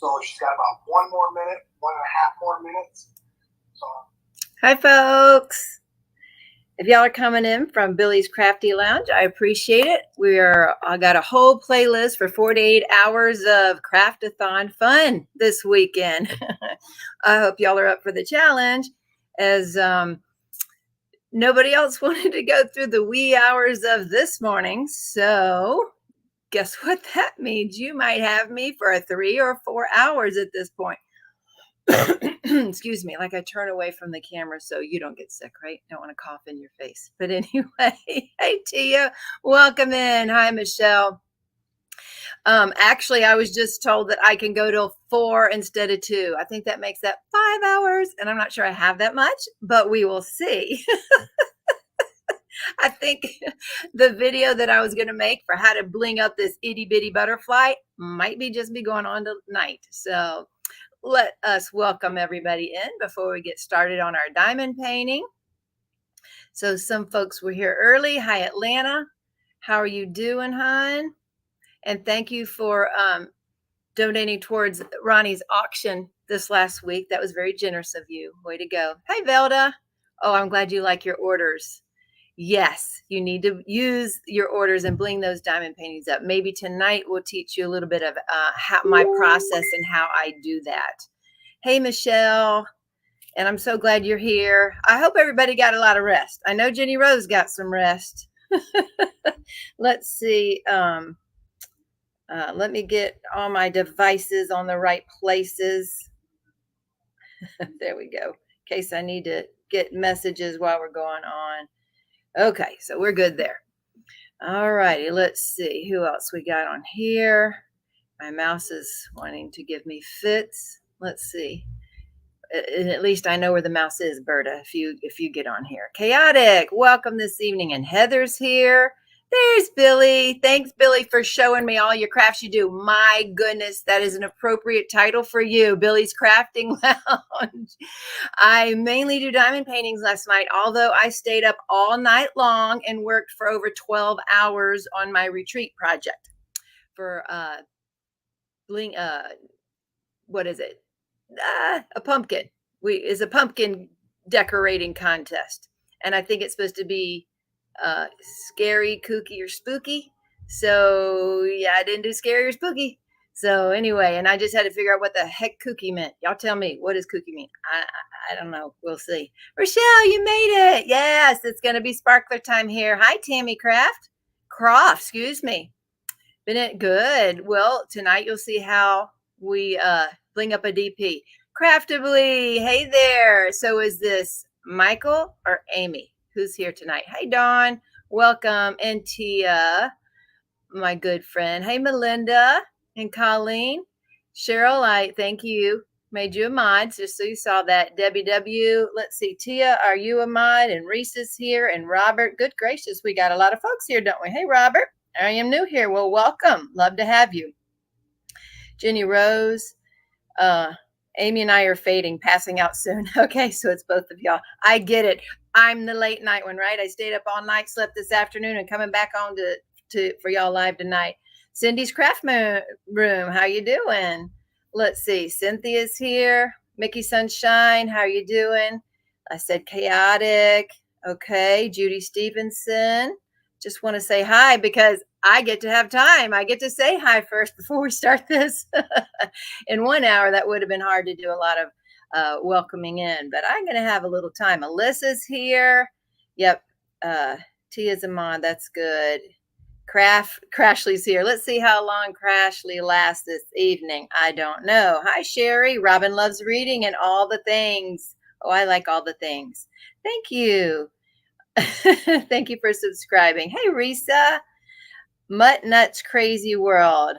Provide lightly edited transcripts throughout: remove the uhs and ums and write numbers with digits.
So she's got about 1 more minute, 1.5 more minutes. So. Hi, folks. If y'all are coming in from Billy's Crafty Lounge, I appreciate it. I got a whole playlist for 48 hours of Craft-A-Thon fun this weekend. I hope y'all are up for the challenge, as nobody else wanted to go through the wee hours of this morning. So guess what that means? You might have me for 3 or 4 hours at this point. Excuse me, like I turn away from the camera so you don't get sick, right? Don't want to cough in your face. But anyway, hey Tia, welcome in. Hi, Michelle. Actually, I was just told that I can go till 4 instead of 2. I think that makes that 5 hours, and I'm not sure I have that much, but we will see. I think the video that I was going to make for how to bling up this itty bitty butterfly might be going on tonight. So let us welcome everybody in before we get started on our diamond painting. So some folks were here early. Hi, Atlanta. How are you doing, hon? And thank you for donating towards Ronnie's auction this last week. That was very generous of you. Way to go. Hi, Velda. Oh, I'm glad you like your orders. Yes, you need to use your orders and bling those diamond paintings up. Maybe tonight we'll teach you a little bit of my process and how I do that. Hey, Michelle, and I'm so glad you're here. I hope everybody got a lot of rest. I know Jenny Rose got some rest. Let's see. Let me get all my devices on the right places. There we go. In case I need to get messages while we're going on. Okay, so we're good there. All righty, let's see who else we got on here. My mouse is wanting to give me fits. Let's see. At least I know where the mouse is, Berta, if you get on here. Chaotic, welcome this evening. And Heather's here. There's Billy. Thanks, Billy, for showing me all your crafts you do. My goodness, that is an appropriate title for you, Billy's Crafting Lounge. I mainly do diamond paintings last night, although I stayed up all night long and worked for over 12 hours on my retreat project for Bling. What is it? A pumpkin. Is a pumpkin decorating contest, and I think it's supposed to be scary, kooky, or spooky. So yeah, I didn't do scary or spooky. So anyway, and I just had to figure out what the heck kooky meant. Y'all tell me, what does kooky mean? I don't know. We'll see. Rochelle, you made it. Yes, it's going to be sparkler time here. Hi, Tammy Croft, excuse me. Been it good? Well, tonight you'll see how we bling up a DP. Craftably, hey there. So is this Michael or Amy? Who's here tonight? Hi, Dawn. Welcome. And Tia, my good friend. Hey, Melinda and Colleen. Cheryl, I thank you. Made you a mod, just so you saw that. Debbie W. Let's see. Tia, are you a mod? And Reese is here. And Robert. Good gracious. We got a lot of folks here, don't we? Hey, Robert. I am new here. Well, welcome. Love to have you. Jenny Rose. Amy and I are fading, passing out soon. Okay, so it's both of y'all. I get it. I'm the late night one, right? I stayed up all night, slept this afternoon, and coming back on to for y'all live tonight. Cindy's Craft Room, how you doing? Let's see. Cynthia's here. Mickey Sunshine, how you doing? I said chaotic. Okay, Judy Stevenson. Just want to say hi because I get to have time. I get to say hi first before we start this. In 1 hour, that would have been hard to do a lot of welcoming in, but I'm going to have a little time. Alyssa's here. Yep. Tia's a mod. That's good. Crashly's here. Let's see how long Crashly lasts this evening. I don't know. Hi, Sherry. Robin loves reading and all the things. Oh, I like all the things. Thank you. Thank you for subscribing. Hey, Risa. Mutt Nut's Crazy World.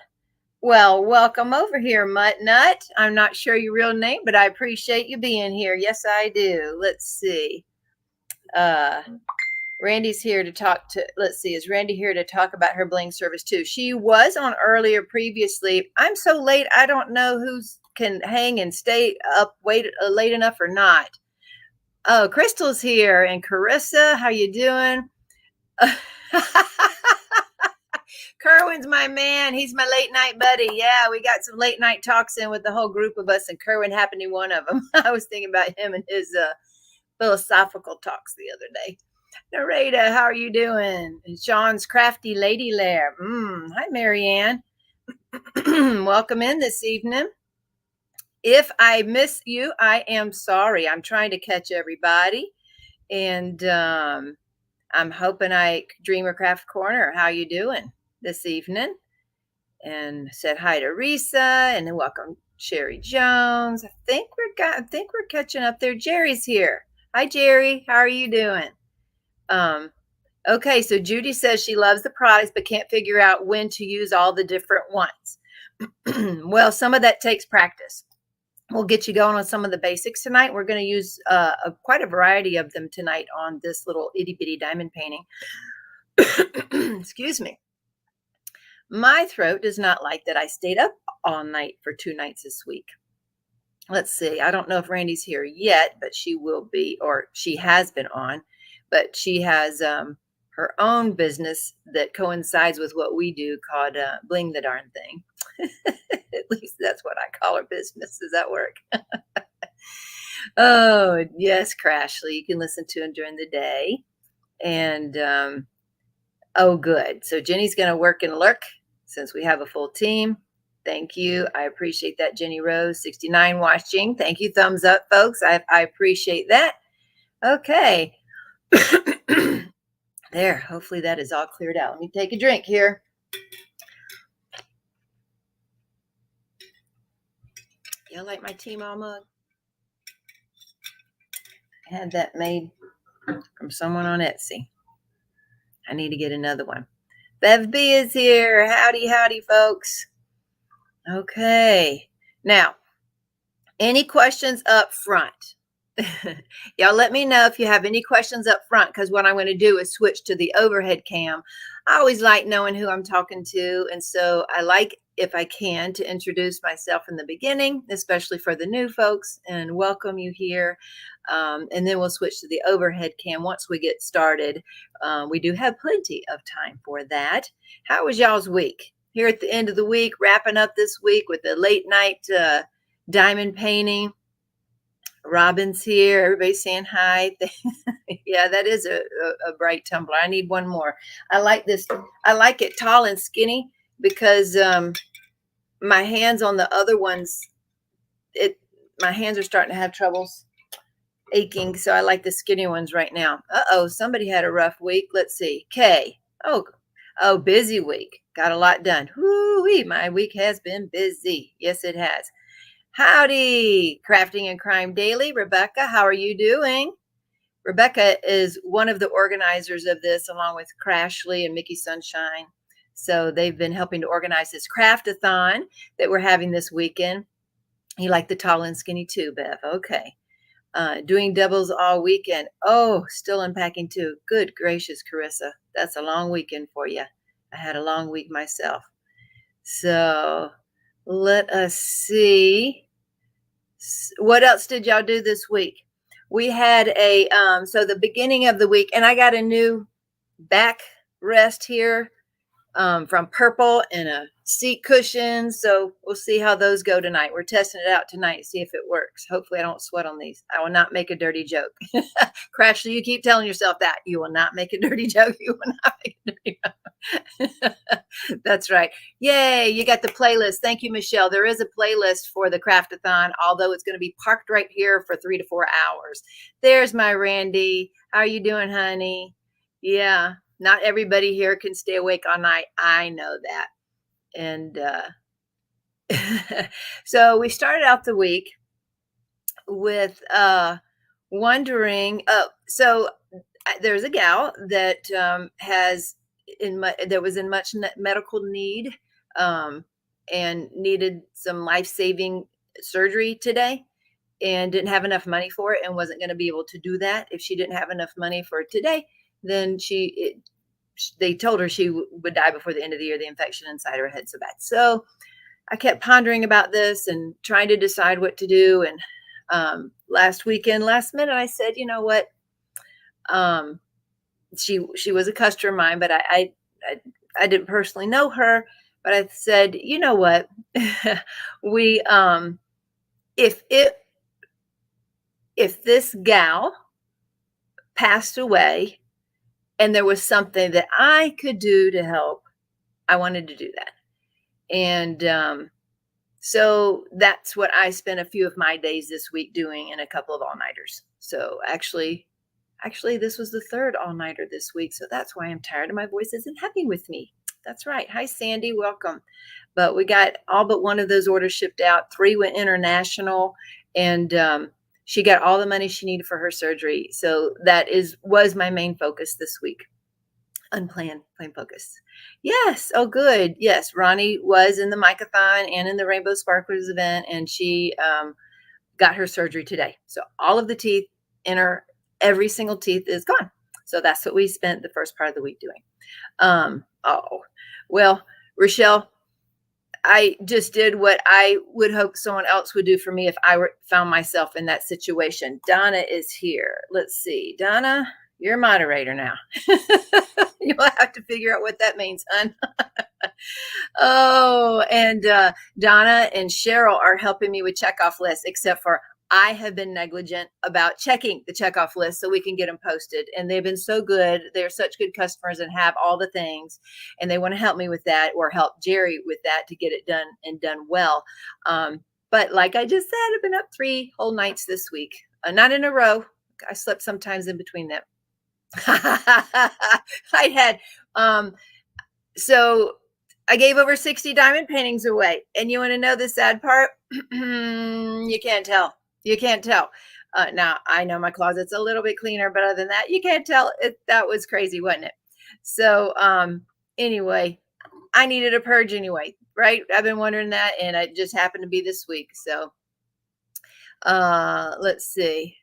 Well, welcome over here, Mutt Nut. I'm not sure your real name, but I appreciate you being here. Yes, I do. Let's see. Randy's here to talk to, let's see, is Randy here to talk about her bling service too? She was on earlier previously. I'm so late, I don't know who can hang and stay up late enough or not. Oh, Crystal's here, and Carissa, how you doing? Kerwin's my man. He's my late night buddy. Yeah, we got some late night talks in with the whole group of us, and Kerwin happened to be one of them. I was thinking about him and his philosophical talks the other day. Narita, how are you doing? And Sean's crafty lady lair. Hi, Marianne. Welcome in this evening. If I miss you, I am sorry. I'm trying to catch everybody. And I'm hoping Dreamer Craft Corner, how you doing this evening? And said hi to Risa, and then welcome Sherry Jones. I think we're catching up there. Jerry's here. Hi, Jerry. How are you doing? Okay, so Judy says she loves the products but can't figure out when to use all the different ones. Well, some of that takes practice. We'll get you going on some of the basics tonight. We're going to use quite a variety of them tonight on this little itty bitty diamond painting. Excuse me. My throat does not like that I stayed up all night for 2 nights this week. Let's see. I don't know if Randy's here yet, but she will be, or she has been on, but she has her own business that coincides with what we do called Bling the Darn Thing. At least that's what I call her business. Does that work? Oh, yes, Crashly. You can listen to him during the day. And, oh, good. So Jenny's going to work and lurk since we have a full team. Thank you. I appreciate that, Jenny Rose. 69 watching. Thank you. Thumbs up, folks. I appreciate that. Okay. There. Hopefully that is all cleared out. Let me take a drink here. Y'all like my Teemaw mug? I had that made from someone on Etsy. I need to get another one. Bev B is here. Howdy, howdy, folks. Okay. Now, any questions up front? Y'all let me know if you have any questions up front, because what I'm going to do is switch to the overhead cam. I always like knowing who I'm talking to, and so I like, if I can, to introduce myself in the beginning, especially for the new folks, and welcome you here. And then we'll switch to the overhead cam once we get started. We do have plenty of time for that. How was y'all's week? Here at the end of the week, wrapping up this week with the late night diamond painting. Robin's here. Everybody's saying hi. Yeah, that is a bright tumbler. I need one more. I like this. I like it tall and skinny because my hands on the other ones, my hands are starting to have troubles aching. So I like the skinny ones right now. Uh-oh, somebody had a rough week. Let's see. Kay. Oh, busy week. Got a lot done. Woo-wee, my week has been busy. Yes, it has. Howdy, Crafting and Crime Daily. Rebecca, how are you doing? Rebecca is one of the organizers of this, along with Crashly and Mickey Sunshine. So they've been helping to organize this craft-a-thon that we're having this weekend. You like the tall and skinny too, Bev. Okay. Doing doubles all weekend. Oh, still unpacking too. Good gracious, Carissa. That's a long weekend for you. I had a long week myself. So let us see. What else did y'all do this week? We had so the beginning of the week, and I got a new backrest here from Purple and a seat cushion. So we'll see how those go tonight. We're testing it out tonight to see if it works. Hopefully I don't sweat on these. I will not make a dirty joke. Crashly, you keep telling yourself that. You will not make a dirty joke. You will not make a dirty joke. That's right. Yay, you got the playlist. Thank you, Michelle. There is a playlist for the craft-a-thon, although it's going to be parked right here for 3 to 4 hours. There's my Randy. How are you doing, honey? Yeah, not everybody here can stay awake all night. I know that. And so we started out the week with wondering. So there's a gal that that was in much medical need and needed some life-saving surgery today, and didn't have enough money for it, and wasn't going to be able to do that. If she didn't have enough money for it today, then they told her she would die before the end of the year. The infection inside her head so bad. So I kept pondering about this and trying to decide what to do. And last minute, I said, you know what? She was a customer of mine, but I I didn't personally know her, but I said, you know what? we if it if this gal passed away and there was something that I could do to help, I wanted to do that. And so that's what I spent a few of my days this week doing, and a couple of all-nighters. So actually this was the third all-nighter this week. So that's why I'm tired and my voice isn't happy with me. That's right. Hi, Sandy. Welcome. But we got all but one of those orders shipped out. 3 went international, and she got all the money she needed for her surgery. So that was my main focus this week. Unplanned, plain focus. Yes. Oh, good. Yes. Ronnie was in the Mic-A-Thon and in the Rainbow Sparklers event, and she got her surgery today. So all of the teeth in her, every single teeth is gone. So that's what we spent the first part of the week doing. Well, Rochelle, I just did what I would hope someone else would do for me if I found myself in that situation. Donna is here. Let's see. Donna, you're a moderator now. You'll have to figure out what that means, hon. Oh, and Donna and Cheryl are helping me with checkoff lists, except for I have been negligent about checking the checkoff list so we can get them posted. And they've been so good. They're such good customers and have all the things. And they want to help me with that, or help Jerry with that, to get it done and done well. But like I just said, I've been up 3 whole nights this week. Not in a row. I slept sometimes in between them. I had, so I gave over 60 diamond paintings away. And you want to know the sad part? You can't tell. You can't tell. Now, I know my closet's a little bit cleaner, but other than that, you can't tell. That was crazy, wasn't it? So anyway, I needed a purge anyway, right? I've been wondering that, and it just happened to be this week. So let's see.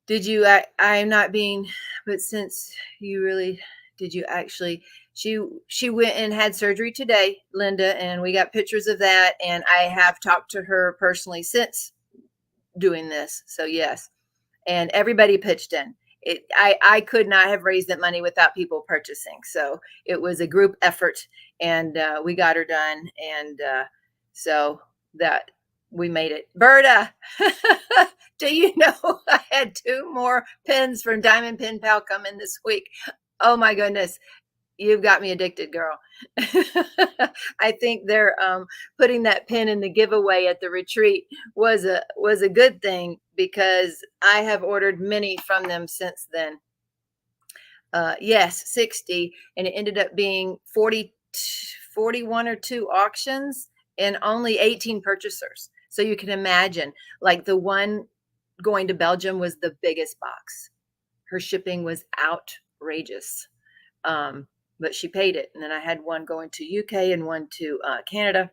Did you, I'm not being, but since you really, did you actually, she went and had surgery today, Linda, and we got pictures of that. And I have talked to her personally since doing this. So yes. And everybody pitched in. I could not have raised that money without people purchasing. So it was a group effort, and we got her done. And so that we made it. Berta, do you know I had 2 more pins from Diamond Pin Pal come in this week? Oh my goodness. You've got me addicted, girl. I think they're putting that pin in the giveaway at the retreat was a good thing, because I have ordered many from them since then. Yes, 60, and it ended up being 41 or 2 auctions and only 18 purchasers. So you can imagine, like, the one going to Belgium was the biggest box. Her shipping was outrageous. But she paid it. And then I had one going to UK and one to Canada.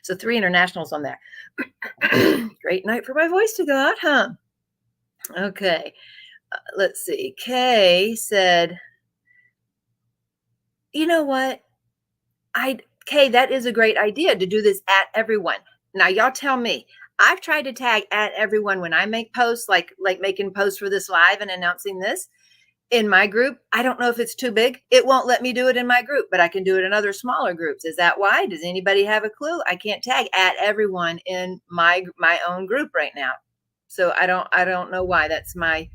So 3 internationals on there. Great night for my voice to go out, huh? Okay. Let's see. Kay said, you know what? Kay, that is a great idea to do this at everyone. Now, y'all tell me. I've tried to tag at everyone when I make posts, like making posts for this live and announcing this. In my group, I don't know if it's too big. It won't let me do it in my group, but I can do it in other smaller groups. Is that why? Does anybody have a clue? I can't tag at everyone in my own group right now. So I don't know why. That's my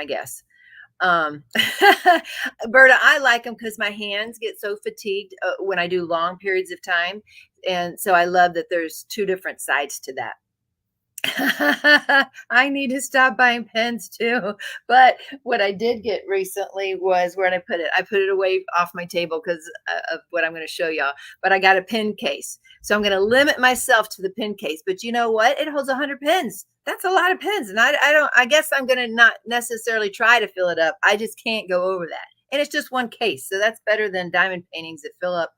guess. Berta, I like them because my hands get so fatigued when I do long periods of time. And so I love that there's 2 different sides to that. I need to stop buying pens too. But what I did get recently was, where did I put it? I put it away off my table because of what I'm going to show y'all. But I got a pen case. So I'm going to limit myself to the pen case. But you know what? It holds 100 pens. That's a lot of pens. And I guess I'm going to not necessarily try to fill it up. I just can't go over that. And it's just one case. So that's better than diamond paintings that fill up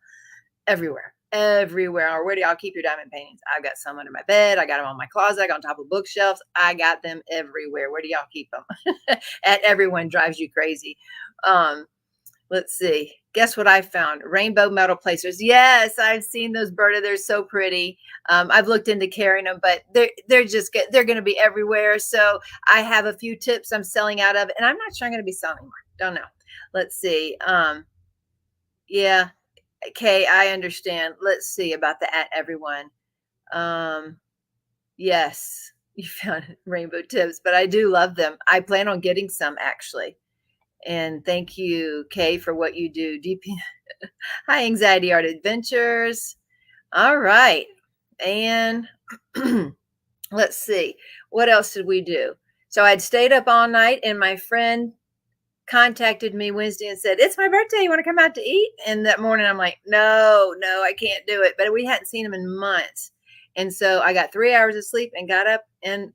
everywhere. Or where do y'all keep your diamond paintings? I've got some under my bed. I got them on my closet. I got on top of bookshelves. I got them everywhere. Where do y'all keep them? At everyone drives you crazy. Let's see. Guess what I found? Rainbow metal placers. Yes, I've seen those, Berta. They're so pretty. I've looked into carrying them, but they're going to be everywhere. So I have a few tips I'm selling out of, and I'm not sure I'm going to be selling more. Don't know. Let's see. Yeah. Okay, I understand. Let's see about the at everyone. Um, yes, you found rainbow tips, but I do love them. I plan on getting some actually. And thank you, Kay, for what you do. DP High Anxiety Art Adventures. All right. And let's see. What else did we do? So I'd stayed up all night and my friend contacted me Wednesday and said, "It's my birthday. You want to come out to eat?" And that morning I'm like, "No, no, I can't do it." But we hadn't seen him in months. And so I got 3 hours of sleep and got up and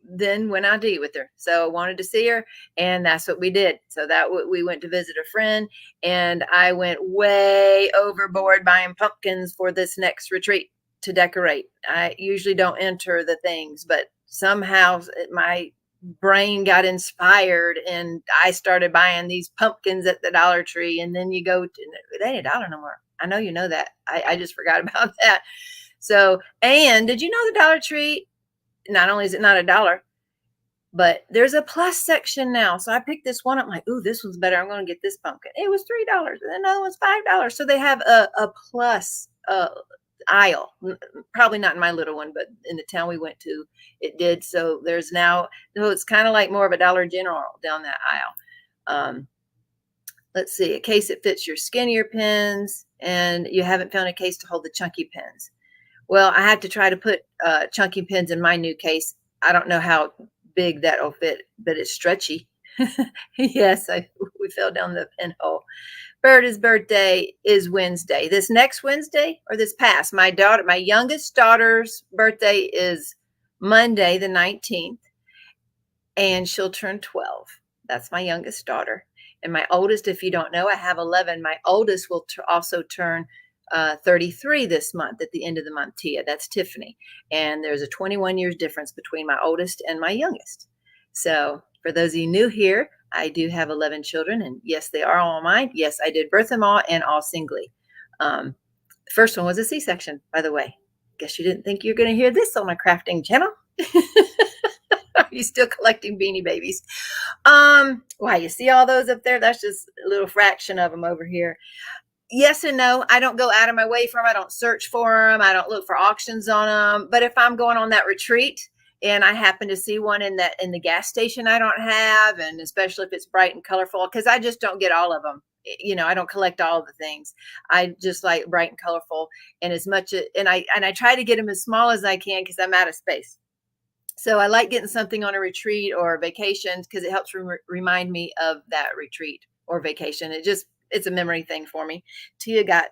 then went out to eat with her. So I wanted to see her, and that's what we did. So we went to visit a friend, and I went way overboard buying pumpkins for this next retreat to decorate. I usually don't enter the things, but somehow my brain got inspired and I started buying these pumpkins at the Dollar Tree. And then you go to, it ain't $1 no more. I know you know that. I just forgot about that. So, and did you know the Dollar Tree, not only is it not $1, but there's a plus section now. So I picked this one up. I'm like, ooh, this one's better. I'm going to get this pumpkin. It was $3. And another one's $5. So they have a plus aisle. Probably not in my little one, but in the town we went to, it did. So there's now, so it's kind of like more of a Dollar General down that aisle. Let's see, a case that fits your skinnier pins, and you haven't found a case to hold the chunky pins. Well, I had to try to put chunky pins in my new case. I don't know how big that'll fit, but it's stretchy. Yes, we fell down the pinhole. Berta's birthday is Wednesday. This next Wednesday or this past? My youngest daughter's birthday is Monday, the 19th, and she'll turn 12. That's my youngest daughter. And my oldest, if you don't know, I have 11. My oldest will also turn 33 this month at the end of the month, Tia. That's Tiffany. And there's a 21 years difference between my oldest and my youngest. So for those of you new here, I do have 11 children. And yes, they are all mine. Yes, I did birth them all and all singly. The first one was a C-section, by the way. Guess you didn't think you're going to hear this on my crafting channel. Are you still collecting Beanie Babies? Why, you see all those up there? That's just a little fraction of them over here. Yes and no. I don't go out of my way for them. I don't search for them. I don't look for auctions on them. But if I'm going on that retreat and I happen to see one in the gas station I don't have, and especially if it's bright and colorful, because I just don't get all of them. You know, I don't collect all of the things. I just like bright and colorful, and I try to get them as small as I can because I'm out of space. So I like getting something on a retreat or a vacation because it helps remind me of that retreat or vacation. It's a memory thing for me. Tia got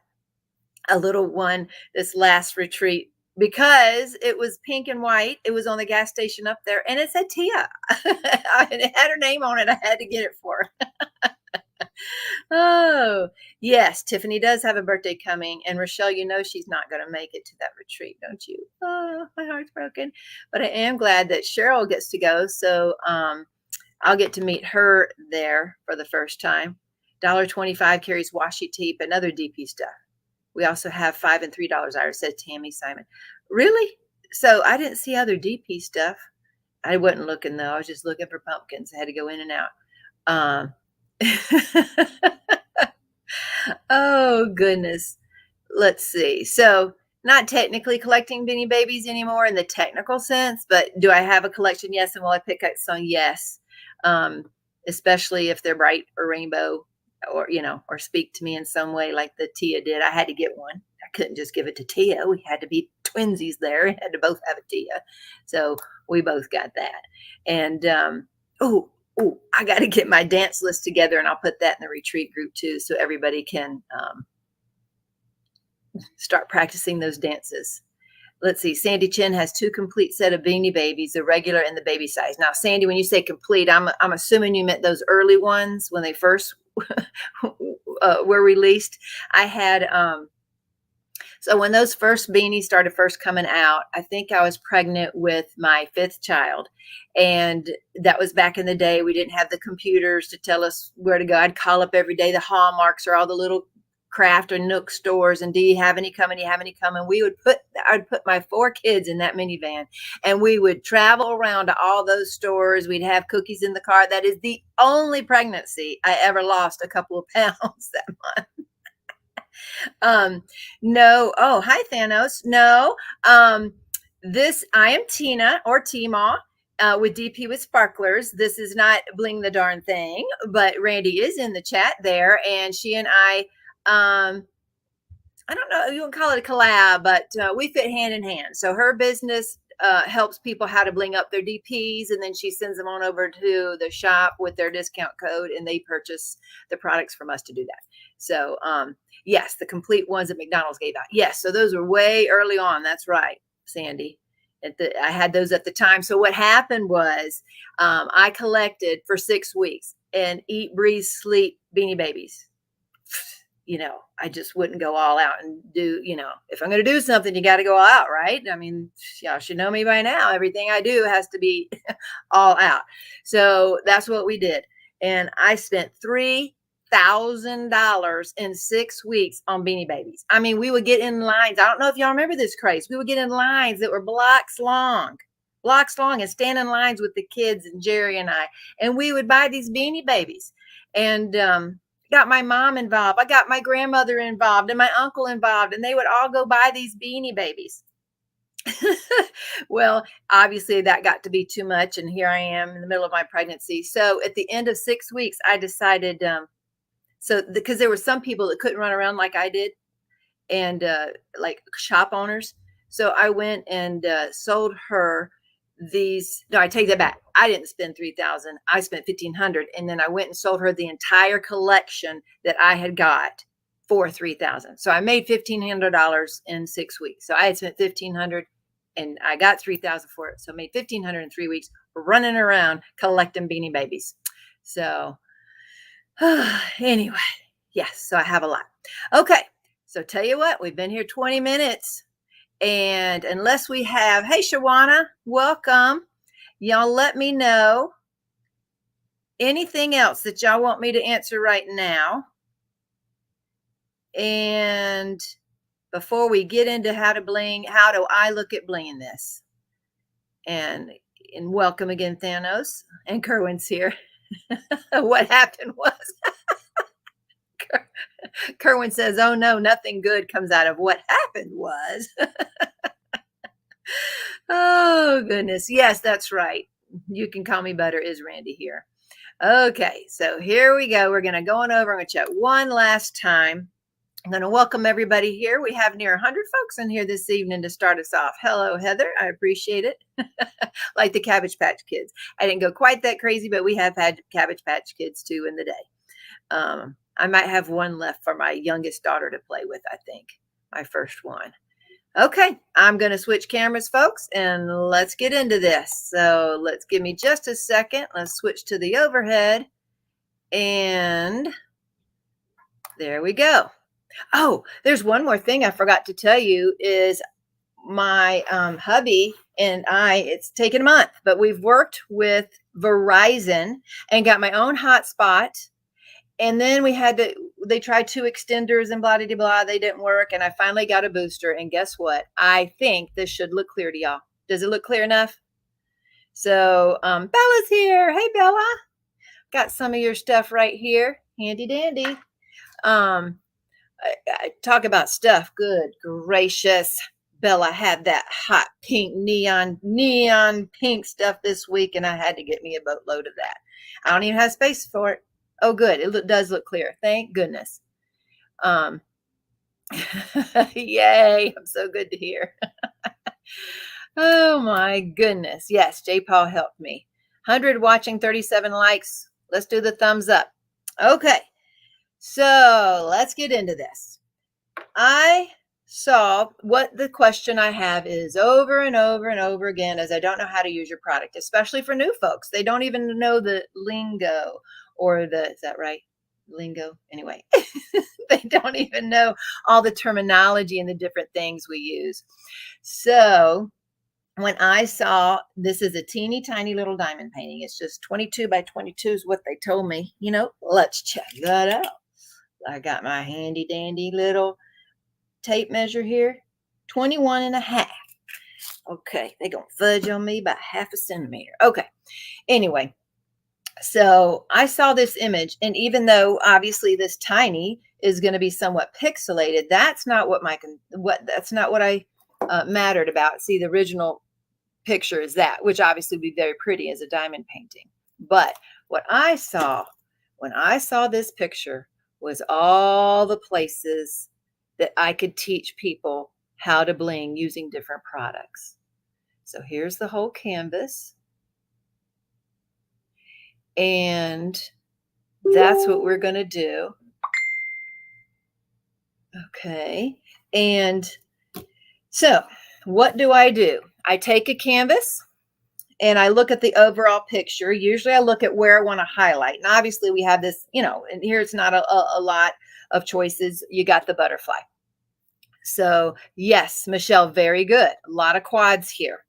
a little one this last retreat because it was pink and white. It was on the gas station up there and it said Tia. It had her name on it. I had to get it for her. Oh, yes. Tiffany does have a birthday coming. And Rochelle, you know she's not going to make it to that retreat, don't you? Oh, my heart's broken. But I am glad that Cheryl gets to go. So I'll get to meet her there for the first time. $1.25 carries washi tape and other DP stuff. We also have $5 and $3, Iris said Tammy Simon. Really? So I didn't see other DP stuff. I wasn't looking, though. I was just looking for pumpkins. I had to go in and out. Oh, goodness. Let's see. So not technically collecting Beanie Babies anymore in the technical sense, but do I have a collection? Yes. And will I pick up some? Yes. Especially if they're bright or rainbow or, or speak to me in some way like the Tia did. I had to get one. I couldn't just give it to Tia. We had to be twinsies there. We had to both have a Tia. So we both got that. And, I got to get my dance list together and I'll put that in the retreat group too. So everybody can, start practicing those dances. Let's see. Sandy Chin has 2 complete set of Beanie Babies, the regular and the baby size. Now, Sandy, when you say complete, I'm assuming you meant those early ones when they first were released. I had, so when those first beanies started first coming out, I think I was pregnant with my 5th child. And that was back in the day. We didn't have the computers to tell us where to go. I'd call up every day, the Hallmarks or all the little craft or Nook stores, and do you have any coming? Do you have any coming? I'd put my 4 kids in that minivan and we would travel around to all those stores. We'd have cookies in the car. That is the only pregnancy I ever lost a couple of pounds that month. No. Oh, hi, Thanos. No. Um, I am Tina or Teemaw with DP with Sparklers. This is not Bling the darn thing, but Randy is in the chat there, and she and I don't know, you can call it a collab, but we fit hand in hand. So her business helps people how to bling up their DPs, and then she sends them on over to the shop with their discount code, and they purchase the products from us to do that. So yes, the complete ones that McDonald's gave out. Yes, so those were way early on. That's right, Sandy. I had those at the time. So what happened was I collected for 6 weeks and eat, breathe, sleep Beanie Babies. I just wouldn't go all out and do, if I'm going to do something, you got to go all out, right? I mean, y'all should know me by now. Everything I do has to be all out. So that's what we did. And I spent $3,000 in 6 weeks on Beanie Babies. I mean, we would get in lines. I don't know if y'all remember this craze. We would get in lines that were blocks long and stand in lines with the kids and Jerry and I. And we would buy these Beanie Babies. And, got my mom involved. I got my grandmother involved and my uncle involved, and they would all go buy these Beanie Babies. Well, obviously that got to be too much, and here I am in the middle of my pregnancy. So at the end of 6 weeks, I decided, because there were some people that couldn't run around like I did, and like shop owners. So I went and sold her these. No, I take that back. I didn't spend 3,000. I spent 1,500, and then I went and sold her the entire collection that I had got for 3,000. So I made $1,500 in 6 weeks. So I had spent 1,500, and I got 3,000 for it. So I made 1,500 in 3 weeks, running around collecting Beanie Babies. So anyway, yes. So I have a lot. Okay. So tell you what, we've been here 20 minutes. And unless we have, hey, Shawana, welcome. Y'all let me know anything else that y'all want me to answer right now. And before we get into how to bling, how do I look at blinging this? And welcome again, Thanos. And Kerwin's here. What happened was Kerwin says, oh no, nothing good comes out of what happened was. Oh, goodness. Yes, that's right. You can call me Butter is Randy here. Okay, so here we go. We're going to go on over. I'm going to chat one last time. I'm going to welcome everybody here. We have near 100 folks in here this evening to start us off. Hello, Heather. I appreciate it. Like the Cabbage Patch Kids. I didn't go quite that crazy, but we have had Cabbage Patch Kids too in the day. I might have one left for my youngest daughter to play with, I think. My first one. Okay, I'm going to switch cameras, folks, and let's get into this. So let's give me just a second. Let's switch to the overhead. And there we go. Oh, there's one more thing I forgot to tell you is my hubby and I, it's taken a month, but we've worked with Verizon and got my own hotspot. And then they tried 2 extenders and blah, blah, blah. They didn't work. And I finally got a booster. And guess what? I think this should look clear to y'all. Does it look clear enough? So Bella's here. Hey, Bella. Got some of your stuff right here. Handy dandy. I talk about stuff. Good gracious. Bella had that hot pink neon pink stuff this week. And I had to get me a boatload of that. I don't even have space for it. Oh, good. It does look clear. Thank goodness. Yay. I'm so good to hear. Oh, my goodness. Yes, J. Paul helped me. 100 watching, 37 likes. Let's do the thumbs up. Okay. So let's get into this. I saw what the question I have is over and over and over again as I don't know how to use your product, especially for new folks. They don't even know the lingo. Or is that right? Lingo? Anyway, they don't even know all the terminology and the different things we use. So when I saw, this is a teeny tiny little diamond painting. It's just 22 by 22 is what they told me. Let's check that out. I got my handy dandy little tape measure here. 21 and a half. Okay, they're going to fudge on me by 0.5 centimeter. Okay, anyway. So I saw this image, and even though obviously this tiny is going to be somewhat pixelated, that's not what that's not what I mattered about. See, the original picture is that, which obviously would be very pretty as a diamond painting. But what I saw when I saw this picture was all the places that I could teach people how to bling using different products. So here's the whole canvas. And that's what we're going to do. Okay. And so what do? I take a canvas and I look at the overall picture. Usually I look at where I want to highlight. And obviously we have this, and here it's not a lot of choices. You got the butterfly. So yes, Michelle, very good. A lot of quads here.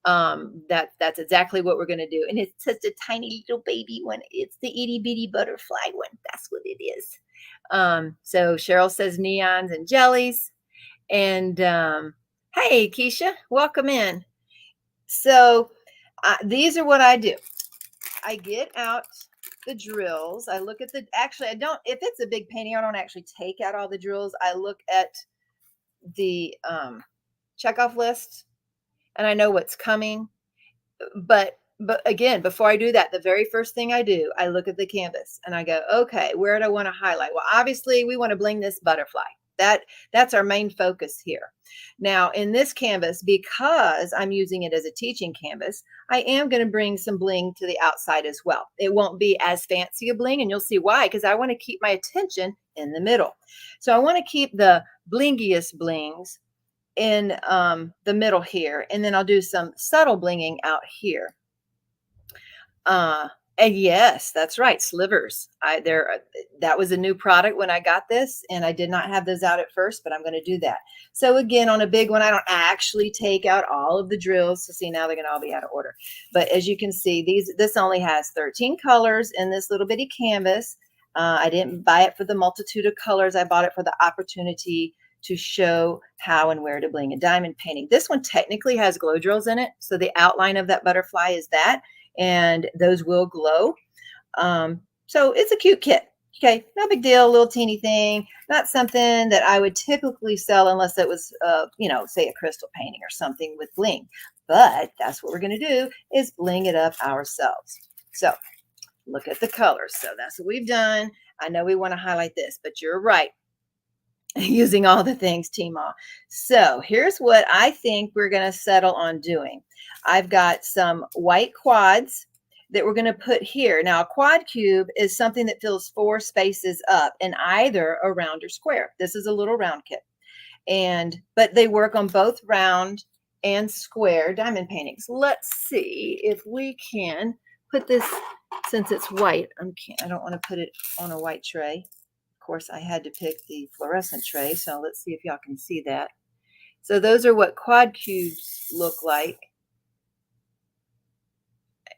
That's exactly what we're going to do. And it's such a tiny little baby one. It's the itty bitty butterfly one. That's what it is. So Cheryl says neons and jellies. And hey, Keisha, welcome in. So these are what I do. I get out the drills. I look at actually, I don't, if it's a big painting, I don't actually take out all the drills. I look at the checkoff list and I know what's coming. But again, before I do that, the very first thing I do, I look at the canvas and I go, okay, where do I want to highlight? Well, obviously we want to bling this butterfly. That's our main focus here. Now in this canvas, because I'm using it as a teaching canvas, I am going to bring some bling to the outside as well. It won't be as fancy a bling, and you'll see why, because I want to keep my attention in the middle. So I want to keep the blingiest blings in the middle here, and then I'll do some subtle blinging out here. And yes, that's right, slivers. That was a new product when I got this, and I did not have those out at first, but I'm going to do that. So again, on a big one, I don't actually take out all of the drills. So see, now they're going to all be out of order. But as you can see, this only has 13 colors in this little bitty canvas. I didn't buy it for the multitude of colors. I bought it for the opportunity to show how and where to bling a diamond painting. This one technically has glow drills in it. So the outline of that butterfly is that, and those will glow. So it's a cute kit. Okay, no big deal, little teeny thing, not something that I would typically sell unless it was, say a crystal painting or something with bling. But that's what we're going to do, is bling it up ourselves. So look at the colors. So that's what we've done. I know we want to highlight this, but you're right. Using all the things, Teemaw. So here's what I think we're going to settle on doing. I've got some white quads that we're going to put here. Now, a quad cube is something that fills 4 spaces up in either a round or square. This is a little round kit. But they work on both round and square diamond paintings. Let's see if we can put this, since it's white, I don't want to put it on a white tray. Of course, I had to pick the fluorescent tray, so let's see if y'all can see that. So those are what quad cubes look like.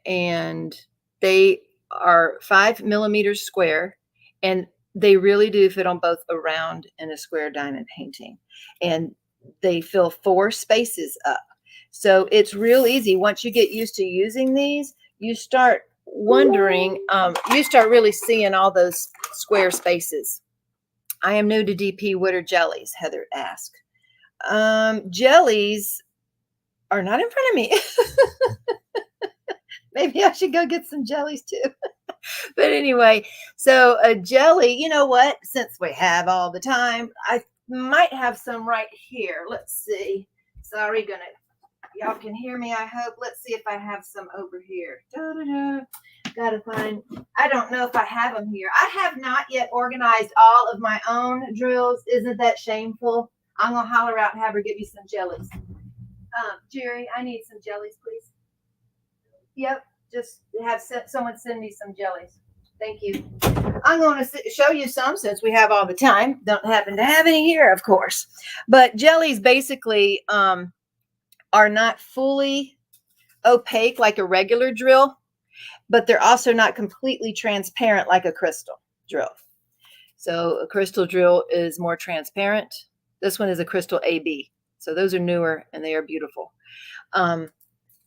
And they are 5 millimeters square, and they really do fit on both a round and a square diamond painting. And they fill 4 spaces up. So it's real easy. Once you get used to using these, you start wondering, you start really seeing all those square spaces. I am new to DP. What are jellies? Heather asked. Jellies are not in front of me. Maybe I should go get some jellies too. But anyway, so a jelly, you know what? Since we have all the time, I might have some right here. Let's see. Sorry, y'all can hear me, I hope. Let's see if I have some over here. Gotta find, I don't know if I have them here. I have not yet organized all of my own drills. Isn't that shameful? I'm gonna holler out and have her give me some jellies. Jerry, I need some jellies, please. Yep, just have someone send me some jellies. Thank you. I'm going to show you some since we have all the time. Don't happen to have any here, of course. But jellies basically are not fully opaque like a regular drill, but they're also not completely transparent like a crystal drill. So a crystal drill is more transparent. This one is a crystal AB. So those are newer and they are beautiful.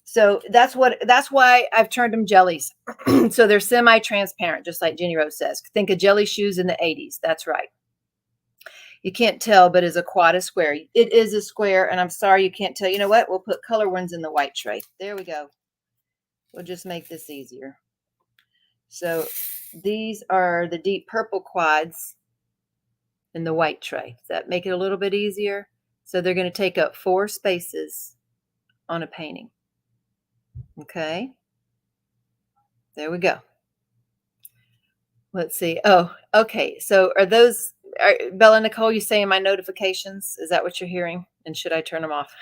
So that's why I've turned them jellies. So they're semi-transparent, just like Jenny Rose says. Think of jelly shoes in the 80s. That's right. You can't tell, but is a quad a square? It is a square, and I'm sorry you can't tell. You know what? We'll put color ones in the white tray. There we go. We'll just make this easier. So these are the deep purple quads in the white tray. Does that make it a little bit easier? So they're going to take up 4 spaces on a painting. Okay. There we go. Let's see. Oh, okay. So are those, Bella Nicole, you saying my notifications? Is that what you're hearing? And should I turn them off?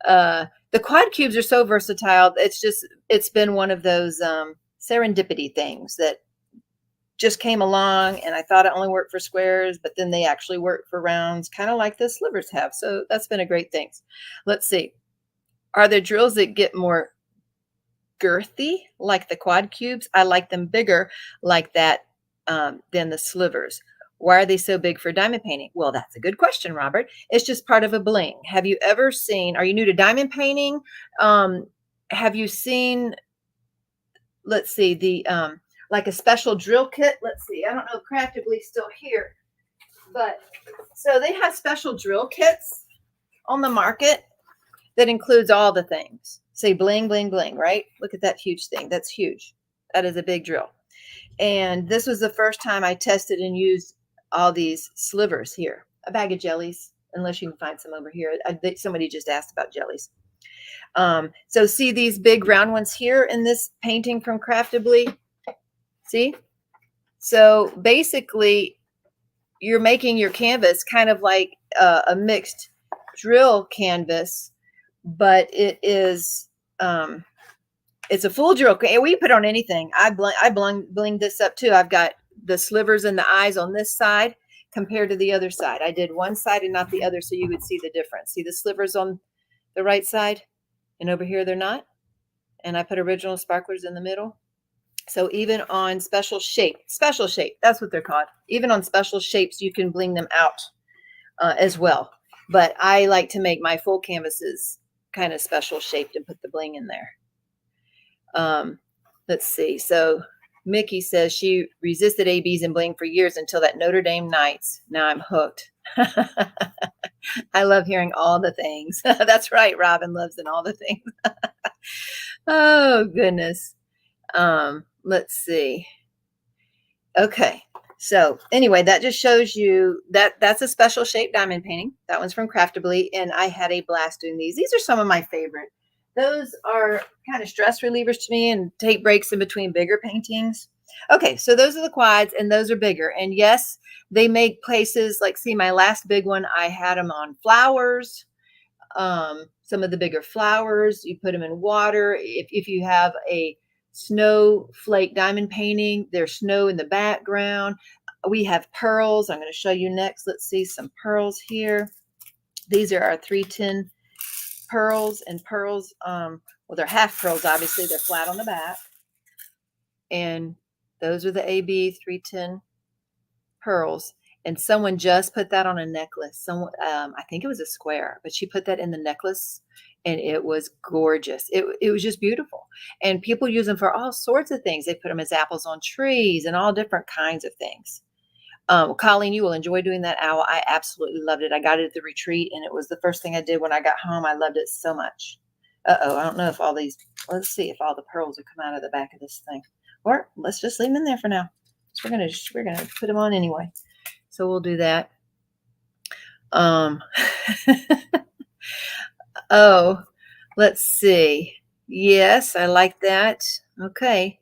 The quad cubes are so versatile. It's been one of those serendipity things that just came along, and I thought it only worked for squares, but then they actually work for rounds, kind of like the slivers have. So that's been a great thing. Let's see. Are there drills that get more girthy like the quad cubes? I like them bigger like that than the slivers. Why are they so big for diamond painting? Well, that's a good question, Robert. It's just part of a bling. Have you ever seen, are you new to diamond painting? Have you seen, let's see, the like a special drill kit? Let's see. I don't know if Craft-A-Bli's still here, but so they have special drill kits on the market that includes all the things. Say bling, bling, bling, right? Look at that huge thing. That's huge. That is a big drill. And this was the first time I tested and used all these slivers here. A bag of jellies, unless you can find some over here. Somebody just asked about jellies. So see these big round ones here in this painting from Craft-A-Bli? See? So basically, you're making your canvas kind of like a mixed drill canvas, but it is it's a full drill. We put on anything. I bling this up too. I've got the slivers and the eyes on this side compared to the other side. I did one side and not the other, so you would see the difference. See the slivers on the right side, and over here they're not. And I put original sparklers in the middle. So even on special shape, that's what they're called. Even on special shapes, you can bling them out as well. But I like to make my full canvases kind of special shaped and put the bling in there. Let's see. So Mickey says she resisted ABs and bling for years until that Notre Dame Knights. Now I'm hooked. I love hearing all the things. That's right. Robin loves in all the things. Oh, goodness. Let's see. Okay. So anyway, that just shows you that's a special shape diamond painting. That one's from Craft-A-Bli, and I had a blast doing these. These are some of my favorite. Those are kind of stress relievers to me and take breaks in between bigger paintings. Okay, so those are the quads, and those are bigger. And yes, they make places like, see, my last big one, I had them on flowers. Some of the bigger flowers, you put them in water. If you have a snowflake diamond painting, there's snow in the background. We have pearls. I'm going to show you next. Let's see some pearls here. These are our 310 pearls, and pearls, well, they're half pearls, obviously. They're flat on the back. And those are the AB 310 pearls. And someone just put that on a necklace. Someone, I think it was a square, but she put that in the necklace, and it was gorgeous. It was just beautiful. And people use them for all sorts of things. They put them as apples on trees and all different kinds of things. Colleen, you will enjoy doing that owl. I absolutely loved it. I got it at the retreat, and it was the first thing I did when I got home. I loved it so much. Uh-oh, I don't know if all these, let's see if all the pearls will come out of the back of this thing. Or let's just leave them in there for now. So we're gonna put them on anyway. So we'll do that. Oh, let's see. Yes, I like that. Okay.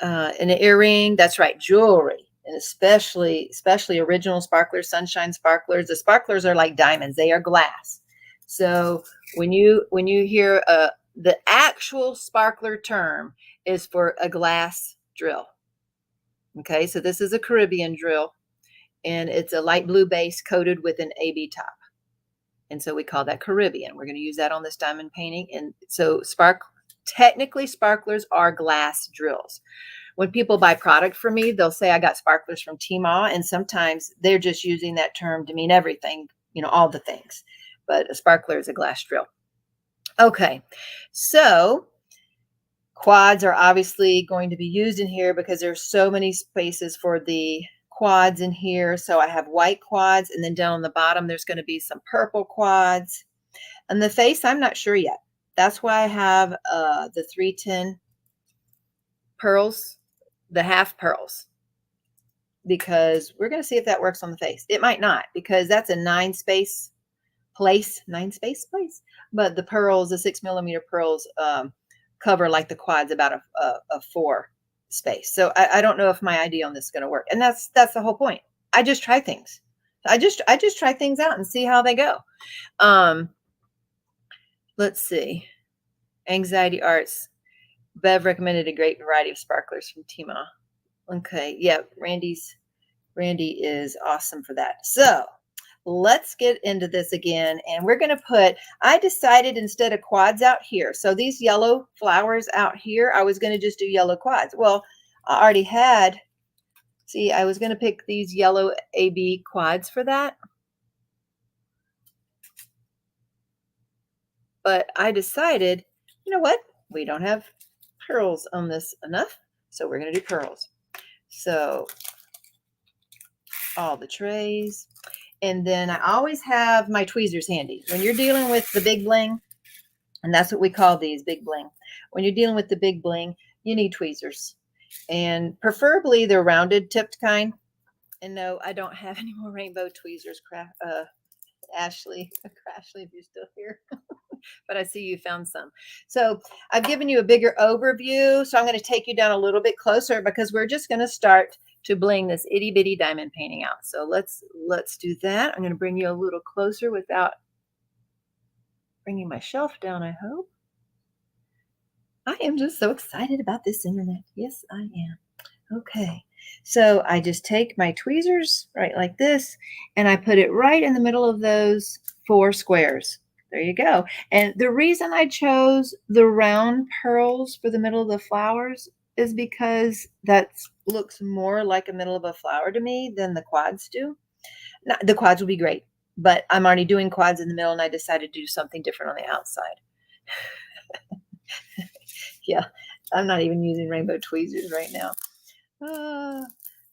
And an earring. That's right, jewelry. And especially original sparklers, sunshine sparklers. The sparklers are like diamonds. They are glass. So when you hear the actual sparkler term is for a glass drill. Okay, so this is a Caribbean drill, and it's a light blue base coated with an AB top. And so we call that Caribbean. We're going to use that on this diamond painting. And so technically sparklers are glass drills. When people buy product from me, they'll say I got sparklers from Teemaw, and sometimes they're just using that term to mean everything, all the things. But a sparkler is a glass drill. Okay, so quads are obviously going to be used in here because there's so many spaces for the quads in here. So I have white quads, and then down on the bottom, there's going to be some purple quads. And the face, I'm not sure yet. That's why I have the 310 pearls, the half pearls, because we're going to see if that works on the face. It might not, because that's a 9-space place, but the pearls, the 6mm pearls, cover like the quads about a 4 space. So I don't know if my idea on this is going to work, and that's the whole point. I just try things. I just try things out and see how they go. Let's see. Anxiety Arts. Bev recommended a great variety of sparklers from Teemaw. Okay, yeah, Randy is awesome for that. So let's get into this again, and we're going to put, I decided instead of quads out here, so these yellow flowers out here, I was going to just do yellow quads. Well, I already had, see, I was going to pick these yellow AB quads for that, but I decided, you know what, we don't have pearls on this enough, so we're going to do pearls. So all the trays. And then I always have my tweezers handy. When you're dealing with the big bling, and that's what we call these, big bling. When you're dealing with the big bling, you need tweezers. And preferably they're rounded tipped kind. And no, I don't have any more rainbow tweezers, Ashley, if you're still here. But I see you found some. So I've given you a bigger overview. So I'm going to take you down a little bit closer because we're just going to start to bling this itty bitty diamond painting out. So let's do that. I'm going to bring you a little closer without bringing my shelf down, I hope. I am just so excited about this internet. Yes, I am. Okay. So I just take my tweezers right like this, and I put it right in the middle of those 4 squares. There you go. And the reason I chose the round pearls for the middle of the flowers is because that looks more like a middle of a flower to me than the quads do. Now, the quads will be great, but I'm already doing quads in the middle, and I decided to do something different on the outside. Yeah, I'm not even using rainbow tweezers right now.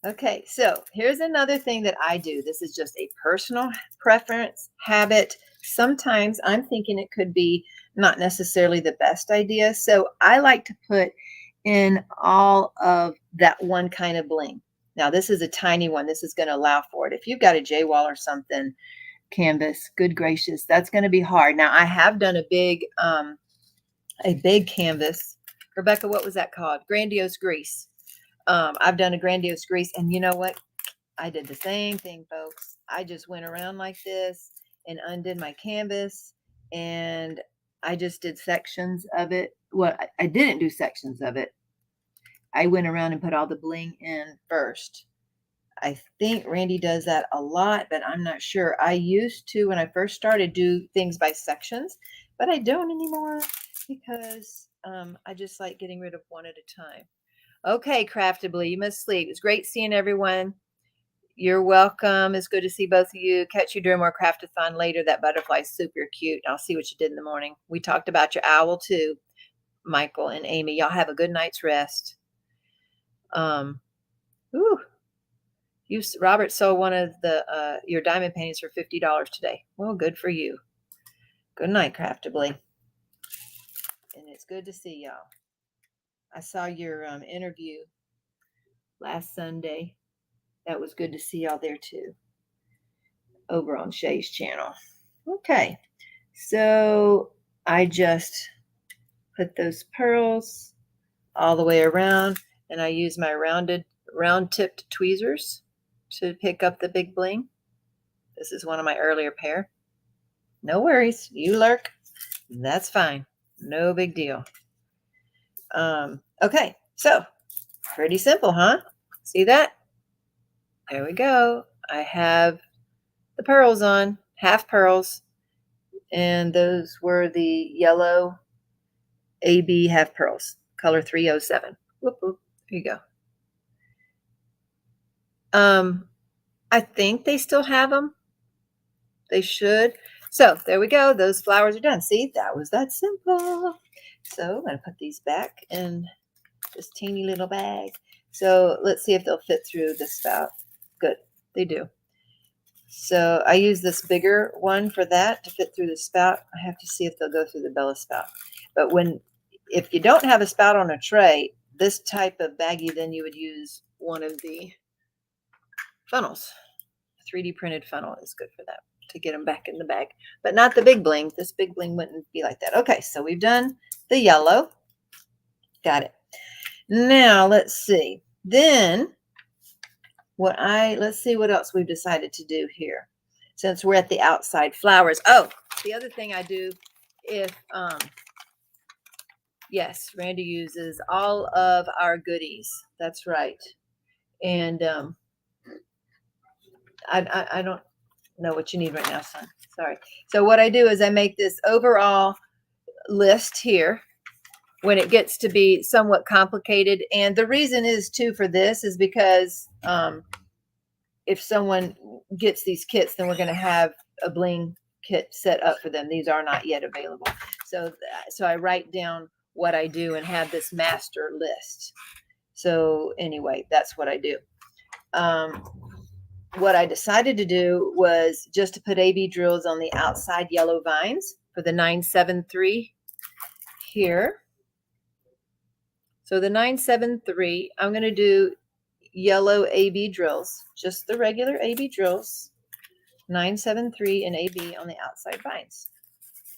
Okay, so here's another thing that I do. This is just a personal preference, habit. Sometimes I'm thinking it could be not necessarily the best idea. So I like to put in all of that one kind of bling. Now, this is a tiny one. This is going to allow for it. If you've got a J-wall or something, canvas, good gracious, that's going to be hard. Now, I have done a big canvas. Rebecca, what was that called? Grandiose Grease. I've done a grandiose grease, and you know what? I did the same thing, folks. I just went around like this and undid my canvas, and I just did sections of it. Well, I didn't do sections of it. I went around and put all the bling in first. I think Randy does that a lot, but I'm not sure. I used to, when I first started, do things by sections, but I don't anymore because I just like getting rid of one at a time. Okay, Craftably, you must sleep. It's great seeing everyone. You're welcome. It's good to see both of you. Catch you during more Craft-A-Thon later. That butterfly's super cute. I'll see what you did in the morning. We talked about your owl too, Michael and Amy. Y'all have a good night's rest. Robert sold one of the your diamond paintings for $50 today. Well, good for you. Good night, Craftably. And it's good to see y'all. I saw your interview last Sunday. That was good to see y'all there too, over on Shay's channel. Okay, so I just put those pearls all the way around, and I use my round-tipped tweezers to pick up the big bling. This is one of my earlier pair. No worries, you lurk. That's fine. No big deal. Okay, so pretty simple, huh? See that? There we go. I have the pearls on, half pearls, and those were the yellow AB half pearls, color 307. Whoop, whoop. There you go. I think they still have them. They should. So there we go. Those flowers are done. See, that was that simple. So I'm going to put these back in this teeny little bag. So let's see if they'll fit through the spout. Good, they do. So I use this bigger one for that to fit through the spout. I have to see if they'll go through the Bella spout. But if you don't have a spout on a tray, this type of baggie, then you would use one of the funnels. A 3D printed funnel is good for that, to get them back in the bag, but not the big bling. This big bling wouldn't be like that. Okay, so we've done the yellow. Got it. Now let's see. Then let's see what else we've decided to do here, since we're at the outside flowers. Oh, the other thing I do, if yes, Randy uses all of our goodies. That's right. And I don't know what you need right now, son. Sorry. So what I do is I make this overall list here when it gets to be somewhat complicated. And the reason is too for this is because if someone gets these kits, then we're going to have a bling kit set up for them. These are not yet available. So I write down what I do and have this master list. So anyway, that's what I do. What I decided to do was just to put AB drills on the outside yellow vines for the 973 here. So the 973, I'm going to do yellow AB drills, just the regular AB drills, 973 and AB on the outside vines.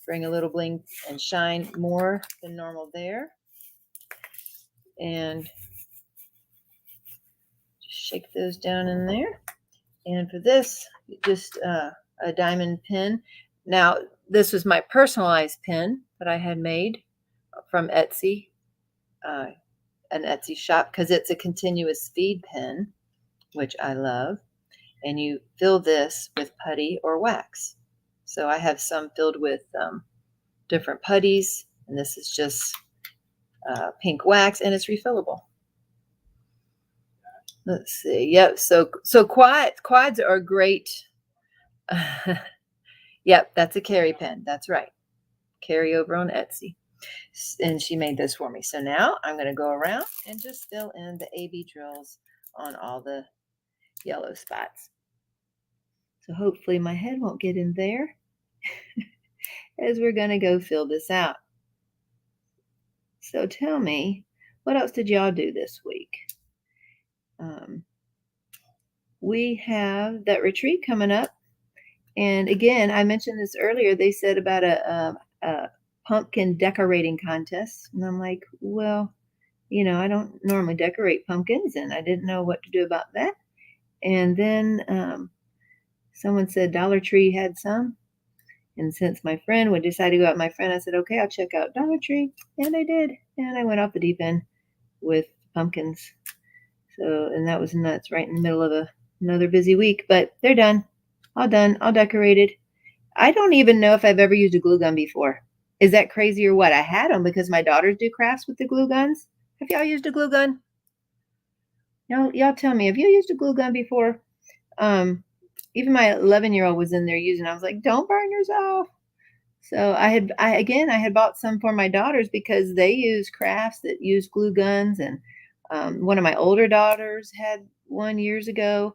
Bring a little bling and shine more than normal there. And just shake those down in there. And for this, just a diamond pin. Now, this was my personalized pin that I had made from Etsy, an Etsy shop, because it's a continuous feed pin, which I love. And you fill this with putty or wax. So I have some filled with different putties, and this is just pink wax, and it's refillable. Let's see. Yep. So quads are great. Yep, that's a Carrie pen. That's right. Carrie over on Etsy. And she made this for me. So now I'm going to go around and just fill in the AB drills on all the yellow spots. So hopefully my head won't get in there as we're going to go fill this out. So tell me, what else did y'all do this week? We have that retreat coming up. And again, I mentioned this earlier. They said about a pumpkin decorating contest. And I'm like, well, you know, I don't normally decorate pumpkins, and I didn't know what to do about that. And then someone said Dollar Tree had some. And since my friend would decide to go out with my friend, I said, okay, I'll check out Dollar Tree. And I did. And I went off the deep end with pumpkins. So, and that was nuts, right in the middle of another busy week. But they're done. All done. All decorated. I don't even know if I've ever used a glue gun before. Is that crazy or what? I had them because my daughters do crafts with the glue guns. Have y'all used a glue gun? Y'all tell me, have you used a glue gun before? Even my 11-year-old was in there using it. I was like, don't burn yourself. So I had bought some for my daughters because they use crafts that use glue guns. And one of my older daughters had one years ago.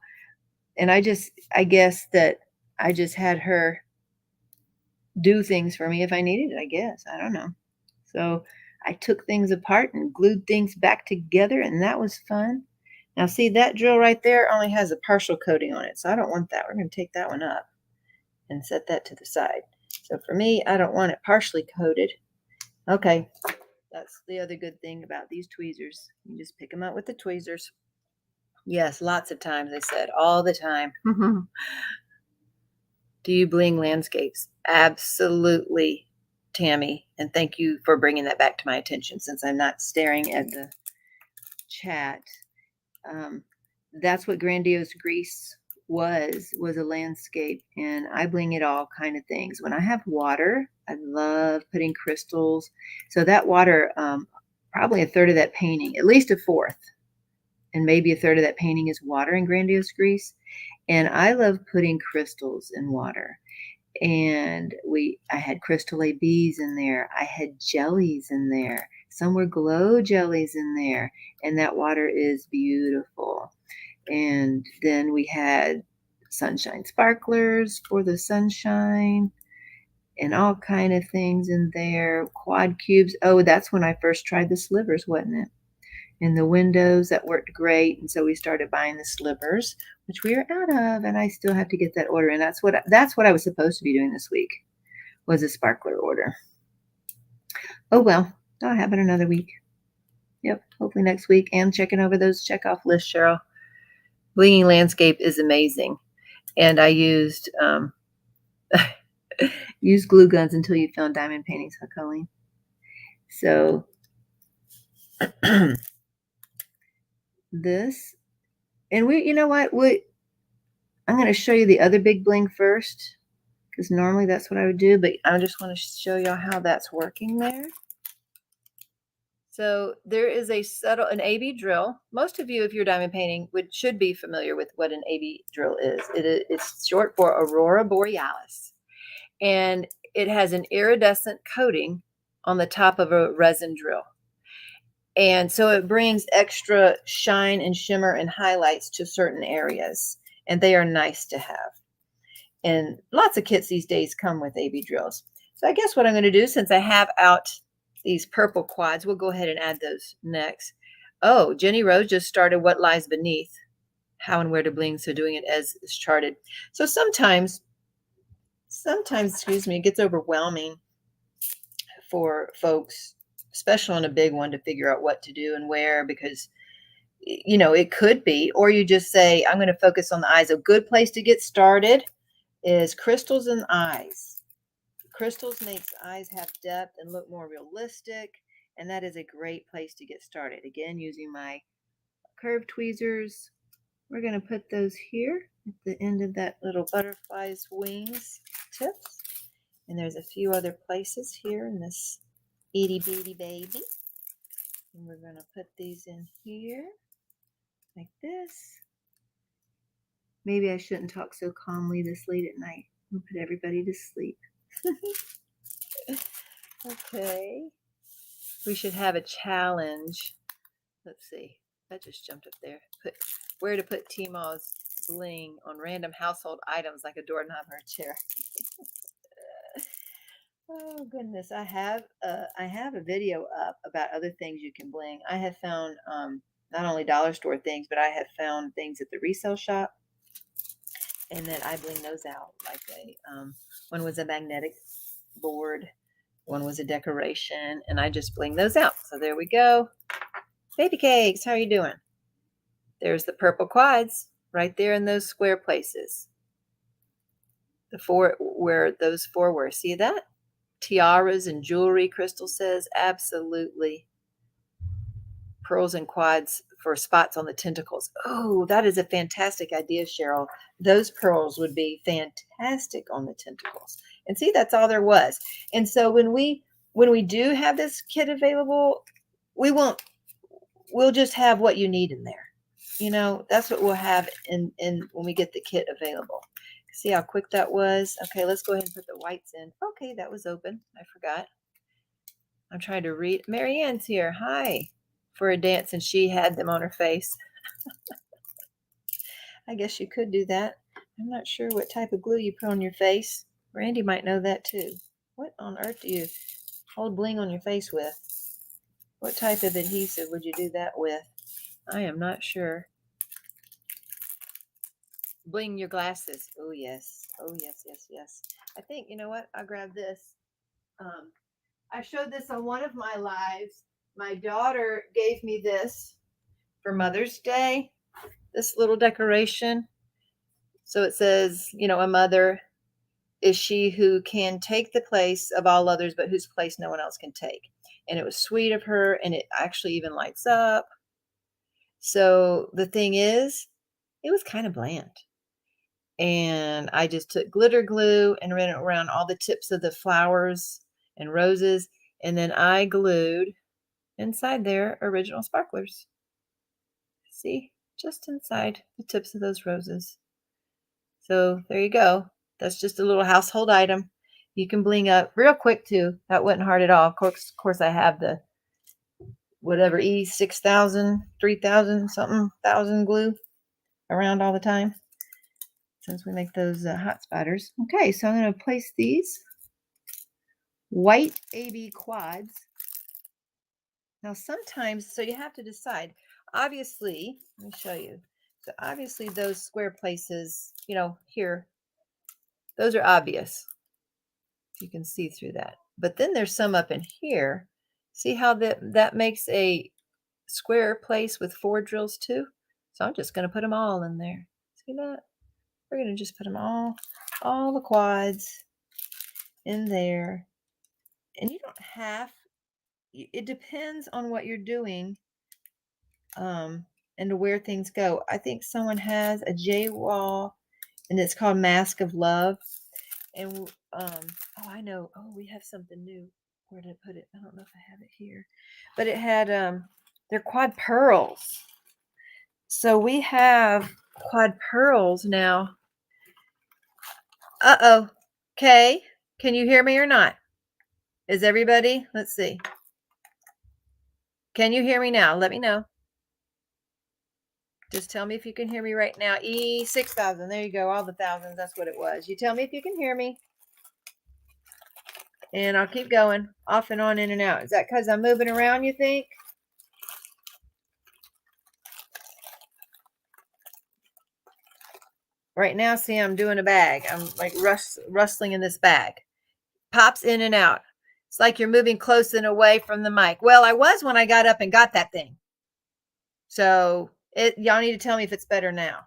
And I guess that I just had her do things for me if I needed it, I guess. I don't know. So I took things apart and glued things back together, and that was fun. Now, see, that drill right there only has a partial coating on it, so I don't want that. We're going to take that one up and set that to the side. So for me, I don't want it partially coated. Okay, that's the other good thing about these tweezers. You just pick them up with the tweezers. Yes, lots of times, I said, all the time. Do you bling landscapes? Absolutely, Tammy. And thank you for bringing that back to my attention since I'm not staring at the chat. That's what Grandiose Grease was a landscape, and I bling it all kind of things. When I have water, I love putting crystals. So that water, probably a third of that painting, at least a fourth, and maybe a third of that painting is water in Grandiose Grease. And I love putting crystals in water. And I had crystal bees in there. I had jellies in there. Some were glow jellies in there. And that water is beautiful. And then we had sunshine sparklers for the sunshine and all kind of things in there. Quad cubes. Oh, that's when I first tried the slivers, wasn't it? In the windows, that worked great. And so we started buying the slivers, which we are out of, and I still have to get that order. And that's what I was supposed to be doing this week, was a sparkler order. Oh well, that'll happen another week. Yep, hopefully next week. And checking over those checkoff lists, Cheryl. Blinging Landscape is amazing. And I used used glue guns until you found diamond paintings, huh, Colleen? So this, and you know what? I'm going to show you the other big bling first, because normally that's what I would do, but I just want to show y'all how that's working there. So there is an AB drill. Most of you, if you're diamond painting, should be familiar with what an AB drill is. It's short for Aurora Borealis, and it has an iridescent coating on the top of a resin drill. And so it brings extra shine and shimmer and highlights to certain areas, and they are nice to have. And lots of kits these days come with AB drills. So I guess what I'm going to do, since I have out these purple quads, we'll go ahead and add those next. Oh, Jenny Rose just started What Lies Beneath, How and Where to Bling, so doing it as is charted. So sometimes, excuse me, it gets overwhelming for folks, especially on a big one, to figure out what to do and where, because it could be, or you just say, I'm going to focus on the eyes. A good place to get started is crystals and eyes. Crystals makes eyes have depth and look more realistic, and that is a great place to get started. Again, using my curved tweezers, we're going to put those here at the end of that little butterfly's wings tips. And there's a few other places here in this itty bitty baby. And we're going to put these in here like this. Maybe I shouldn't talk so calmly this late at night. We'll put everybody to sleep. Okay. We should have a challenge. Let's see. That just jumped up there. Where to put Teemaw's bling on random household items like a doorknob or a chair. Oh goodness, I have a video up about other things you can bling. I have found not only dollar store things, but I have found things at the resale shop, and then I bling those out. Like one was a magnetic board, one was a decoration, and I just bling those out. So there we go. Baby cakes, how are you doing? There's the purple quads right there in those square places. The four, where those four were. See that? Tiaras and jewelry, Crystal says. Absolutely. Pearls and quads for spots on the tentacles. Oh, that is a fantastic idea, Cheryl. Those pearls would be fantastic on the tentacles. And see, that's all there was. And so when we do have this kit available, we'll just have what you need in there. That's what we'll have in when we get the kit available. See how quick that was? Okay, let's go ahead and put the whites in. Okay, that was open. I forgot. I'm trying to read. Marianne's here. Hi. For a dance, and she had them on her face. I guess you could do that. I'm not sure what type of glue you put on your face. Randy might know that too. What on earth do you hold bling on your face with? What type of adhesive would you do that with? I am not sure. Bling your glasses. Oh yes. Oh yes, yes, yes. I think, you know what? I'll grab this. I showed this on one of my lives. My daughter gave me this for Mother's Day, this little decoration. So it says, a mother is she who can take the place of all others, but whose place no one else can take. And it was sweet of her, and it actually even lights up. So the thing is, it was kind of bland. And I just took glitter glue and ran it around all the tips of the flowers and roses. And then I glued inside there original sparklers. See, just inside the tips of those roses. So there you go. That's just a little household item. You can bling up real quick too. That wasn't hard at all. Of course I have the whatever E6000, 3000 something thousand glue around all the time since we make those hot spotters. Okay, so I'm going to place these white AB quads. Now sometimes, so you have to decide. Obviously, let me show you. So obviously those square places, you know, here, those are obvious. You can see through that. But then there's some up in here. See how that makes a square place with 4 drills too? So I'm just going to put them all in there. See that? We're going to just put them all the quads in there. And you don't have, it depends on what you're doing and to where things go. I think someone has a J wall and it's called Mask of Love. And oh, I know. Oh, we have something new. Where did I put it? I don't know if I have it here. But it had they're quad pearls. So we have quad pearls now. Uh-oh. Okay. Can you hear me or not? Is everybody? Let's see. Can you hear me now? Let me know. Just tell me if you can hear me right now. E6000. There you go. All the thousands. That's what it was. You tell me if you can hear me. And I'll keep going off and on, in and out. Is that because I'm moving around, you think? Right now, see, I'm doing a bag. I'm like rustling in this bag. Pops in and out. It's like you're moving close and away from the mic. Well, I was when I got up and got that thing. So y'all need to tell me if it's better now.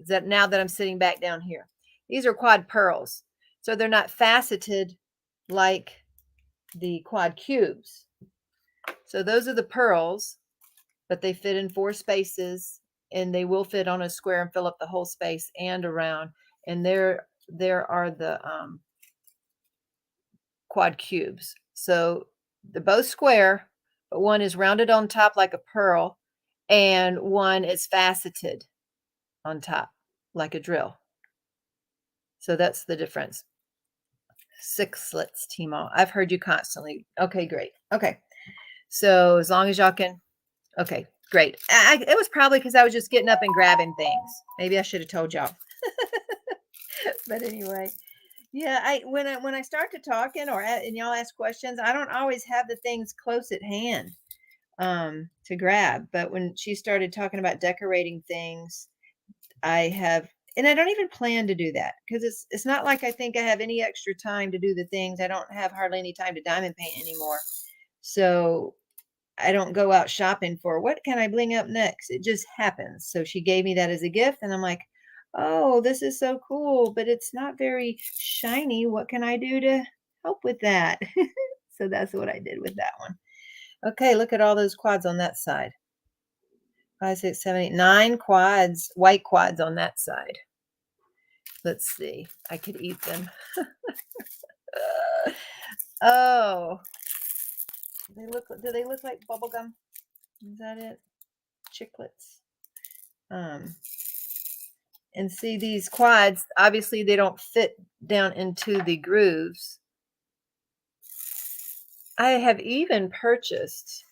Is that now that I'm sitting back down here? These are quad pearls. So they're not faceted like the quad cubes. So those are the pearls, but they fit in 4 spaces and they will fit on a square and fill up the whole space and around. And there are the quad cubes. So they're both square, but one is rounded on top like a pearl and one is faceted on top like a drill. So that's the difference. 6 slits, Teemaw. I've heard you constantly. Okay, great. Okay. So as long as y'all can, okay, great. It was probably because I was just getting up and grabbing things. Maybe I should have told y'all. But anyway, yeah, when I start to talking and y'all ask questions, I don't always have the things close at hand to grab. But when she started talking about decorating things, I have, and I don't even plan to do that because it's not like I think I have any extra time to do the things. I don't have hardly any time to diamond paint anymore. So I don't go out shopping for what can I bling up next. It just happens. So she gave me that as a gift and I'm like, oh, this is so cool, but it's not very shiny. What can I do to help with that? So that's what I did with that one. Okay, look at all those quads on that side. 5, 6, 7, 8, 9 quads, white quads on that side. Let's see. I could eat them. Oh, do they look like bubble gum? Is that it? Chiclets. And see these quads, obviously they don't fit down into the grooves. I have even purchased,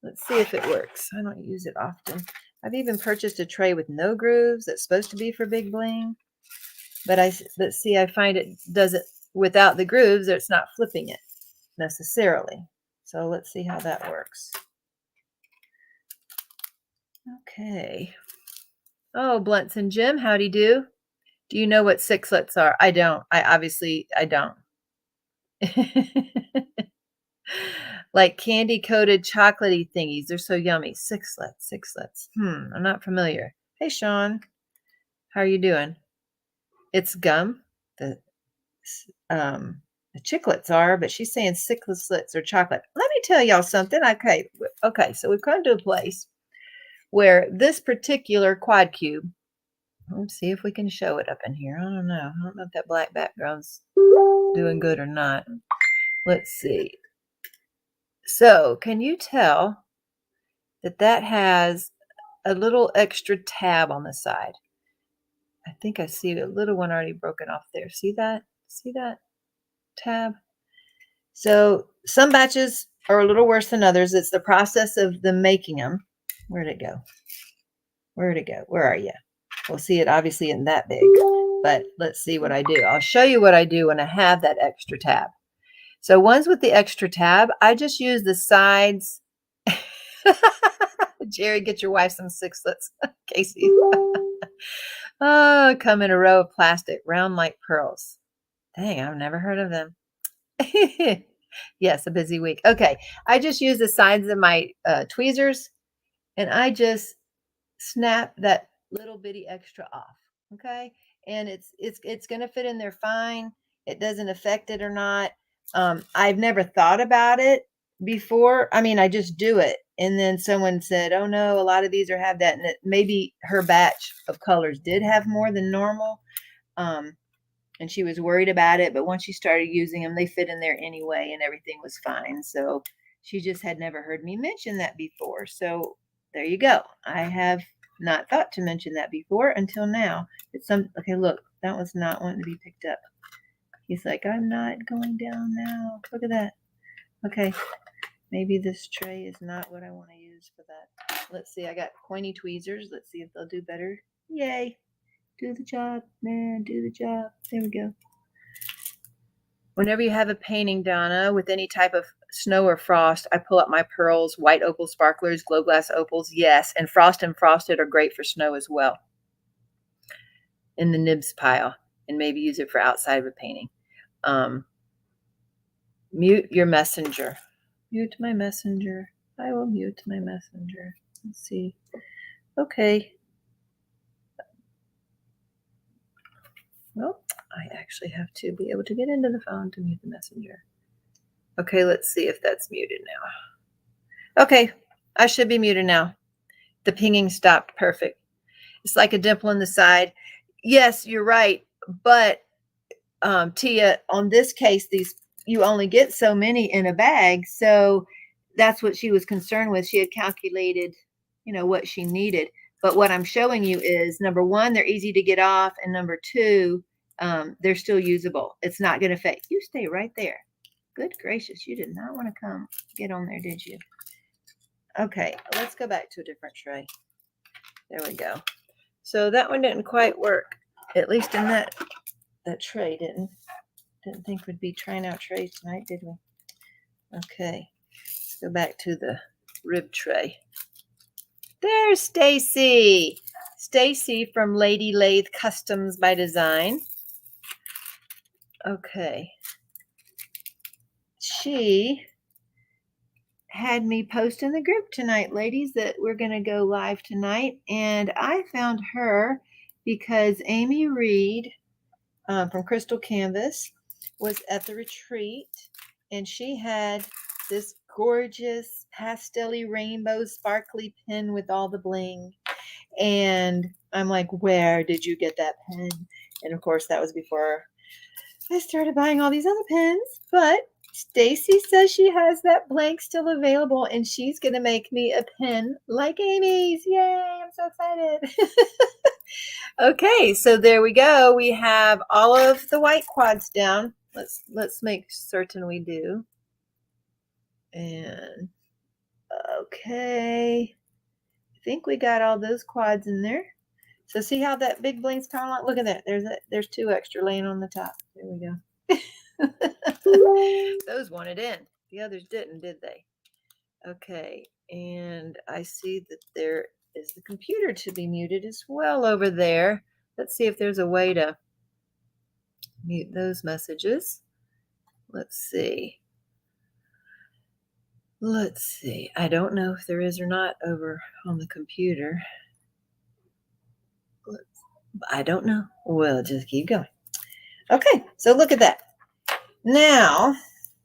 let's see if it works. I don't use it often. I've even purchased a tray with no grooves that's supposed to be for big bling. But let's see, I find it does it without the grooves, or it's not flipping it necessarily. So let's see how that works. Okay. Oh, Blunts and Jim, howdy do. Do you know what 6lets are? I don't. I don't. Like candy coated chocolatey thingies. They're so yummy. 6lets. I'm not familiar. Hey, Sean. How are you doing? It's gum. The chiclets are, but she's saying 6lets are chocolate. Let me tell y'all something. Okay. So we've come to a place where this particular quad cube, let's see if we can show it up in here. I don't know. I don't know if that black background's doing good or not. Let's see. So can you tell that has a little extra tab on the side? I think I see a little one already broken off there. See that? See that tab? So some batches are a little worse than others. It's the process of them making them. Where'd it go? Where'd it go? Where are you? We'll see it obviously isn't that big, but let's see what I do. I'll show you what I do when I have that extra tab. So ones with the extra tab, I just use the sides. Jerry, get your wife some sixlets. Casey. Oh, come in a row of plastic, round like pearls. Dang, I've never heard of them. Yes, a busy week. Okay, I just use the sides of my tweezers, and I just snap that little bitty extra off. Okay, and it's going to fit in there fine. It doesn't affect it or not. I've never thought about it before. I mean, I just do it, and then someone said, "Oh no, a lot of these have that," and maybe her batch of colors did have more than normal. And she was worried about it, but once she started using them, they fit in there anyway, and everything was fine. So she just had never heard me mention that before. So there you go. I have not thought to mention that before until now. It's okay, look, that was not wanting to be picked up. He's like, I'm not going down now. Look at that. Okay, maybe this tray is not what I want to use for that. Let's see, I got pointy tweezers. Let's see if they'll do better. Yay. Do the job, man, do the job. There we go. Whenever you have a painting, Donna, with any type of snow or frost, I pull up my pearls, white opal sparklers, glow glass opals. Yes, and frost and frosted are great for snow as well. In the nibs pile, and maybe use it for outside of a painting. Mute your messenger. Mute my messenger. I will mute my messenger. Let's see. Okay. Well, I actually have to be able to get into the phone to mute the messenger. Okay, let's see if that's muted now. Okay, I should be muted now. The pinging stopped. Perfect. It's like a dimple in the side. Yes, you're right. But Tia, on this case, you only get so many in a bag. So that's what she was concerned with. She had calculated, what she needed. But what I'm showing you is, number one, they're easy to get off. And number two, they're still usable. It's not going to fade. You stay right there. Good gracious. You did not want to come get on there, did you? Okay, let's go back to a different tray. There we go. So that one didn't quite work. At least in that tray didn't think we'd be trying out trays tonight, did we? Okay, let's go back to the rib tray. There's Stacy. Stacy from Lady Lathe Customs by Design. Okay. She had me post in the group tonight, ladies, that we're going to go live tonight. And I found her because Amy Reed from Crystal Canvas was at the retreat, and she had this gorgeous pastel-y rainbow sparkly pen with all the bling. And I'm like, where did you get that pen? And of course, that was before I started buying all these other pens. But Stacy says she has that blank still available, and she's going to make me a pen like Amy's. Yay, I'm so excited. Okay, so there we go. We have all of the white quads down. Let's make certain we do. And okay, I think we got all those quads in there. So see how that big bling's coming along? Look at that. There's two extra laying on the top. There we go. Those wanted in. The others didn't, did they? Okay, and I see that there is the computer to be muted as well over there. Let's see if there's a way to mute those messages. Let's see. Let's see. I don't know if there is or not over on the computer. I don't know. We'll just keep going. Okay, so look at that. Now,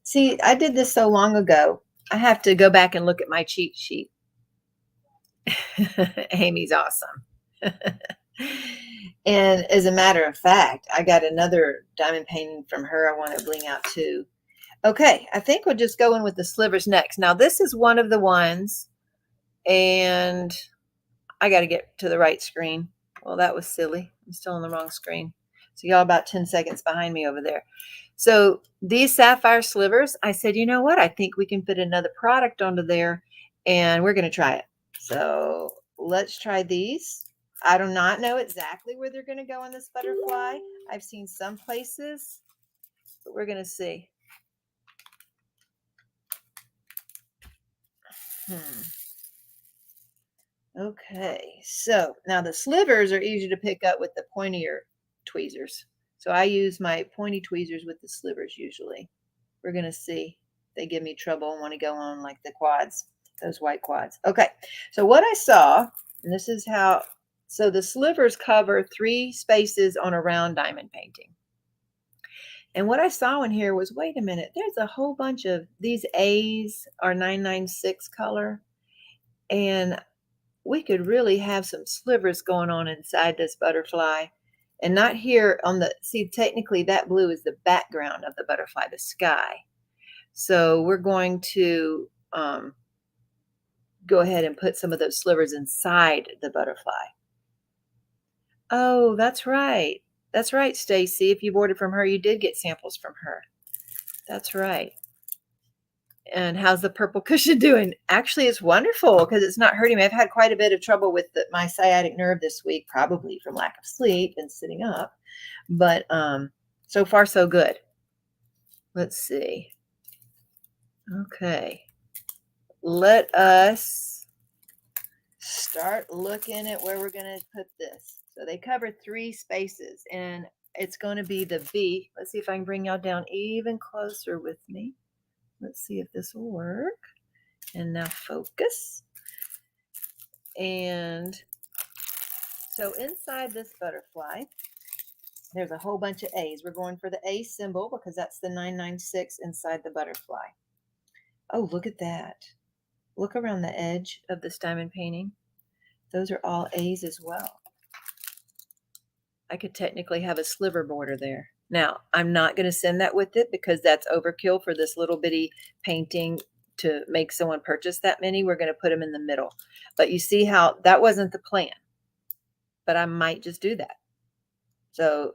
see, I did this so long ago. I have to go back and look at my cheat sheet. Amy's awesome. And as a matter of fact, I got another diamond painting from her I want to bling out too. Okay, I think we'll just go in with the slivers next. Now, this is one of the ones, and I got to get to the right screen. Well, that was silly. I'm still on the wrong screen. So y'all about 10 seconds behind me over there. So these sapphire slivers, I said, you know what? I think we can fit another product onto there and we're going to try it. So let's try these. I do not know exactly where they're going to go in this butterfly. I've seen some places, but we're going to see. Okay, so now the slivers are easy to pick up with the pointier tweezers. So I use my pointy tweezers with the slivers usually. We're going to see. They give me trouble and want to go on like the quads, those white quads. Okay, so what I saw, and this is how, so the slivers cover 3 spaces on a round diamond painting. And what I saw in here was, wait a minute, there's a whole bunch of these A's are 996 color. And we could really have some slivers going on inside this butterfly. And not here on the, see, technically that blue is the background of the butterfly, the sky. So we're going to go ahead and put some of those slivers inside the butterfly. Oh, that's right. That's right, Stacy. If you ordered from her, you did get samples from her. That's right. And how's the purple cushion doing? Actually, it's wonderful because it's not hurting me. I've had quite a bit of trouble with my sciatic nerve this week, probably from lack of sleep and sitting up. But so far, so good. Let's see. Okay. Let us start looking at where we're going to put this. So they cover 3 spaces, and it's going to be the B. Let's see if I can bring y'all down even closer with me. Let's see if this will work. And now focus. And so inside this butterfly, there's a whole bunch of A's. We're going for the A symbol because that's the 996 inside the butterfly. Oh, look at that. Look around the edge of this diamond painting. Those are all A's as well. I could technically have a sliver border there. Now, I'm not going to send that with it because that's overkill for this little bitty painting to make someone purchase that many. We're going to put them in the middle. But you see how that wasn't the plan. But I might just do that. So,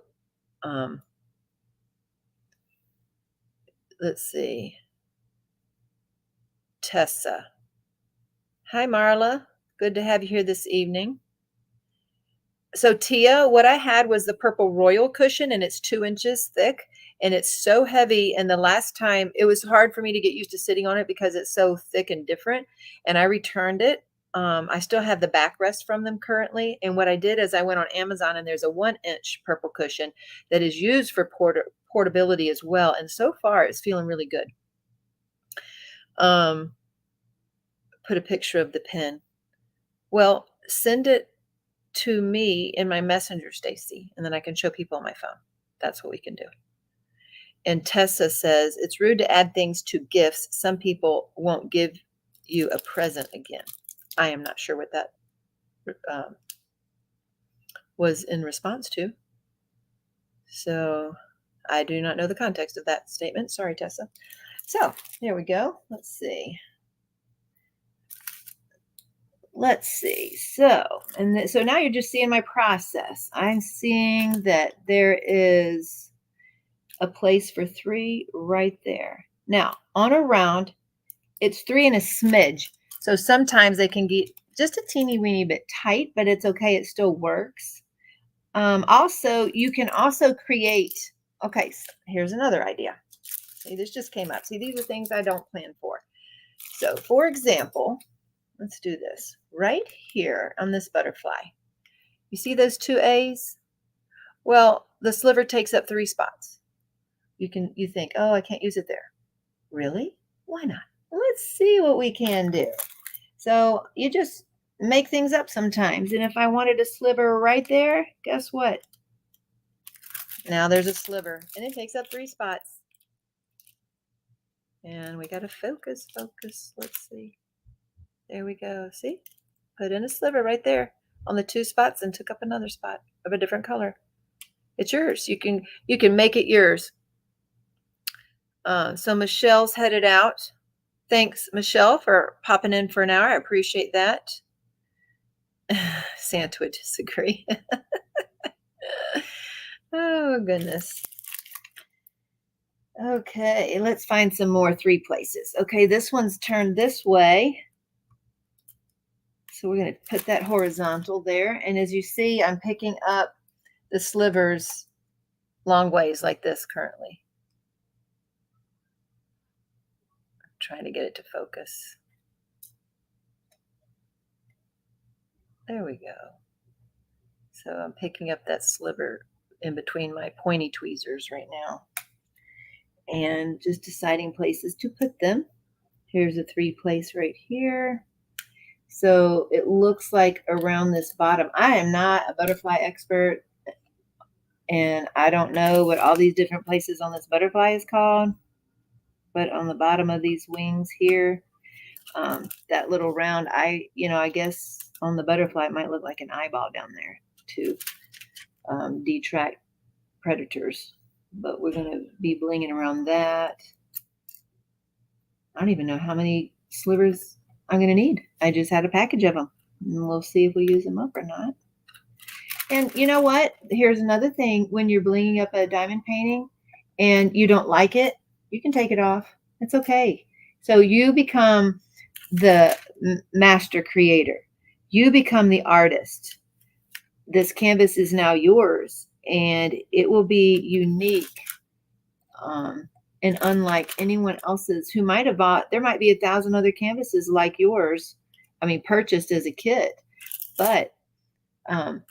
let's see. Tessa. Hi, Marla. Good to have you here this evening. So Tia, what I had was the purple royal cushion, and it's 2 inches thick, and it's so heavy. And the last time it was hard for me to get used to sitting on it because it's so thick and different. And I returned it. I still have the backrest from them currently. And what I did is I went on Amazon, and there's a 1-inch purple cushion that is used for portability as well. And so far it's feeling really good. Put a picture of the pen. Well, send it to me in my messenger, Stacy, and then I can show people on my phone. That's what we can do. And Tessa says, it's rude to add things to gifts. Some people won't give you a present again. I am not sure what that was in response to. So I do not know the context of that statement. Sorry, Tessa. So there we go. Let's see. Let's see. So, so now you're just seeing my process. I'm seeing that there is a place for 3 right there. Now, on a round, it's 3 and a smidge. So sometimes they can get just a teeny weeny bit tight, but it's okay. It still works. Also, you can also create, okay, so here's another idea. See, this just came up. See, these are things I don't plan for. So, for example, let's do this right here on this butterfly. You see those 2 A's? Well, the sliver takes up 3 spots. You think, oh, I can't use it there. Really? Why not? Let's see what we can do. So you just make things up sometimes. And if I wanted a sliver right there, guess what? Now there's a sliver, and it takes up 3 spots. And we got to focus. Let's see. There we go. See? Put in a sliver right there on the 2 spots and took up another spot of a different color. It's yours. You can make it yours. So Michelle's headed out. Thanks, Michelle, for popping in for an hour. I appreciate that. Santa would disagree. Oh, goodness. Okay, let's find some more 3 places. Okay, this one's turned this way. So we're going to put that horizontal there. And as you see, I'm picking up the slivers long ways like this currently. I'm trying to get it to focus. There we go. So I'm picking up that sliver in between my pointy tweezers right now. And just deciding places to put them. Here's a 3 place right here. So it looks like around this bottom. I am not a butterfly expert, and I don't know what all these different places on this butterfly is called, but on the bottom of these wings here, that little round eye, I guess on the butterfly it might look like an eyeball down there to detract predators, but we're going to be blinging around that. I don't even know how many slivers I'm going to need. I just had a package of them, and we'll see if we use them up or not. And you know what? Here's another thing. When you're blinging up a diamond painting and you don't like it, you can take it off. It's okay. So you become the master creator. You become the artist. This canvas is now yours, and it will be unique and unlike anyone else's who might have bought. There might be 1,000 other canvases like yours, purchased as a kit, but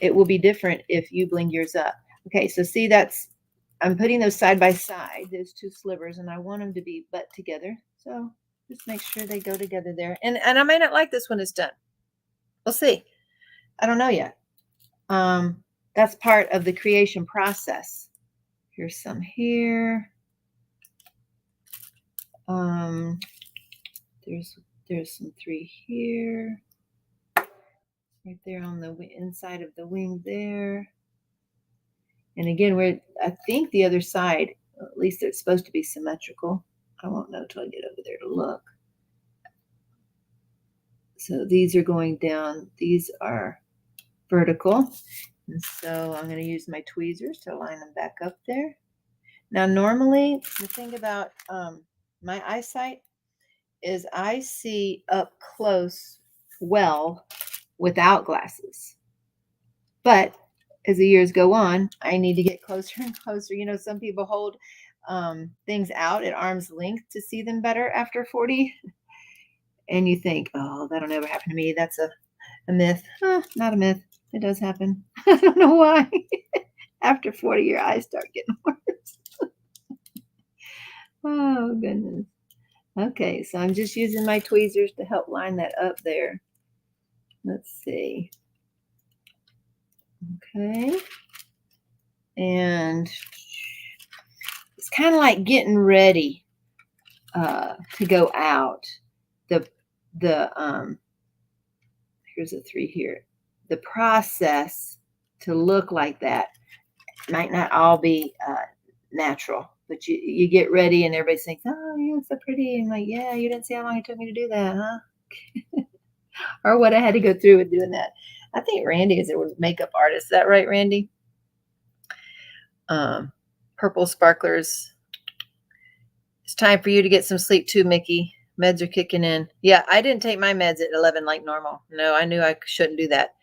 it will be different if you bling yours up. Okay, so see, I'm putting those side by side, those 2 slivers, and I want them to be butt together. So just make sure they go together there. And I may not like this when it's done. We'll see. I don't know yet. That's part of the creation process. Here's some here. There's some 3 here. Right there on the inside of the wing there. And again, I think the other side, at least they're supposed to be symmetrical. I won't know till I get over there to look. So these are going down. These are vertical. And so I'm going to use my tweezers to line them back up there. Now, normally, the thing about my eyesight is I see up close well without glasses. But as the years go on, I need to get closer and closer. Some people hold things out at arm's length to see them better after 40. And you think, oh, that'll never happen to me. That's a myth. Not a myth. It does happen. I don't know why. After 40, your eyes start getting worse. Oh, goodness. Okay, so I'm just using my tweezers to help line that up there. Let's see. Okay. And it's kind of like getting ready to go out. Here's a 3 here. The process to look like that might not all be natural, but you get ready and everybody thinks, oh, yeah, it's so pretty. And like, yeah, you didn't see how long it took me to do that, huh? Or what I had to go through with doing that. I think Randy is a makeup artist. Is that right, Randy? Purple sparklers. It's time for you to get some sleep too, Mickey. Meds are kicking in. Yeah, I didn't take my meds at 11 like normal. No, I knew I shouldn't do that.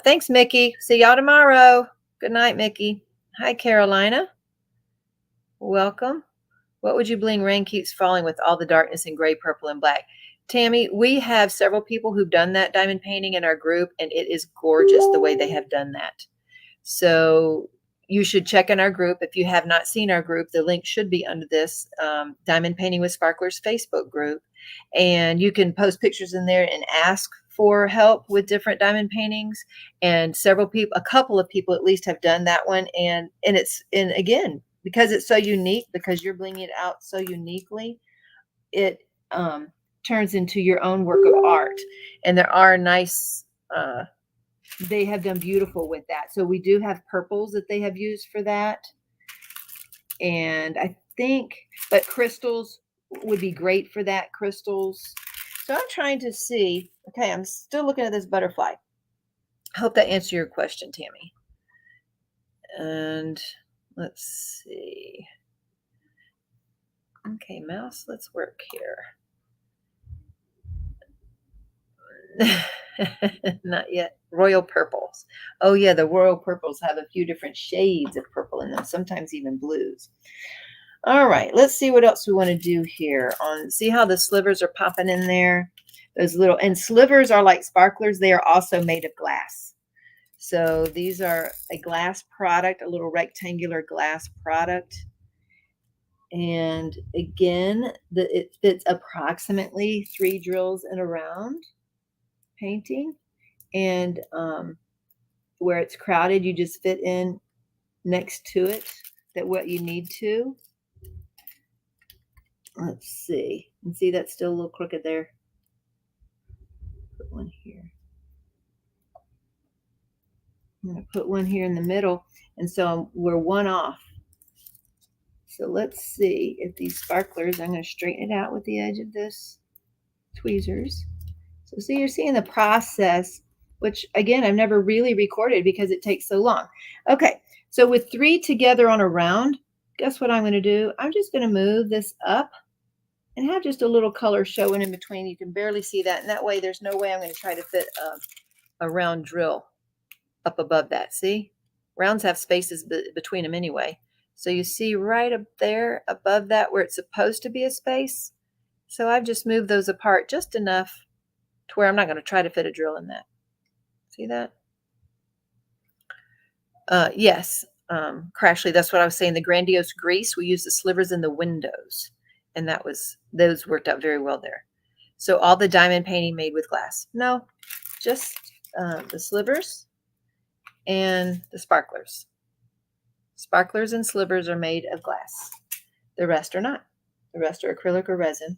Thanks, Mickey. See y'all tomorrow. Good night, Mickey. Hi, Carolina. Welcome. What would you bling? Rain keeps falling with all the darkness in gray, purple, and black. Tammy, we have several people who've done that diamond painting in our group, and it is gorgeous the way they have done that. So you should check in our group. If you have not seen our group, the link should be under this Diamond Painting with Sparklers Facebook group. And you can post pictures in there and ask for help with different diamond paintings. And a couple of people at least have done that one. And again, because it's so unique, because you're blinging it out so uniquely, it turns into your own work of art. And there are nice they have done beautiful with that. So we do have purples that they have used for that. And I think, but crystals would be great for that, crystals. So I'm trying to see, okay, I'm still looking at this butterfly. I hope that answered your question, Tammy. And let's see. Okay, mouse, let's work here. Not yet. Royal purples. Oh yeah, the royal purples have a few different shades of purple in them, sometimes even blues. All right, let's see what else we want to do here. See how the slivers are popping in there? Those little, and slivers are like sparklers. They are also made of glass. So these are a glass product, a little rectangular glass product. And again, it fits approximately 3 drills in a round painting. And where it's crowded, you just fit in next to it that what you need to. Let's see. And see that's still a little crooked there. Put one here. I'm going to put one here in the middle. And so we're one off. So let's see if these sparklers, I'm going to straighten it out with the edge of this tweezers. So see, you're seeing the process, which again, I've never really recorded because it takes so long. Okay, so with 3 together on a round, guess what I'm going to do? I'm just going to move this up and have just a little color showing in between. You can barely see that. And that way, there's no way I'm going to try to fit a round drill up above that. See? Rounds have spaces between them anyway. So you see right up there above that where it's supposed to be a space. So I've just moved those apart just enough to where I'm not going to try to fit a drill in that. See that? Yes, Crashly, that's what I was saying. The grandiose grease, we use the slivers in the windows. And those worked out very well there. So all the diamond painting made with glass? No, just the slivers and the sparklers. Sparklers and slivers are made of glass. The rest are not. The rest are acrylic or resin.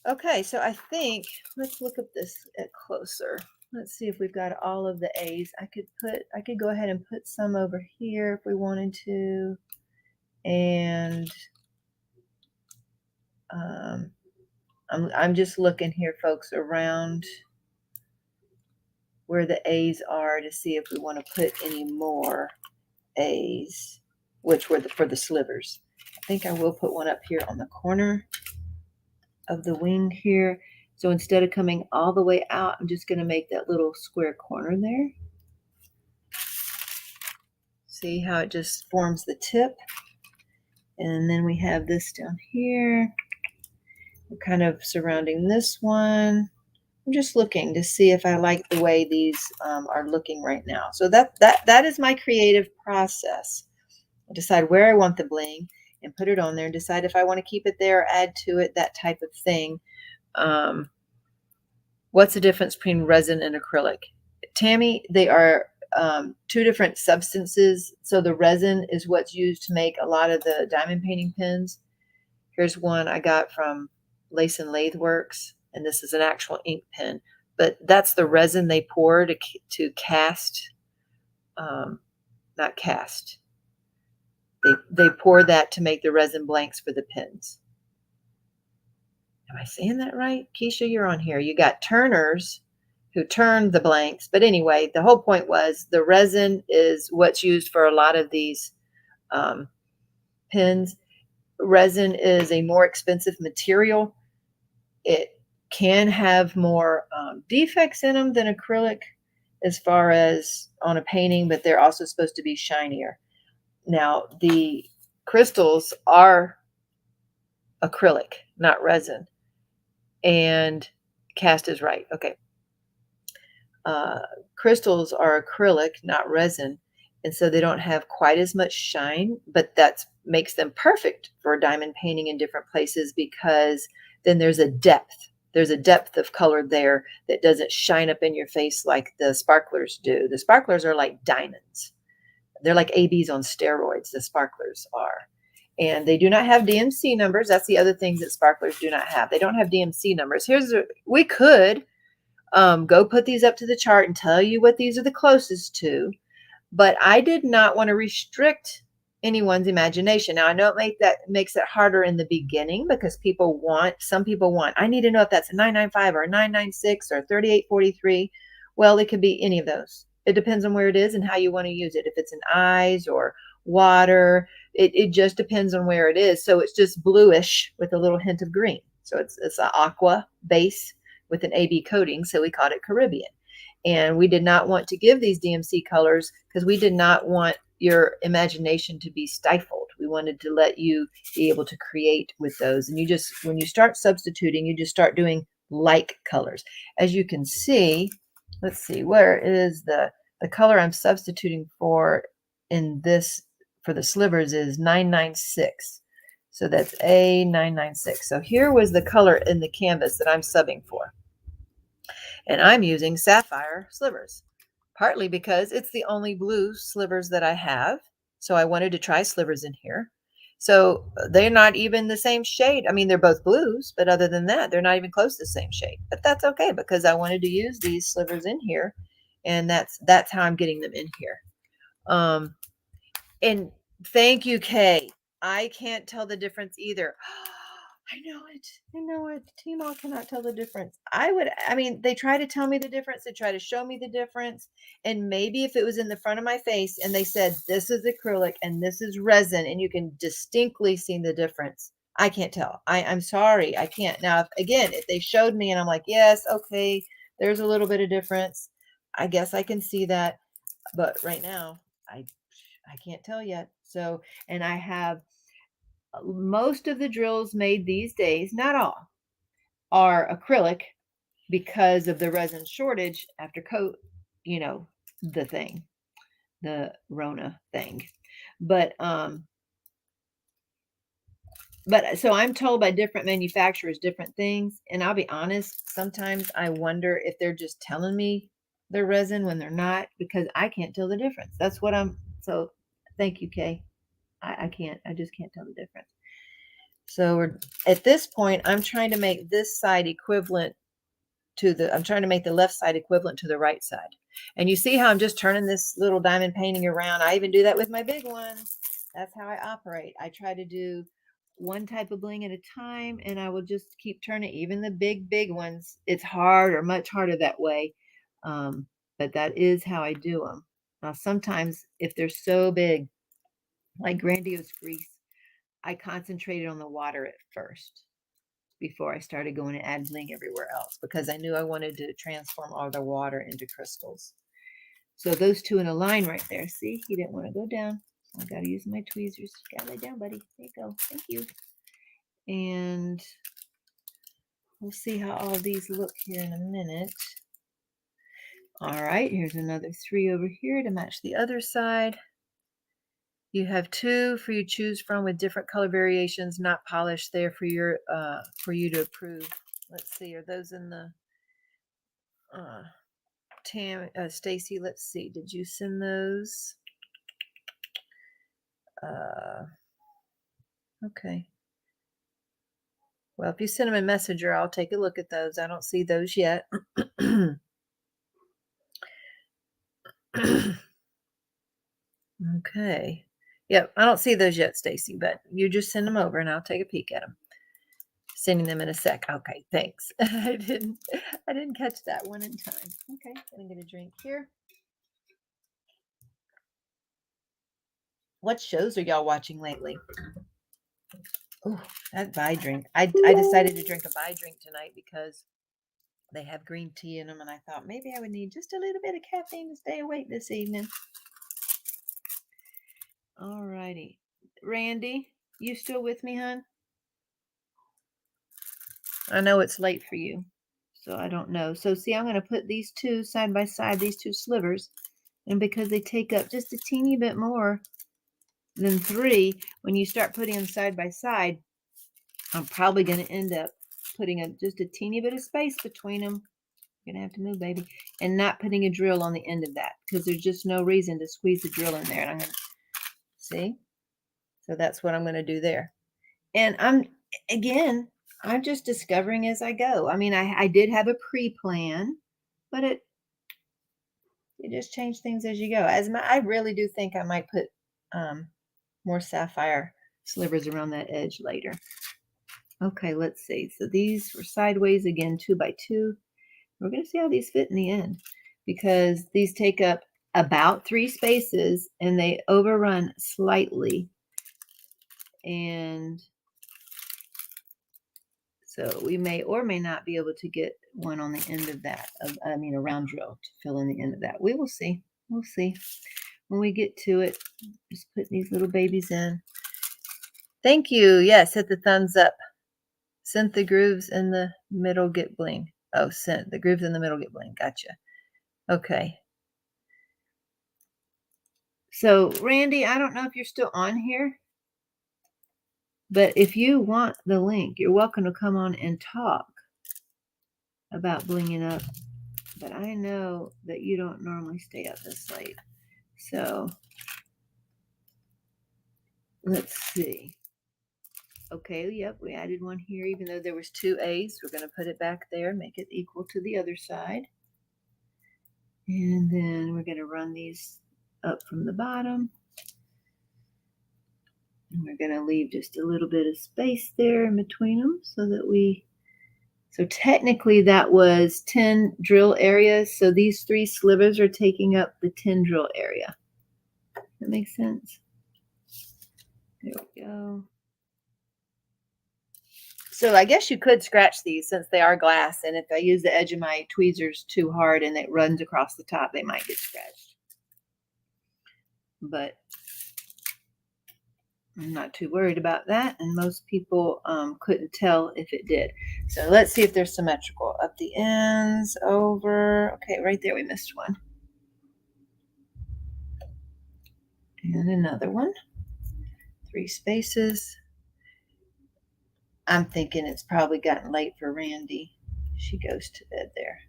Okay, so I think, let's look at this closer. Let's see if we've got all of the A's. I could go ahead and put some over here if we wanted to. And I'm just looking here, folks, around where the A's are to see if we want to put any more A's, which were for the slivers. I think I will put one up here on the corner of the wing here. So instead of coming all the way out, I'm just going to make that little square corner there. See how it just forms the tip? And then we have this down here. We're kind of surrounding this one. I'm just looking to see if I like the way these are looking right now. So that is my creative process. I decide where I want the bling and put it on there and decide if I want to keep it there or add to it, that type of thing. What's the difference between resin and acrylic? Tammy, they are 2 different substances. So the resin is what's used to make a lot of the diamond painting pins. Here's one I got from Lace and Lathe Works. And this is an actual ink pen, but that's the resin they pour to cast, not cast. They pour that to make the resin blanks for the pins. Am I saying that right? Keisha, you're on here. You got turners who turn the blanks. But anyway, the whole point was the resin is what's used for a lot of these pins. Resin is a more expensive material. It can have more defects in them than acrylic as far as on a painting, but they're also supposed to be shinier. Now, the crystals are acrylic, not resin. And Cast is right. Okay. Crystals are acrylic, not resin. And so they don't have quite as much shine, but that makes them perfect for diamond painting in different places because then there's a depth. There's a depth of color there that doesn't shine up in your face like the sparklers do. The sparklers are like diamonds. They're like ABs on steroids, the sparklers are. And they do not have DMC numbers. That's the other thing that sparklers do not have. They don't have DMC numbers. We could go put these up to the chart and tell you what these are the closest to. But I did not want to restrict anyone's imagination. Now, I know it makes it harder in the beginning because some people want, I need to know if that's a 995 or a 996 or 3843. Well, it could be any of those. It depends on where it is and how you want to use it. If it's in eyes or water, it just depends on where it is. So it's just bluish with a little hint of green. So it's an aqua base with an AB coating. So we called it Caribbean. And we did not want to give these DMC colors because we did not want your imagination to be stifled. We wanted to let you be able to create with those. And you just, when you start substituting, you just start doing like colors. As you can see, let's see, where is the color I'm substituting for in this, for the slivers is 996. So that's A996. So here was the color in the canvas that I'm subbing for. And I'm using sapphire slivers, partly because it's the only blue slivers that I have. So I wanted to try slivers in here. So they're not even the same shade. I mean, they're both blues, but other than that, they're not even close to the same shade. But that's okay because I wanted to use these slivers in here, and that's how I'm getting them in here. And thank you, Kay. I can't tell the difference either. I know it. I know it. Teemaw cannot tell the difference. I mean, they try to tell me the difference. They try to show me the difference. And maybe if it was in the front of my face and they said, this is acrylic and this is resin, and you can distinctly see the difference, I can't tell. I'm sorry. I can't. Now, if they showed me and I'm like, yes, okay, there's a little bit of difference, I guess I can see that. But right now, I can't tell yet. So, and I have most of the drills made these days, not all, are acrylic because of the resin shortage after the Rona thing. But so I'm told by different manufacturers different things, and I'll be honest, sometimes I wonder if they're just telling me they're resin when they're not, because I can't tell the difference. That's what so thank you, Kay. I just can't tell the difference. So at this point, I'm trying to make this side equivalent I'm trying to make the left side equivalent to the right side. And you see how I'm just turning this little diamond painting around. I even do that with my big ones. That's how I operate. I try to do one type of bling at a time, and I will just keep turning. Even the big ones, it's hard or much harder that way. But that is how I do them. Now, sometimes if they're so big, like Grandiose Grease, I concentrated on the water at first before I started going to add bling everywhere else, because I knew I wanted to transform all the water into crystals. So those two in a line right there. See, he didn't want to go down. I got to use my tweezers. You got to lay down, buddy. There you go. Thank you. And we'll see how all these look here in a minute. All right, here's another 3 over here to match the other side. You have 2 for you to choose from with different color variations, not polished, there for your for you to approve. Let's see, are those in the Stacy? Let's see, did you send those? Okay. Well, if you send them in Messenger, I'll take a look at those. I don't see those yet. Okay. Yep, I don't see those yet, Stacy, but you just send them over and I'll take a peek at them. Sending them in a sec. Okay, thanks. I didn't catch that one in time. Okay, gonna get a drink here. What shows are y'all watching lately? Oh, that Bai drink. I decided to drink a Bai drink tonight because they have green tea in them, and I thought maybe I would need just a little bit of caffeine to stay awake this evening. All righty. Randy, you still with me, hon? I know it's late for you, so I don't know. So see, I'm going to put these two side by side, these two slivers, and because they take up just a teeny bit more than 3, when you start putting them side by side, I'm probably going to end up putting just a teeny bit of space between them. You're going to have to move, baby, and not putting a drill on the end of that, because there's just no reason to squeeze the drill in there. And I'm going to see. So that's what I'm going to do there. And I'm just discovering as I go. I mean, I did have a pre-plan, but you just change things as you go. I really do think I might put more sapphire slivers around that edge later. Okay, let's see. So these were sideways again, 2 by 2. We're going to see how these fit in the end. because these take up about 3 spaces and they overrun slightly. And so we may or may not be able to get one on the end of that, a round drill to fill in the end of that. We will see. We'll see when we get to it. Just put these little babies in. Thank you. Yes, hit the thumbs up. Synth the grooves in the middle get bling. Oh, synth the grooves in the middle get bling. Gotcha. Okay. So Randy, I don't know if you're still on here, but if you want the link, you're welcome to come on and talk about blinging up. But I know that you don't normally stay up this late. So let's see. Okay, yep, we added one here, even though there was 2 A's. We're going to put it back there, make it equal to the other side. And then we're going to run these up from the bottom. And we're going to leave just a little bit of space there in between them so that so technically that was 10 drill areas. So these 3 slivers are taking up the 10 drill area. That makes sense? There we go. So I guess you could scratch these since they are glass. And if I use the edge of my tweezers too hard and it runs across the top, they might get scratched. But I'm not too worried about that. And most people couldn't tell if it did. So let's see if they're symmetrical. Up the ends, over. Okay, right there we missed one. And another one. 3 spaces. I'm thinking it's probably gotten late for Randy. She goes to bed there.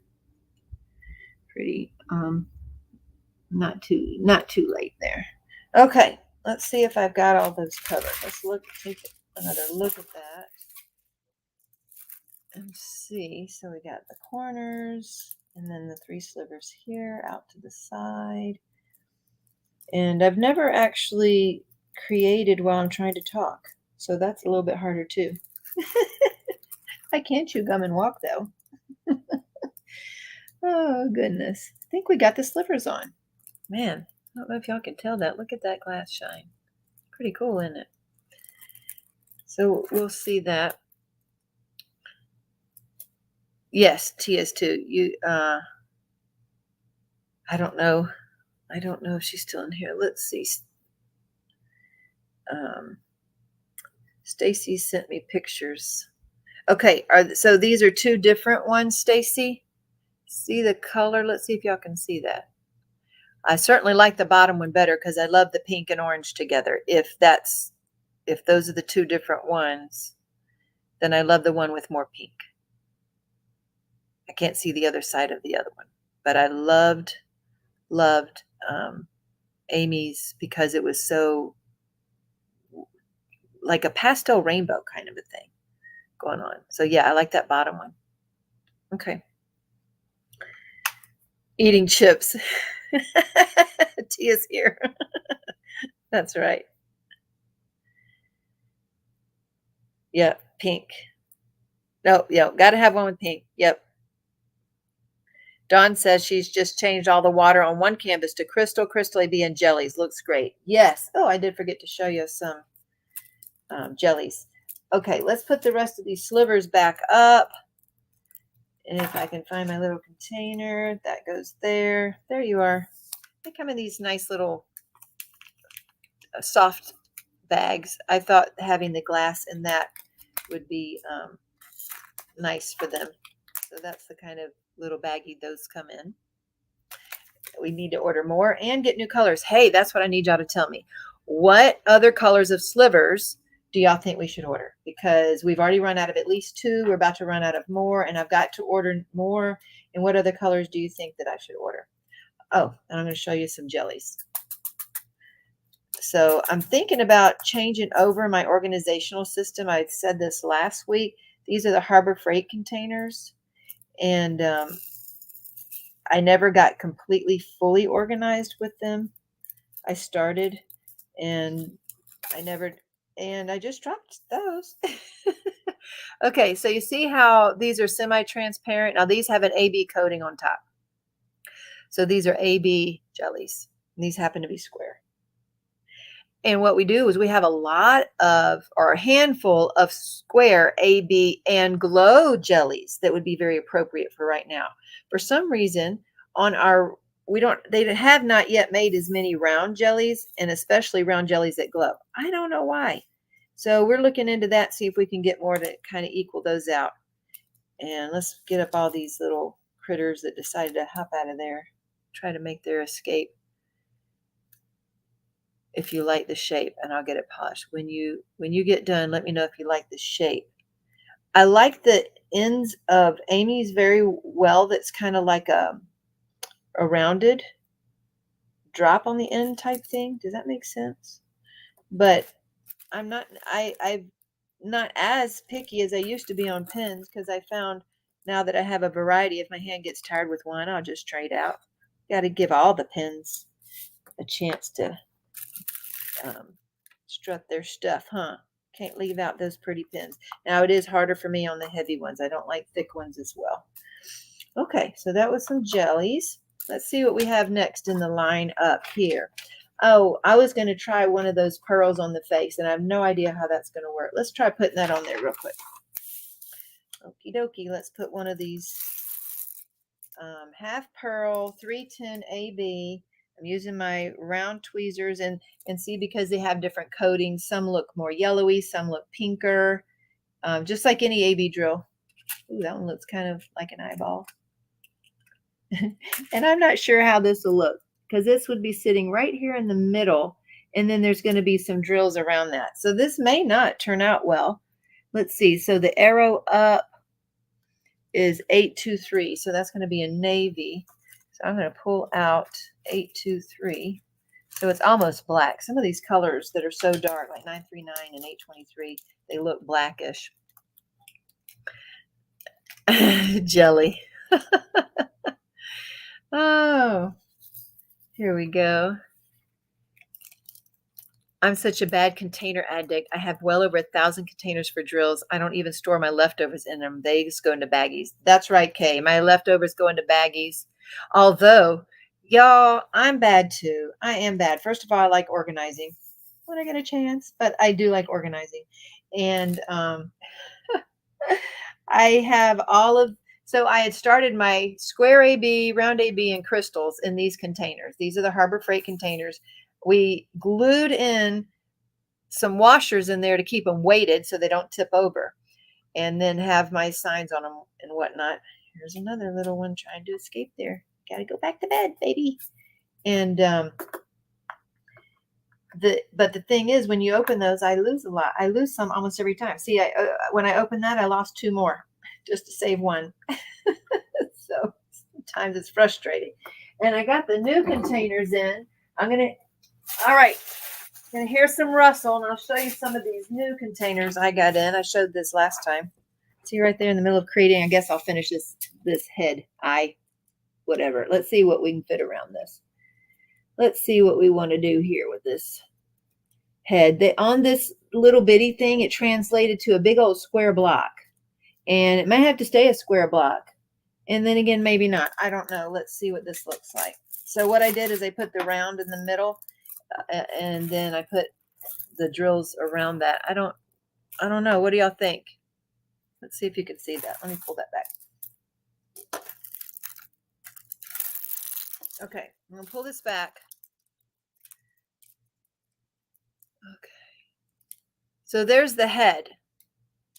Pretty not too late there. Okay, let's see if I've got all those covered. Let's take another look at that and see. So we got the corners and then the 3 slivers here out to the side. And I've never actually created while I'm trying to talk, so that's a little bit harder too. I can chew gum and walk though. Oh goodness. I think we got the slivers on. Man, I don't know if y'all can tell that. Look at that glass shine. Pretty cool, isn't it? So we'll see that. Yes, TS2. You I don't know. I don't know if she's still in here. Let's see. Stacy sent me pictures. Okay, so these are 2 different ones, Stacy? See the color? Let's see if y'all can see that. I certainly like the bottom one better because I love the pink and orange together. If those are the 2 different ones, then I love the one with more pink. I can't see the other side of the other one, but I loved Amy's because it was so like a pastel rainbow kind of a thing going on. So yeah, I like that bottom one. Okay. Eating chips. Tea is here. That's right. Yep, pink. No, yeah, got to have one with pink. Yep. Dawn says she's just changed all the water on one canvas to crystal AB and jellies. Looks great. Yes. Oh, I did forget to show you some jellies. Okay, let's put the rest of these slivers back up. And if I can find my little container, that goes there. There you are. They come in these nice little soft bags. I thought having the glass in that would be nice for them. So that's the kind of little baggie those come in. We need to order more and get new colors. Hey, that's what I need y'all to tell me. What other colors of slivers do y'all think we should order? Because we've already run out of at least 2. We're about to run out of more, and I've got to order more. And what other colors do you think that I should order? Oh, and I'm going to show you some jellies. So I'm thinking about changing over my organizational system. I said this last week. These are the Harbor Freight containers. And I never got completely fully organized with them. I started and I just dropped those. Okay, so you see how these are semi-transparent. Now these have an AB coating on top. So these are AB jellies. And these happen to be square. And what we do is we have a lot of, or a handful of square AB and glow jellies that would be very appropriate for right now. For some reason, on our, they have not yet made as many round jellies, and especially round jellies that glow. I don't know why. So we're looking into that, see if we can get more to kind of equal those out. And let's get up all these little critters that decided to hop out of there, try to make their escape. If you like the shape, and I'll get it polished. When you get done, let me know if you like the shape. I like the ends of Amy's very well. That's kind of like a rounded drop on the end type thing. Does that make sense? But I'm not not as picky as I used to be on pens, because I found now that I have a variety, if my hand gets tired with one, I'll just trade out. Got to give all the pens a chance to strut their stuff, huh? Can't leave out those pretty pens. Now it is harder for me on the heavy ones. I don't like thick ones as well. Okay, so that was some jellies. Let's see what we have next in the line up here. Oh, I was going to try one of those pearls on the face, and I have no idea how that's going to work. Let's try putting that on there real quick. Okie dokie, let's put one of these half pearl 310 AB. I'm using my round tweezers, and see, because they have different coatings, some look more yellowy, some look pinker, just like any AB drill. Ooh, that one looks kind of like an eyeball. And I'm not sure how this will look, because this would be sitting right here in the middle, and then there's going to be some drills around that. So this may not turn out well. Let's see. So the arrow up is 823. So that's going to be a navy. So I'm going to pull out 823. So it's almost black. Some of these colors that are so dark, like 939 and 823, they look blackish. Jelly. Oh, here we go. I'm such a bad container addict. I have well over 1,000 containers for drills. I don't even store my leftovers in them. They just go into baggies. That's right, Kay. My leftovers go into baggies. Although, y'all, I'm bad too. I am bad. First of all, I like organizing when I get a chance, but I do like organizing. And I have so I had started my square AB, round AB, and crystals in these containers. These are the Harbor Freight containers. We glued in some washers in there to keep them weighted so they don't tip over, and then have my signs on them and whatnot. Here's another little one trying to escape there. Got to go back to bed, baby. And but the thing is, when you open those, I lose a lot. I lose some almost every time. See, when I opened that, I lost 2 more just to save one. So sometimes it's frustrating. And I got the new containers in. All right, I'm gonna hear some rustle, and I'll show you some of these new containers I got in. I showed this last time. See right there in the middle of creating. I guess I'll finish this head, whatever. Let's see what we can fit around this. Let's see what we want to do here with this head. On this little bitty thing, it translated to a big old square block, and it may have to stay a square block, and then again maybe not. I don't know. Let's see what this looks like. So what I did is I put the round in the middle, and then I put the drills around that. I don't know. What do y'all think? Let's see if you can see that. Let me pull that back. Okay, I'm gonna pull this back. Okay. So there's the head.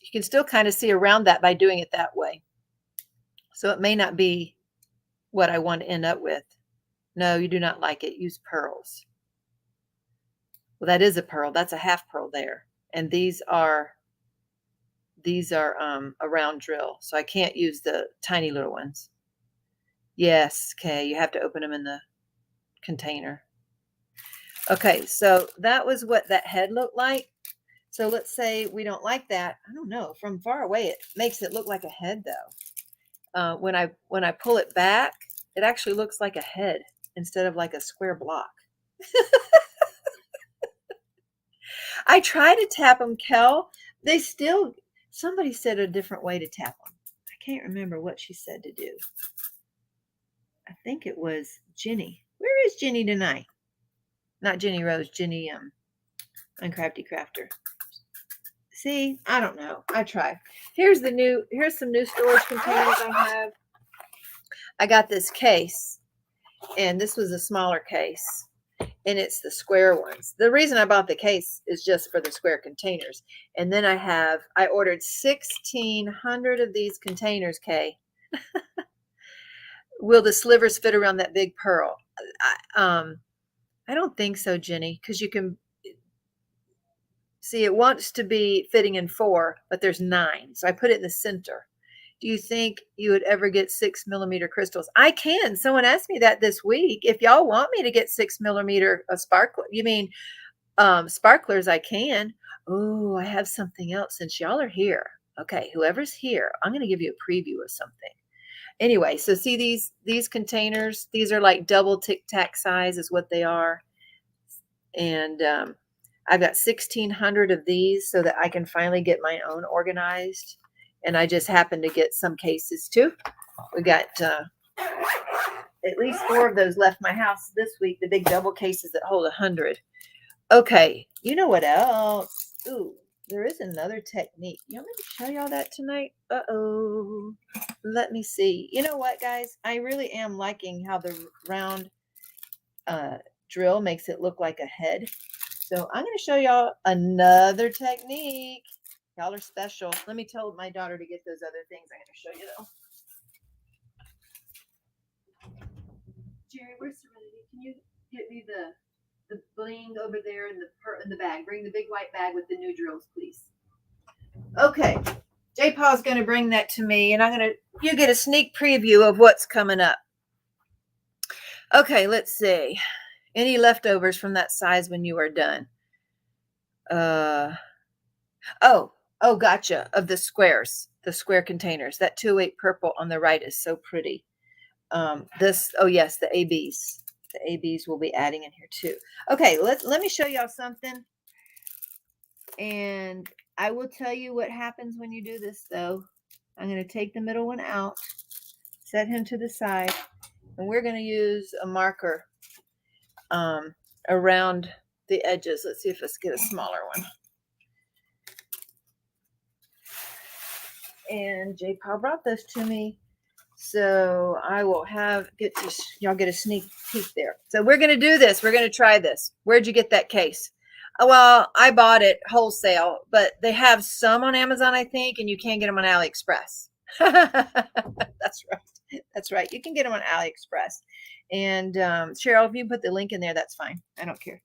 You can still kind of see around that by doing it that way. So it may not be what I want to end up with. No, you do not like it. Use pearls. Well, that is a pearl. That's a half pearl there. And these are a round drill. So I can't use the tiny little ones. Yes, okay, you have to open them in the container. Okay, so that was what that head looked like. So let's say we don't like that. I don't know. From far away, it makes it look like a head, though. When I pull it back, it actually looks like a head instead of like a square block. I try to tap them, Kel. Somebody said a different way to tap them. I can't remember what she said to do. I think it was Jenny. Where is Jenny tonight? Not Jenny Rose, Jenny Uncrafty Crafter. See, I don't know. I try. Here's some new storage containers I have. I got this case, and this was a smaller case, and it's the square ones. The reason I bought the case is just for the square containers. And then I ordered 1,600 of these containers, Kay. Will the slivers fit around that big pearl? I don't think so, Jenny, because you can see it wants to be fitting in 4, but there's 9. So I put it in the center. Do you think you would ever get 6mm crystals? I can. Someone asked me that this week. If y'all want me to get 6mm sparkler, you mean sparklers, I can. Oh, I have something else since y'all are here. Okay, whoever's here, I'm going to give you a preview of something. Anyway, so see these containers? These are like double Tic Tac size is what they are. And I've got 1,600 of these so that I can finally get my own organized. And I just happened to get some cases too. We got at least 4 of those left my house this week, the big double cases that hold 100. Okay, you know what else? Ooh, there is another technique. You want me to show y'all that tonight? Uh-oh. Let me see. You know what, guys? I really am liking how the round drill makes it look like a head. So I'm going to show y'all another technique. Y'all are special. Let me tell my daughter to get those other things I'm going to show you, though. Jerry, where's Serenity? Can you get me the bling over there in the bag? Bring the big white bag with the new drills, please. Okay. J-Paw's going to bring that to me, and you get a sneak preview of what's coming up. Okay, let's see. Any leftovers from that size when you are done? Oh, gotcha. Of the squares, the square containers. That 208 purple on the right is so pretty. Oh yes, the ABs. The ABs will be adding in here too. Okay, let me show y'all something. And I will tell you what happens when you do this, though. I'm going to take the middle one out, set him to the side, and we're going to use a marker around the edges. Let's see if let's get a smaller one. And J-Paw brought this to me, so I will y'all get a sneak peek there. So we're going to do this. We're going to try this. Where'd you get that case? Well, I bought it wholesale, but they have some on Amazon, I think, and you can get them on AliExpress. That's right. That's right. You can get them on AliExpress. And Cheryl, if you put the link in there, that's fine. I don't care.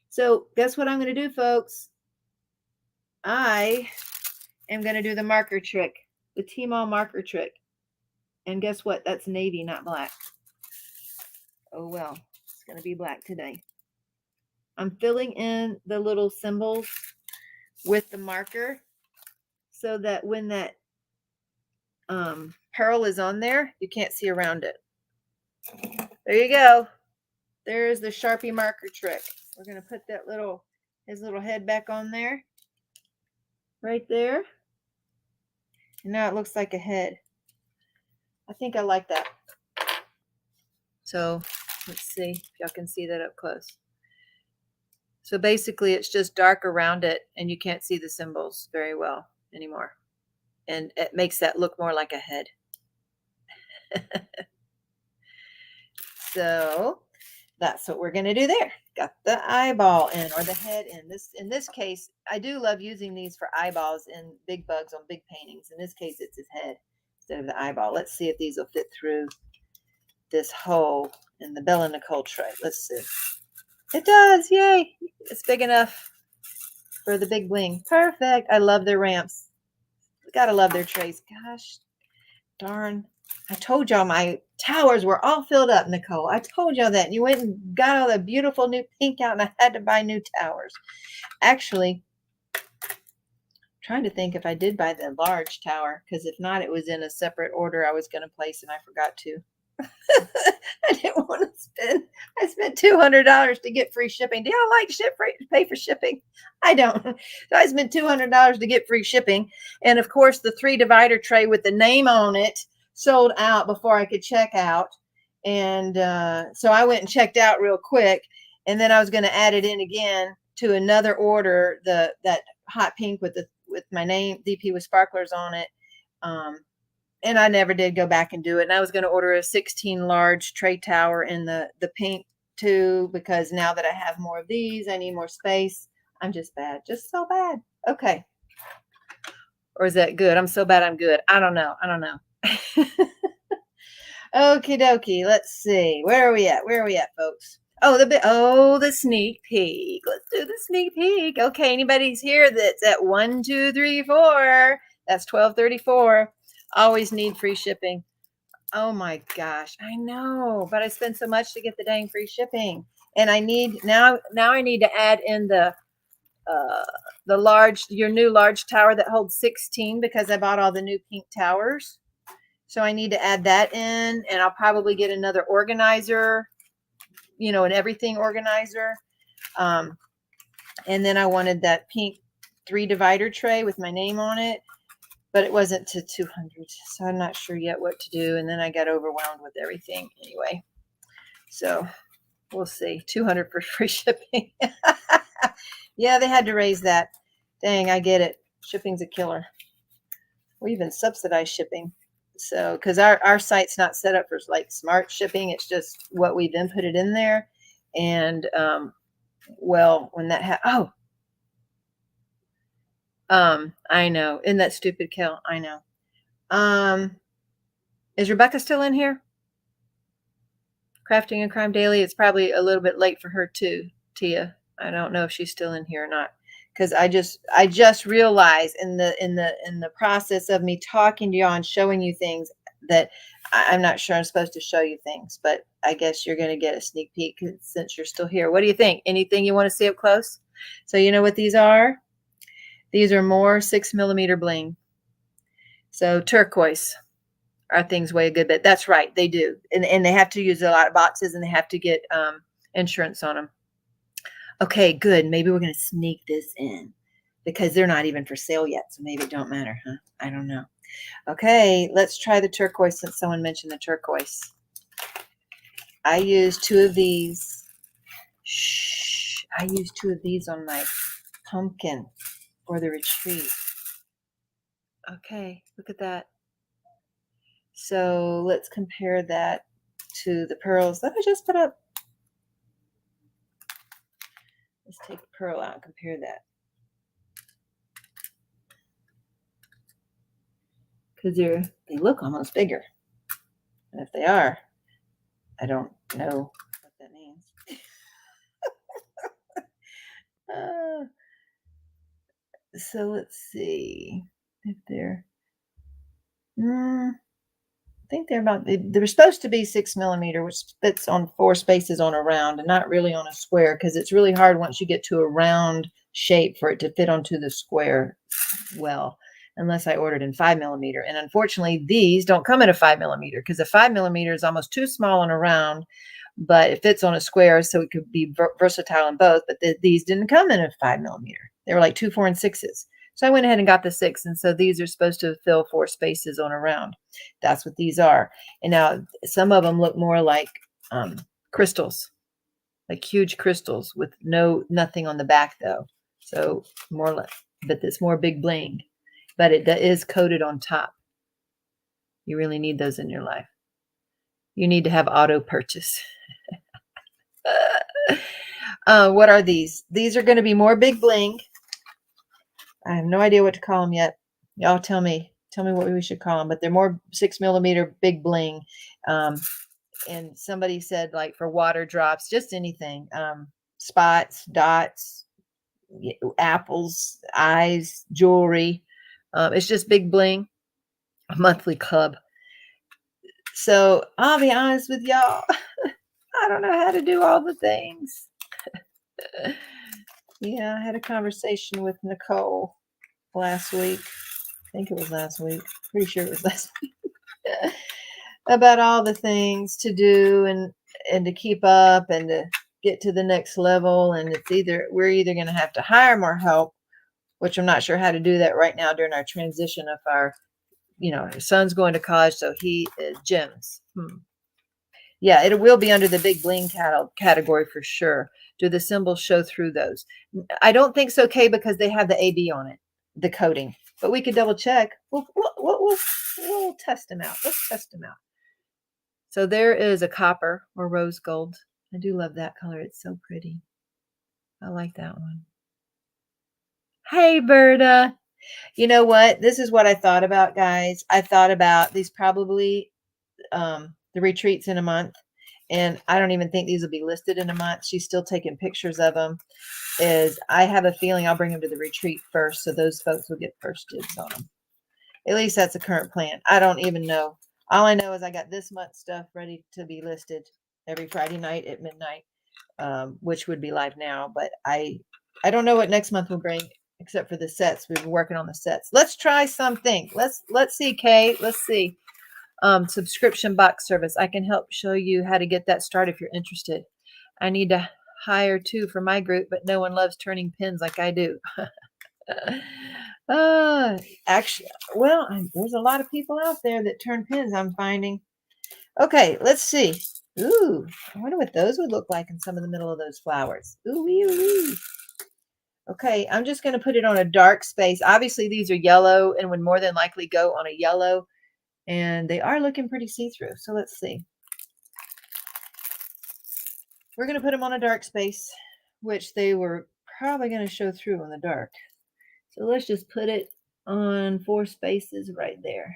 So guess what I'm going to do, folks? I am going to do the marker trick, the Teemaw marker trick. And guess what? That's navy, not black. Oh, well, it's going to be black today. I'm filling in the little symbols with the marker so that when that pearl is on there, you can't see around it. There you go. There's the Sharpie marker trick. We're going to put his little head back on there. Right there. And now it looks like a head. I think I like that. So let's see if y'all can see that up close. So basically it's just dark around it and you can't see the symbols very well anymore. And it makes that look more like a head. So that's what we're going to do there. Got the eyeball in, or the head in. In this case, I do love using these for eyeballs in big bugs on big paintings. In this case, it's his head instead of the eyeball. Let's see if these will fit through this hole in the Bella Nicole tray. Let's see. It does. Yay. It's big enough for the big bling. Perfect. I love their ramps. Gotta love their trays. Gosh darn. I told y'all my towers were all filled up, Nicole. I told y'all that. You went and got all the beautiful new pink out, and I had to buy new towers. Actually, I'm trying to think if I did buy the large tower, because if not, it was in a separate order I was going to place, and I forgot to. I didn't want to spend. I spent $200 to get free shipping. Do y'all like pay for shipping? I don't. So I spent $200 to get free shipping, and of course, the 3 divider tray with the name on it sold out before I could check out. And so I went and checked out real quick, and then I was going to add it in again to another order, that hot pink with my name, DP with sparklers on it. And I never did go back and do it. And I was going to order a 16 large tray tower in the pink too, because now that I have more of these, I need more space. I'm just bad, just so bad. Okay. Or is that good? I'm so bad I'm good. I don't know. Okie dokie. Let's see. Where are we at? Folks? Oh, the sneak peek. Let's do the sneak peek. Okay, anybody's here that's at 1, 2, 3, 4. That's 1234. Always need free shipping. Oh my gosh, I know, but I spend so much to get the dang free shipping, and I need now I need to add in the your new large tower that holds 16, because I bought all the new pink towers. So I need to add that in, and I'll probably get another organizer, an everything organizer. And then I wanted that pink 3 divider tray with my name on it, but it wasn't to 200. So I'm not sure yet what to do. And then I got overwhelmed with everything anyway. So we'll see. 200 for free shipping. Yeah, they had to raise that. Dang, I get it. Shipping's a killer. Or even subsidized shipping. So, because our site's not set up for like smart shipping, it's just what we've inputted in there. And well, when that I know, isn't that stupid, Kel? I know. Is Rebecca still in here? Crafting and Crime Daily. It's probably a little bit late for her too, Tia. I don't know if she's still in here or not, because I just realized in the process of me talking to y'all and showing you things that I'm not sure I'm supposed to show you things, but I guess you're going to get a sneak peek since you're still here. What do you think? Anything you want to see up close? So you know what these are? These are more 6mm bling. So turquoise. Our things weigh a good bit. That's right, they do, and they have to use a lot of boxes, and they have to get insurance on them. Okay, good. Maybe we're going to sneak this in because they're not even for sale yet, so maybe it don't matter, huh? I don't know. Okay, let's try the turquoise since someone mentioned the turquoise. I used 2 of these. I used 2 of these on my pumpkin for the retreat. Okay, look at that. So let's compare that to the pearls that I just put up. Let's take the pearl out and compare that. Because they look almost bigger. And if they are, I don't know what that means. So let's see if they're. I think they're supposed to be 6mm, which fits on 4 spaces on a round and not really on a square, because it's really hard once you get to a round shape for it to fit onto the square well, unless I ordered in 5mm. And unfortunately, these don't come in a 5mm, because a 5mm is almost too small on a round, but it fits on a square, so it could be versatile in both. But these didn't come in a 5mm. They were like 2, 4, and 6s. So I went ahead and got the 6, and so these are supposed to fill 4 spaces on a round. That's what these are. And now some of them look more like crystals, like huge crystals with nothing on the back though. So more like, but it's more big bling, but it is coated on top. You really need those in your life. You need to have auto purchase. What are these? These are going to be more big bling. I have no idea what to call them yet. Y'all tell me what we should call them, but they're more 6mm big bling. And somebody said, like, for water drops, just anything, spots, dots, apples, eyes, jewelry. It's just big bling, a monthly club. So I'll be honest with y'all. I don't know how to do all the things. Yeah, I had a conversation with Nicole last week. I think it was last week. Pretty sure it was last week. About all the things to do and to keep up and to get to the next level. And we're either going to have to hire more help, which I'm not sure how to do that right now during our transition of our son's going to college, so he gyms. Yeah, it will be under the big bling category for sure. Do the symbols show through those? I don't think so, Kay, because they have the AB on it, the coating. But we could double check. We'll test them out. Let's test them out. So there is a copper or rose gold. I do love that color. It's so pretty. I like that one. Hey, Berta. You know what? This is what I thought about, guys. I thought about these probably the retreats in a month. And I don't even think these will be listed in a month. She's still taking pictures of them. I have a feeling I'll bring them to the retreat first, so those folks will get first dibs on them. At least that's the current plan. I don't even know. All I know is I got this month's stuff ready to be listed every Friday night at midnight, which would be live now. But I don't know what next month will bring, except for the sets. We've been working on the sets. Let's try something. Let's see, Kay. Let's see. Subscription box service. I can help show you how to get that started if you're interested. I need to hire 2 for my group, but no one loves turning pins like I do. Actually, well, there's a lot of people out there that turn pins, I'm finding. Okay, let's see. Ooh, I wonder what those would look like in some of the middle of those flowers. Ooh, wee, wee. Okay, I'm just going to put it on a dark space. Obviously, these are yellow and would more than likely go on a yellow. And they are looking pretty see-through. So let's see. We're going to put them on a dark space, which they were probably going to show through in the dark. So let's just put it on 4 spaces right there.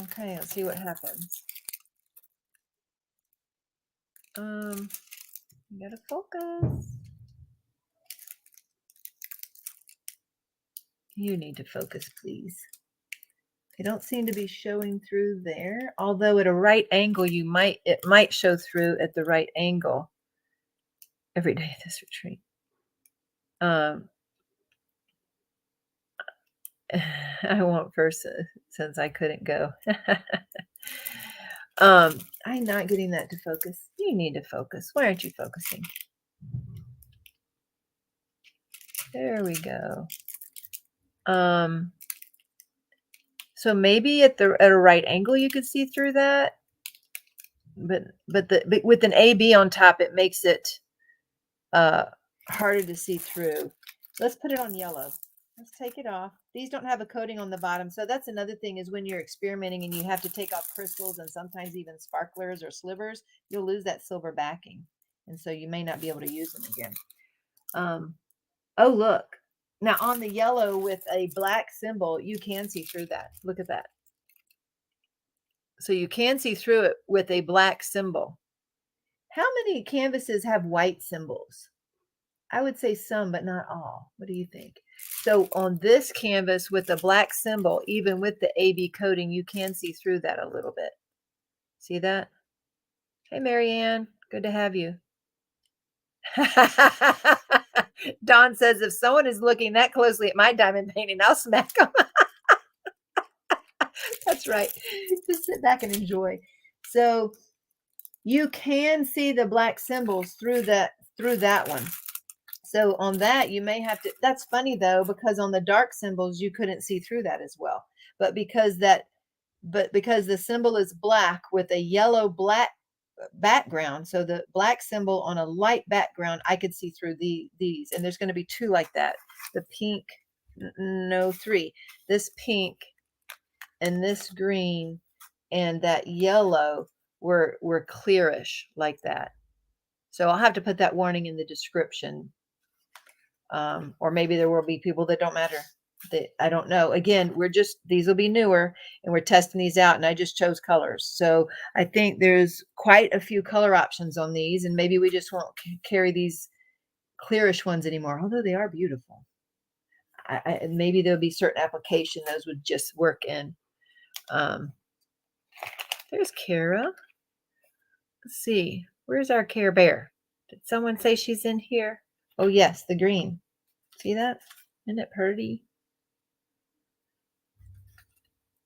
Okay, let's see what happens. You gotta focus. You need to focus, please. They don't seem to be showing through there. Although at a right angle, it might show through at the right angle every day at this retreat. I won't first since I couldn't go. I'm not getting that to focus. You need to focus. Why aren't you focusing? There we go. So maybe at a right angle you could see through that, but with an AB on top, it makes it harder to see through. Let's put it on yellow. Let's take it off. These don't have a coating on the bottom, so that's another thing is when you're experimenting and you have to take off crystals and sometimes even sparklers or slivers, you'll lose that silver backing, and so you may not be able to use them again. Oh, look. Now on the yellow with a black symbol, you can see through that. Look at that. So you can see through it with a black symbol. How many canvases have white symbols? I would say some, but not all. What do you think? So on this canvas with the black symbol, even with the AB coating, you can see through that a little bit. See that? Hey, Marianne. Good to have you. Dawn says, if someone is looking that closely at my diamond painting, I'll smack them. That's right. Just sit back and enjoy. So you can see the black symbols through that one. So on that, you may have to, that's funny though, because on the dark symbols, you couldn't see through that as well. But because the symbol is black with a yellow black background, so the black symbol on a light background, I could see through these. And there's going to be 2 like that. The pink, no, 3. This pink and this green and that yellow were clearish like that. So I'll have to put that warning in the description. Or maybe there will be people that don't matter. I don't know. Again, these will be newer and we're testing these out, and I just chose colors. So I think there's quite a few color options on these, and maybe we just won't carry these clearish ones anymore, although they are beautiful. Maybe there'll be certain application those would just work in. There's Kara. Let's see. Where's our Care Bear? Did someone say she's in here? Oh, yes, the green. See that? Isn't it pretty?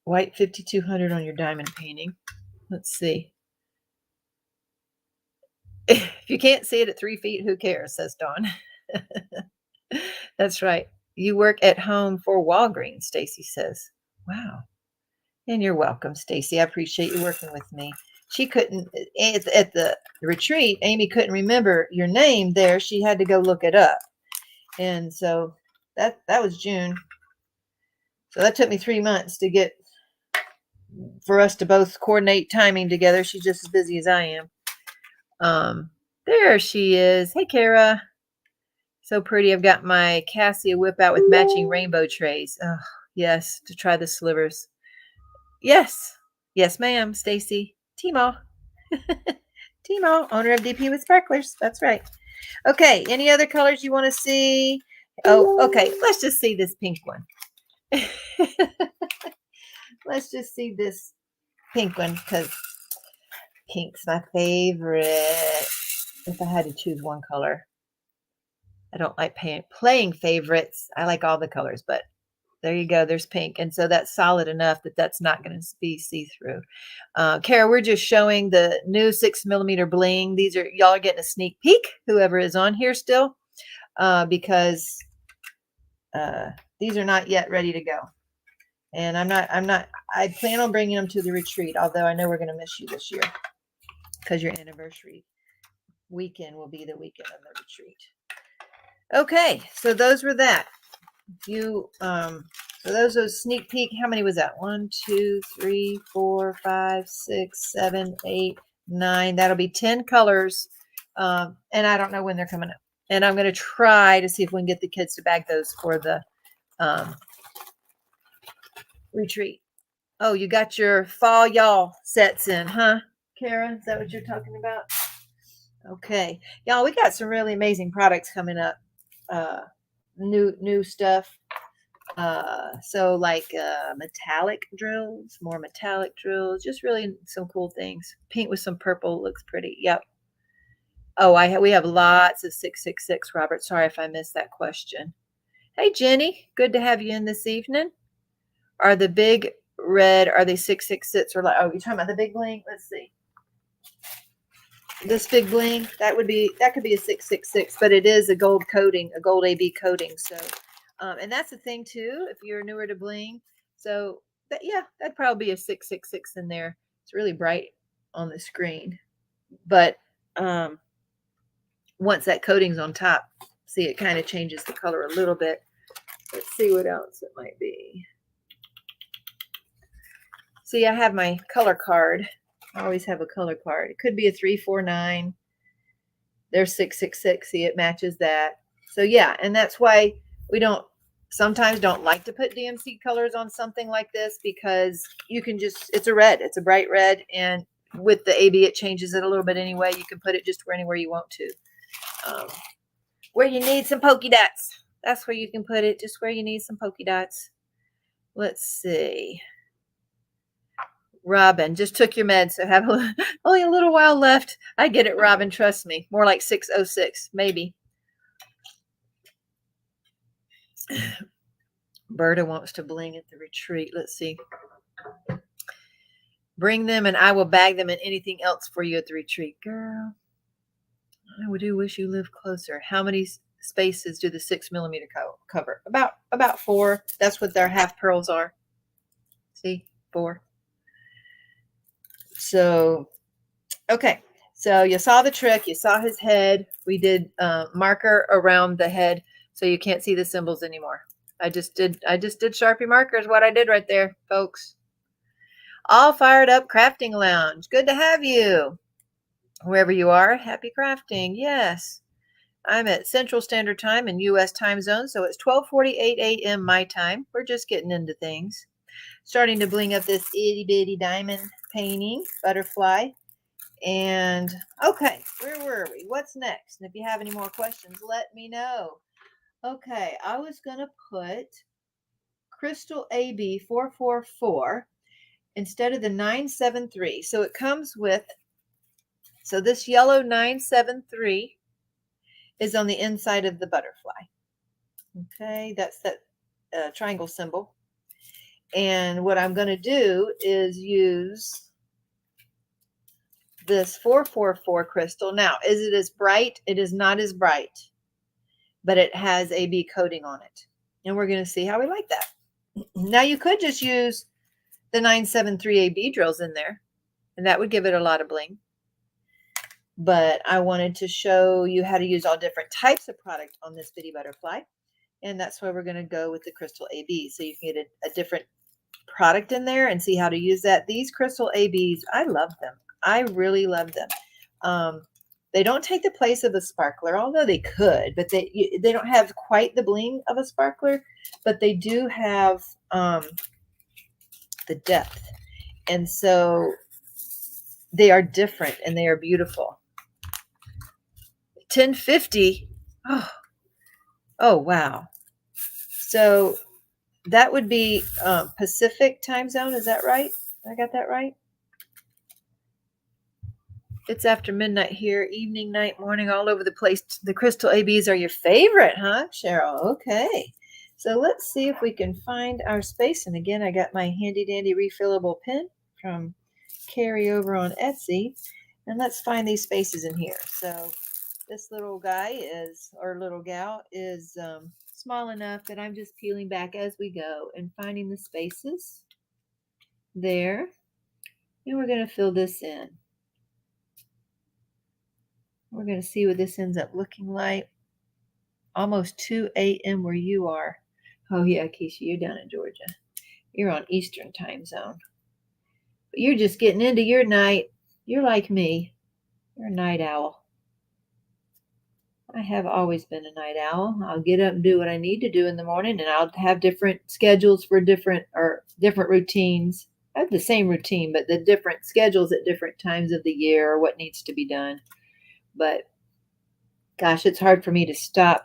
White 5200 on your diamond painting. Let's see. If you can't see it at 3 feet, who cares, says Dawn. That's right. You work at home for Walgreens, Stacy says. Wow. And you're welcome, Stacy. I appreciate you working with me. she couldn't, at the retreat, Amy couldn't remember your name there. She had to go look it up. And so that was June. So that took me 3 months to get, for us to both coordinate timing together. She's just as busy as I am. There she is. Hey, Kara. So pretty. I've got my Cassia whip out with matching rainbow trays. Oh, yes, to try the slivers. Yes. Yes, ma'am, Stacy. Teemaw. Teemaw, owner of DP with Sparklers. That's right. Okay, any other colors you want to see? Oh, okay. Let's just see this pink one. Let's just see this pink one because pink's my favorite. If I had to choose one color. I don't like playing favorites. I like all the colors, but there you go. There's pink. And so that's solid enough that that's not going to be see-through. Kara, we're just showing the new 6mm bling. These are, y'all are getting a sneak peek, whoever is on here still, because these are not yet ready to go. And I plan on bringing them to the retreat, although I know we're going to miss you this year because your anniversary weekend will be the weekend of the retreat. Okay, so those were that. So those are sneak peek. How many was that? 1, 2, 3, 4, 5, 6, 7, 8, 9. That'll be 10 colors. And I don't know when they're coming up. And I'm going to try to see if we can get the kids to bag those for the retreat. Oh, you got your fall y'all sets in, huh, Kara? Is that what you're talking about? Okay, y'all, we got some really amazing products coming up. New stuff. So like metallic drills, more metallic drills, just really some cool things. Pink with some purple looks pretty. Yep. Oh, we have lots of 666, Robert. Sorry if I missed that question. Hey, Jenny, good to have you in this evening. Are the big red, are they 666 or like, oh, you're talking about the big bling? Let's see. This big bling, that could be a 666, but it is a gold coating, a gold AB coating. So, and that's the thing too, if you're newer to bling. So that'd probably be a 666 in there. It's really bright on the screen, but once that coating's on top, see, it kind of changes the color a little bit. Let's see what else it might be. See, I have my color card. I always have a color card. It could be a 349. There's 666. See, it matches that. So yeah, and that's why we sometimes don't like to put DMC colors on something like this, because you can just, it's a red. It's a bright red, and with the AB, it changes it a little bit anyway. You can put it just anywhere you want to. Where you need some polka dots. That's where you can put it, just where you need some polka dots. Let's see. Robin, just took your meds, so have only a little while left. I get it, Robin, trust me. More like 606, maybe. Berta wants to bling at the retreat. Let's see. Bring them and I will bag them and anything else for you at the retreat. Girl, I do wish you lived closer. How many spaces do the 6mm cover? About 4. That's what their half pearls are. See, 4. So, okay. So you saw the trick. You saw his head. We did marker around the head so you can't see the symbols anymore. I just did Sharpie markers. What I did right there, folks. All fired up crafting lounge. Good to have you. Wherever you are, happy crafting. Yes. I'm at Central Standard Time in U.S. time zone, so it's 12:48 a.m. my time. We're just getting into things. Starting to bling up this itty bitty diamond painting, butterfly. And okay, where were we? What's next? And if you have any more questions, let me know. Okay, I was going to put Crystal AB 444 instead of the 973. So it comes with, so this yellow 973 is on the inside of the butterfly. Okay, that's that triangle symbol. And what I'm going to do is use this 444 crystal. Now, is it as bright? It is not as bright, but it has AB coating on it. And we're going to see how we like that. Now, you could just use the 973 AB drills in there. and that would give it a lot of bling. But I wanted to show you how to use all different types of product on this bitty butterfly. And that's why we're going to go with the crystal AB. So you can get a different product in there and see how to use that. These crystal ABs, I love them. I really love them. They don't take the place of a sparkler, although they could, but they don't have quite the bling of a sparkler, but they do have the depth. And so they are different and they are beautiful. 1050. Oh, wow. So that would be Pacific time zone. Is that right? I got that right? It's after midnight here, evening, night, morning, all over the place. The crystal ABs are your favorite, huh, Cheryl? Okay. So let's see if we can find our space. And again, I got my handy dandy refillable pen from Carrie over on Etsy. And let's find these spaces in here. So this little guy is, or little gal is small enough that I'm just peeling back as we go and finding the spaces there. And we're going to fill this in. We're going to see what this ends up looking like. Almost 2 a.m. where you are. Oh, yeah, Keisha, you're down in Georgia. You're on Eastern time zone. But you're just getting into your night. You're like me. You're a night owl. I have always been a night owl. I'll get up and do what I need to do in the morning, and I'll have different schedules for different routines. I have the same routine, but the different schedules at different times of the year or what needs to be done. But gosh, it's hard for me to stop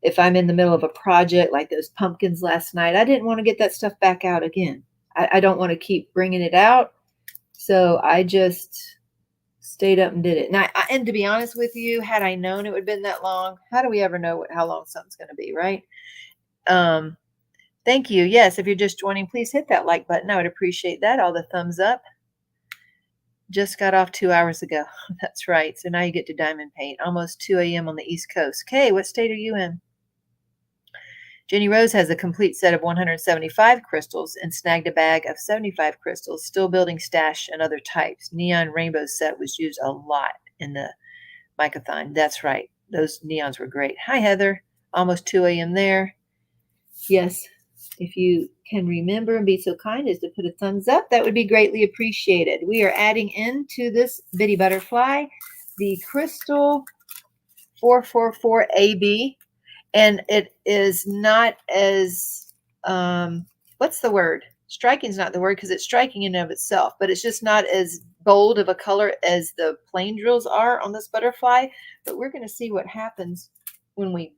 if I'm in the middle of a project like those pumpkins last night. I didn't want to get that stuff back out again. I don't want to keep bringing it out. So I just stayed up and did it. And to be honest with you, had I known it would have been that long, how do we ever know how long something's going to be, right? Thank you. Yes, if you're just joining, please hit that like button. I would appreciate that. All the thumbs up. Just got off 2 hours ago. That's right. So now you get to diamond paint. Almost 2 a.m. on the East Coast. Okay, what state are you in? Jenny Rose has a complete set of 175 crystals and snagged a bag of 75 crystals. Still building stash and other types. Neon rainbow set was used a lot in the Mic-A-Thon. That's right. Those neons were great. Hi, Heather. Almost 2 a.m. there. Yes, if you can remember and be so kind as to put a thumbs up, that would be greatly appreciated. We are adding into this bitty butterfly the crystal 444 AB, and it is not as what's the word? Striking is not the word because it's striking in and of itself, but it's just not as bold of a color as the plain drills are on this butterfly. But we're going to see what happens when we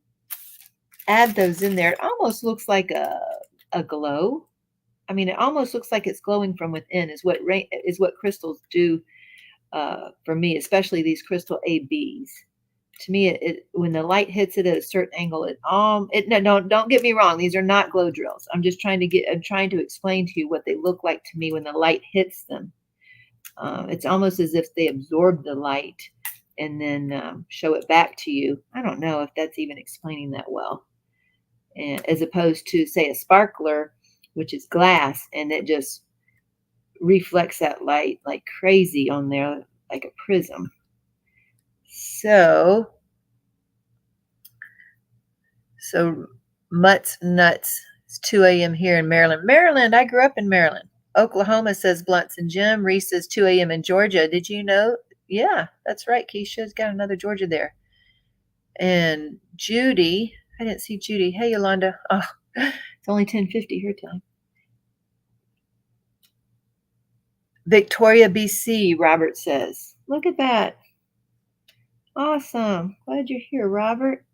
add those in there. It almost looks like a glow. I mean, it almost looks like it's glowing from within is what crystals do for me, especially these crystal ABs. To me, it when the light hits it at a certain angle, don't get me wrong. These are not glow drills. I'm trying to explain to you what they look like to me when the light hits them. It's almost as if they absorb the light and then show it back to you. I don't know if that's even explaining that well. And as opposed to, say, a sparkler, which is glass, and it just reflects that light like crazy on there, like a prism. So Mutts Nuts. It's 2 a.m. here in Maryland. Maryland, I grew up in Maryland. Oklahoma says Blunts and Jim. Reese says 2 a.m. in Georgia. Did you know? Yeah, that's right. Keisha's got another Georgia there. And Judy, I didn't see Judy. Hey, Yolanda. Oh, it's only 10:50 her time. Victoria, BC, Robert says. Look at that. Awesome. Glad you're here, Robert.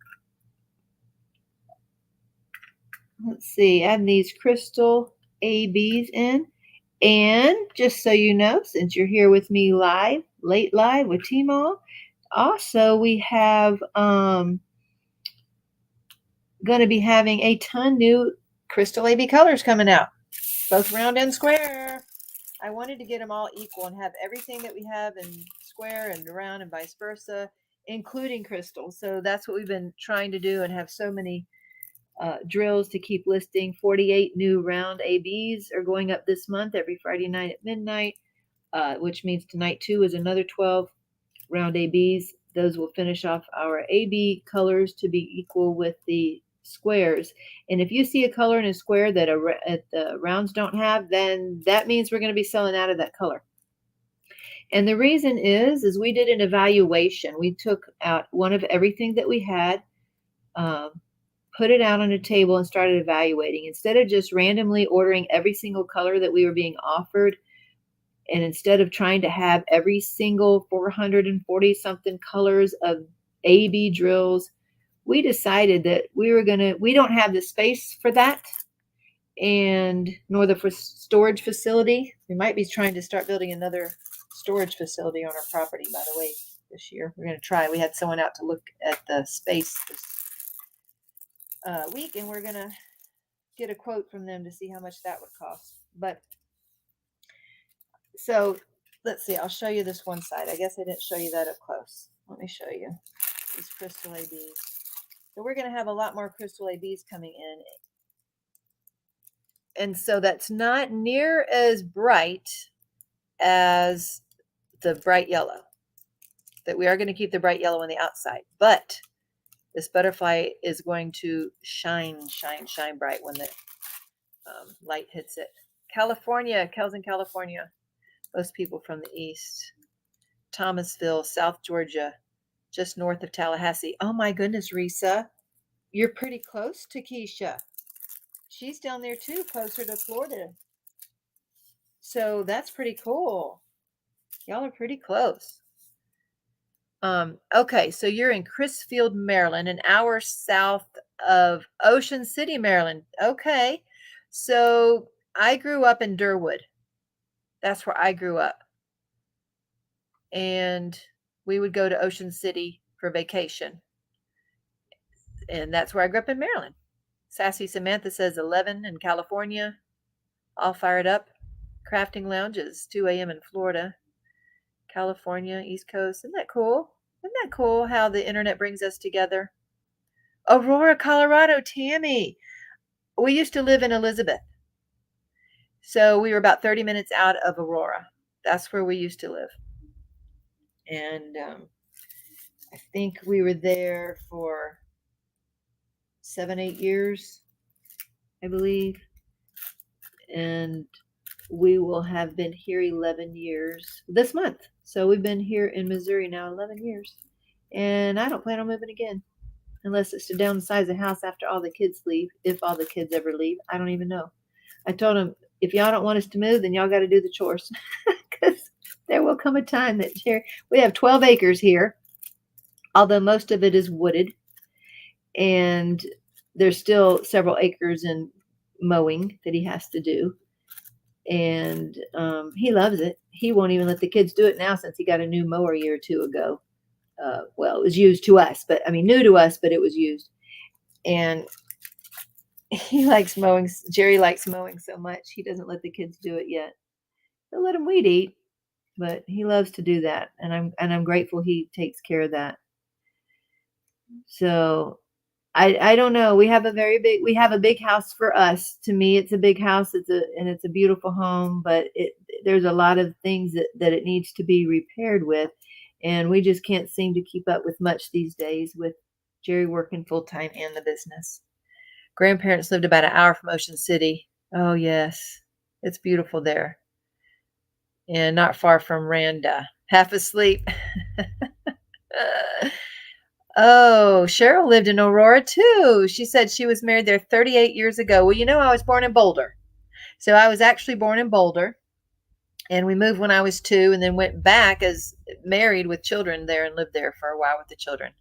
Let's see. Add these crystal ABs in. And just so you know, since you're here with me late live with Teemaw, also we have going to be having a ton new crystal AB colors coming out, both round and square. I wanted to get them all equal and have everything that we have in square and round and vice versa, including crystal. So that's what we've been trying to do and have so many drills to keep listing. 48 new round ABs are going up this month every Friday night at midnight. which means tonight too is another 12 round ABs. Those will finish off our AB colors to be equal with the squares. And if you see a color in a square that the rounds don't have, then that means we're going to be selling out of that color. And the reason is we did an evaluation. We took out one of everything that we had, put it out on a table and started evaluating. Instead of just randomly ordering every single color that we were being offered, and instead of trying to have every single 440 something colors of AB drills, we decided that we don't have the space for that, and nor the storage facility. We might be trying to start building another storage facility on our property, by the way, this year. We're going to try. We had someone out to look at the space this week, and we're going to get a quote from them to see how much that would cost. But so let's see, I'll show you this one side. I guess I didn't show you that up close. Let me show you these crystal ABs. So we're going to have a lot more crystal ABs coming in. And so that's not near as bright as the bright yellow. That we are going to keep the bright yellow on the outside. But this butterfly is going to shine, shine, shine bright when the light hits it. California, Kells in California. Most people from the east. Thomasville, South Georgia, just north of Tallahassee. Oh my goodness, Risa. You're pretty close to Keisha. She's down there too, closer to Florida. So that's pretty cool. Y'all are pretty close. Okay, so you're in Crisfield, Maryland, an hour south of Ocean City, Maryland. Okay, so I grew up in Durwood. That's where I grew up. And we would go to Ocean City for vacation. And that's where I grew up in Maryland. Sassy Samantha says 11 in California. All fired up. Crafting lounges, 2 a.m. in Florida. California, East Coast. Isn't that cool? Isn't that cool how the internet brings us together? Aurora, Colorado, Tammy. We used to live in Elizabeth. So we were about 30 minutes out of Aurora. That's where we used to live. And I think we were there for 7-8 years, I believe. And we will have been here 11 years this month. So we've been here in Missouri now 11 years. And I don't plan on moving again unless it's to downsize the house after all the kids leave, if all the kids ever leave. I don't even know. I told them, if y'all don't want us to move, then y'all got to do the chores. Because there will come a time that we have 12 acres here, although most of it is wooded. And there's still several acres in mowing that he has to do. And he loves it. He won't even let the kids do it now since he got a new mower a year or two ago. Well, it was used to us, but I mean, new to us, but it was used. And he likes mowing. Jerry likes mowing so much. He doesn't let the kids do it yet. He'll let them weed eat, but he loves to do that. And I'm grateful he takes care of that. So I don't know. We have a big house for us. To me, it's a big house. It's a beautiful home, but there's a lot of things that it needs to be repaired with. And we just can't seem to keep up with much these days with Jerry working full time and the business. Grandparents lived about an hour from Ocean City. Oh, yes. It's beautiful there. And not far from Randa. Half asleep. Oh, Cheryl lived in Aurora too. She said she was married there 38 years ago. Well, I was born in Boulder. So I was actually born in Boulder. And we moved when I was 2 and then went back as married with children there and lived there for a while with the children.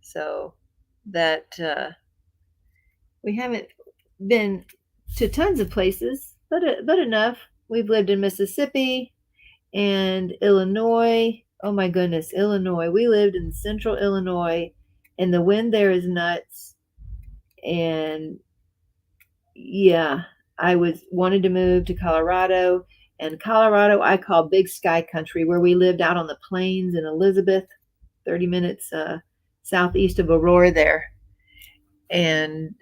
So that we haven't been to tons of places, but enough. We've lived in Mississippi and Illinois. Oh my goodness, Illinois. We lived in central Illinois and the wind there is nuts. And yeah, I wanted to move to Colorado. And Colorado, I call Big Sky Country, where we lived out on the plains in Elizabeth, 30 minutes southeast of Aurora there. And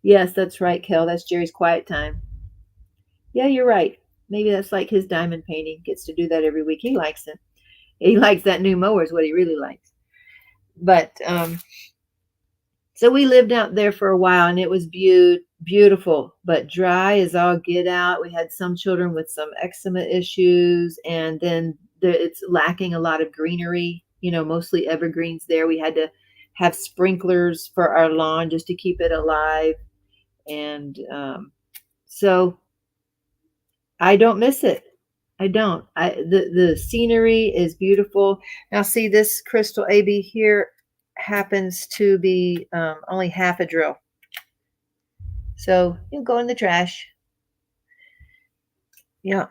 yes, that's right, Kel. That's Jerry's quiet time. Yeah, you're right. Maybe that's like his diamond painting. Gets to do that every week. He likes it. He likes that new mower is what he really likes. But so we lived out there for a while, and it was beautiful, but dry as all get out. We had some children with some eczema issues, and then it's lacking a lot of greenery. Mostly evergreens there. We had to have sprinklers for our lawn just to keep it alive, and so I don't miss it. I don't. The scenery is beautiful. Now see this crystal AB here happens to be only half a drill. So you'll go in the trash. Yeah.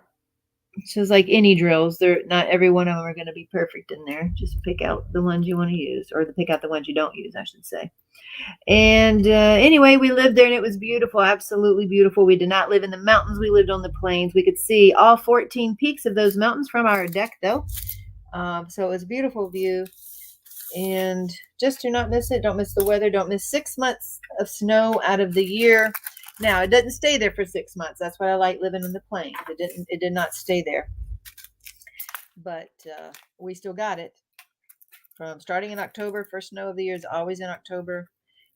So it's like any drills. They're not every one of them are going to be perfect in there. Just pick out the ones you want to use, or pick out the ones you don't use, I should say. And anyway, we lived there and it was beautiful, absolutely beautiful. We did not live in the mountains. We lived on the plains. We could see all 14 peaks of those mountains from our deck, though. So it was a beautiful view. And just do not miss it. Don't miss the weather. Don't miss 6 months of snow out of the year. Now, it doesn't stay there for 6 months. That's why I like living in the plains. It did not stay there. But we still got it. From starting in October, first snow of the year is always in October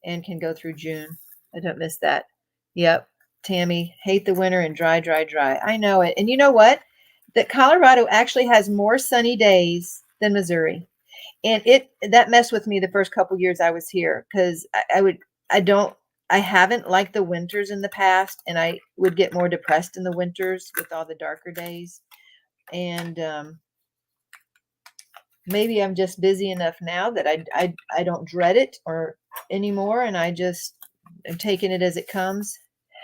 and can go through June. I don't miss that. Yep. Tammy, hate the winter and dry, dry, dry. I know it. And you know what? That Colorado actually has more sunny days than Missouri. And that messed with me the first couple years I was here because I haven't liked the winters in the past, and I would get more depressed in the winters with all the darker days. And maybe I'm just busy enough now that I don't dread it or anymore, and I just am taking it as it comes.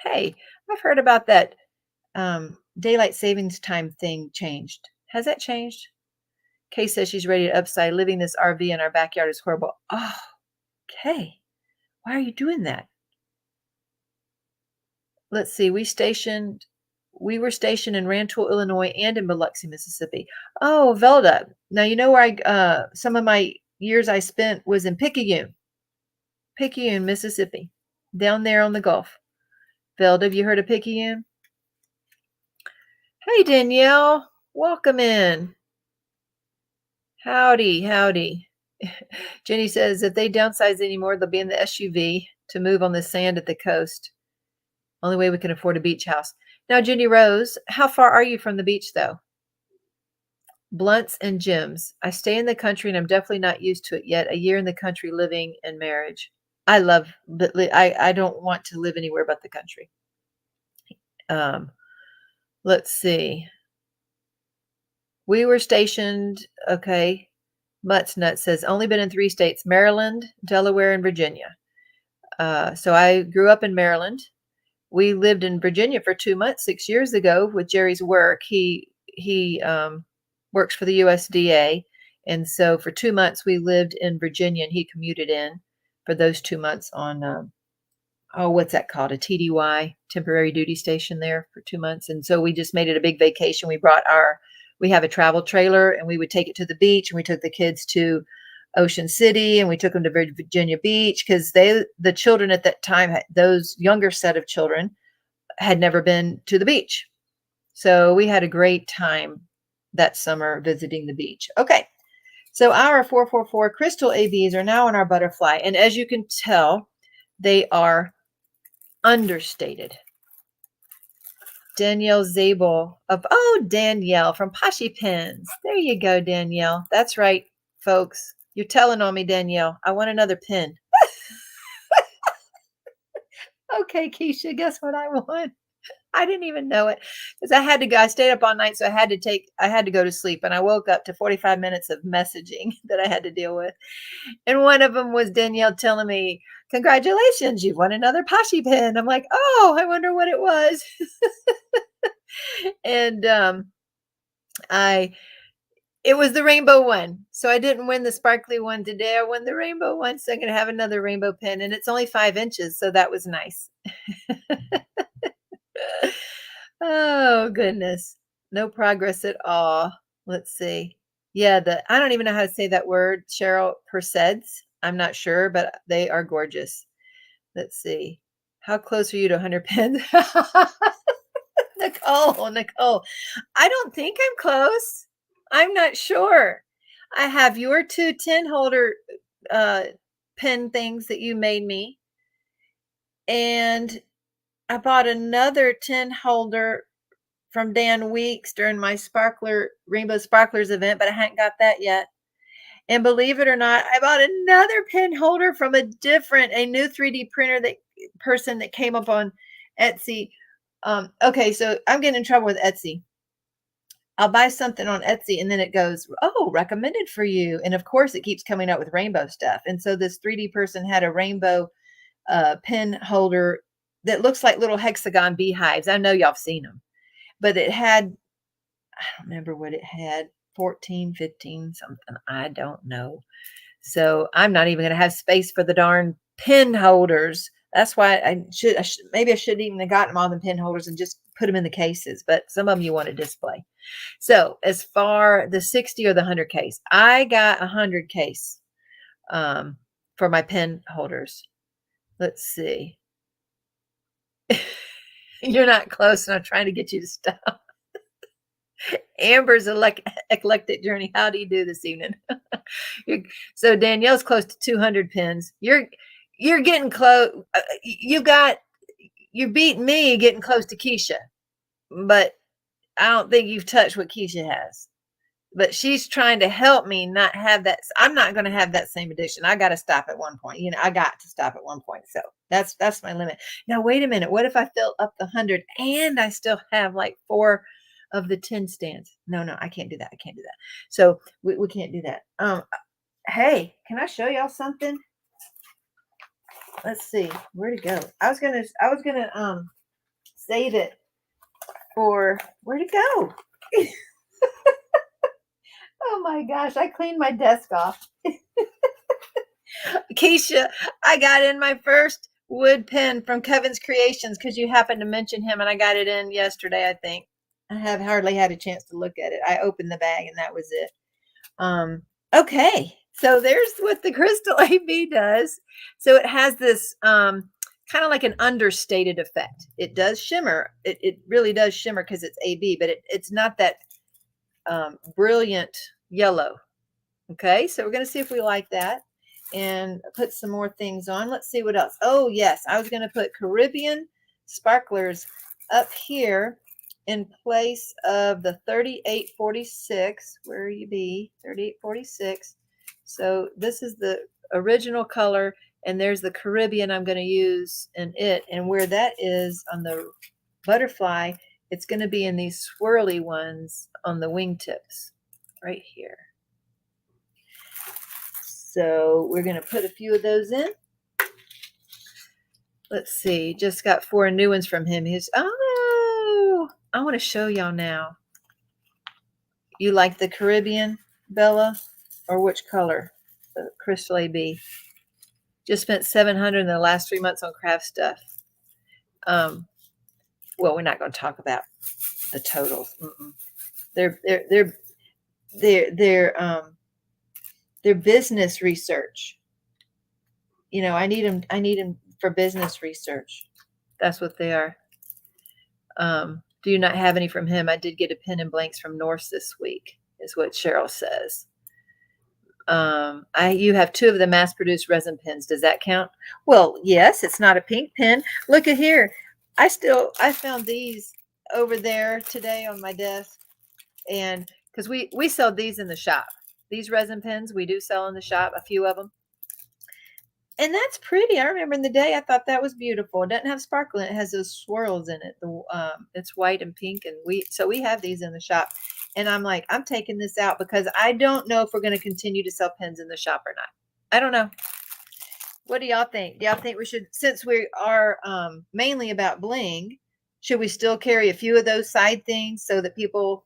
Hey, I've heard about that daylight savings time thing changed. Has that changed? Kay says she's ready to upside. Living this RV in our backyard is horrible. Oh, Kay, why are you doing that? Let's see. We were stationed in Rantoul, Illinois, and in Biloxi, Mississippi. Oh, Velda. Now you know where some of my years I spent was in Picayune, Mississippi, down there on the Gulf. Velda, have you heard of Picayune? Hey, Danielle, welcome in. Howdy, howdy. Jenny says if they downsize anymore, they'll be in the SUV to move on the sand at the coast. Only way we can afford a beach house. Now, Jenny Rose, how far are you from the beach, though? Blunts and Jims. I stay in the country and I'm definitely not used to it yet. A year in the country living and marriage. I don't want to live anywhere but the country. Let's see. We were stationed, okay. Muttsnut says, only been in 3 states, Maryland, Delaware, and Virginia. So I grew up in Maryland. We lived in Virginia for 2 months 6 years ago with Jerry's work. He works for the USDA. And so for 2 months we lived in Virginia and he commuted in for those 2 months on, what's that called? A TDY, temporary duty station there for 2 months. And so we just made it a big vacation. We have a travel trailer and we would take it to the beach and we took the kids to Ocean City and we took them to Virginia Beach because the children at that time, those younger set of children had never been to the beach. So we had a great time that summer visiting the beach. Okay. So our 444 crystal ABs are now on our butterfly. And as you can tell, they are understated. Danielle Zabel Danielle from Pashi Pins. There you go, Danielle. That's right, folks. You're telling on me, Danielle. I want another pin. Okay, Keisha, guess what I want? I didn't even know it because I stayed up all night, so I had to go to sleep, and I woke up to 45 minutes of messaging that I had to deal with. And one of them was Danielle telling me, congratulations, you've won another Pashi pin. I'm like, oh, I wonder what it was. And it was the rainbow one. So I didn't win the sparkly one today. I won the rainbow one. So I'm going to have another rainbow pin, and it's only 5 inches. So that was nice. Oh, goodness. No progress at all. Let's see. Yeah, I don't even know how to say that word. Cheryl Perseds. I'm not sure, but they are gorgeous. Let's see. How close are you to 100 pins? Nicole, I don't think I'm close. I'm not sure. I have your 2 tin holder pen things that you made me, and I bought another tin holder from Dan Weeks during my Rainbow Sparklers event, but I hadn't got that yet. And believe it or not, I bought another pen holder from a new 3D printer person that came up on Etsy. Okay, so I'm getting in trouble with Etsy. I'll buy something on Etsy and then it goes, oh, recommended for you. And of course, it keeps coming up with rainbow stuff. And so this 3D person had a rainbow pen holder that looks like little hexagon beehives. I know y'all have seen them, but it had, I don't remember what it had, 14, 15, something. I don't know. So I'm not even going to have space for the darn pen holders. That's why maybe I should even have gotten them all the pen holders and just put them in the cases, but some of them you want to display. So as far the 60 or the 100 case, I got 100 case for my pen holders. Let's see. You're not close, and I'm trying to get you to stop. Amber's eclectic journey. How do you do this evening? So Danielle's close to 200 pins. You're getting close. You're beating me getting close to Keisha, but I don't think you've touched what Keisha has. But she's trying to help me not have that. I'm not going to have that same addiction. I got to stop at one point. I got to stop at one point. So that's my limit. Now, wait a minute. What if I fill up the 100 and I still have like 4 of the 10 stands? No, I can't do that. I can't do that. So we can't do that. Hey, can I show y'all something? Let's see. Where'd it go? I was gonna save it for, where'd it go? Oh my gosh, I cleaned my desk off. Keisha, I got in my first wood pen from Kevin's Creations because you happened to mention him, and I got it in yesterday, I think. I have hardly had a chance to look at it. I opened the bag and that was it. Okay, so there's what the Crystal AB does. So it has this kind of like an understated effect. It does shimmer. It really does shimmer because it's AB, but it's not that brilliant yellow. Okay, so we're going to see if we like that and put some more things on. Let's see what else. Oh, yes, I was going to put Caribbean sparklers up here in place of the 3846. Where you be? 3846. So this is the original color, and there's the Caribbean I'm going to use in it. And where that is on the butterfly, it's going to be in these swirly ones on the wingtips right here. So we're going to put a few of those in. Let's see. Just got 4 new ones from him. I want to show y'all now. You like the Caribbean, Bella? Or which color? The Crystal AB. Just spent $700 in the last 3 months on craft stuff. Well, we're not going to talk about the totals. They're business research. I need them for business research. That's what they are. Do you not have any from him? I did get a pen and blanks from Norse this week, is what Cheryl says. You have 2 of the mass-produced resin pens. Does that count? Well, yes, it's not a pink pen. Look at here. I found these over there today on my desk, and because we sell these in the shop. These resin pens we do sell in the shop, a few of them. And that's pretty. I remember in the day I thought that was beautiful. It doesn't have sparkle in it. It has those swirls in it. It's white and pink, and we have these in the shop. And I'm like, I'm taking this out because I don't know if we're going to continue to sell pens in the shop or not. I don't know. What do y'all think? Do y'all think we should, since we are mainly about bling, should we still carry a few of those side things so that people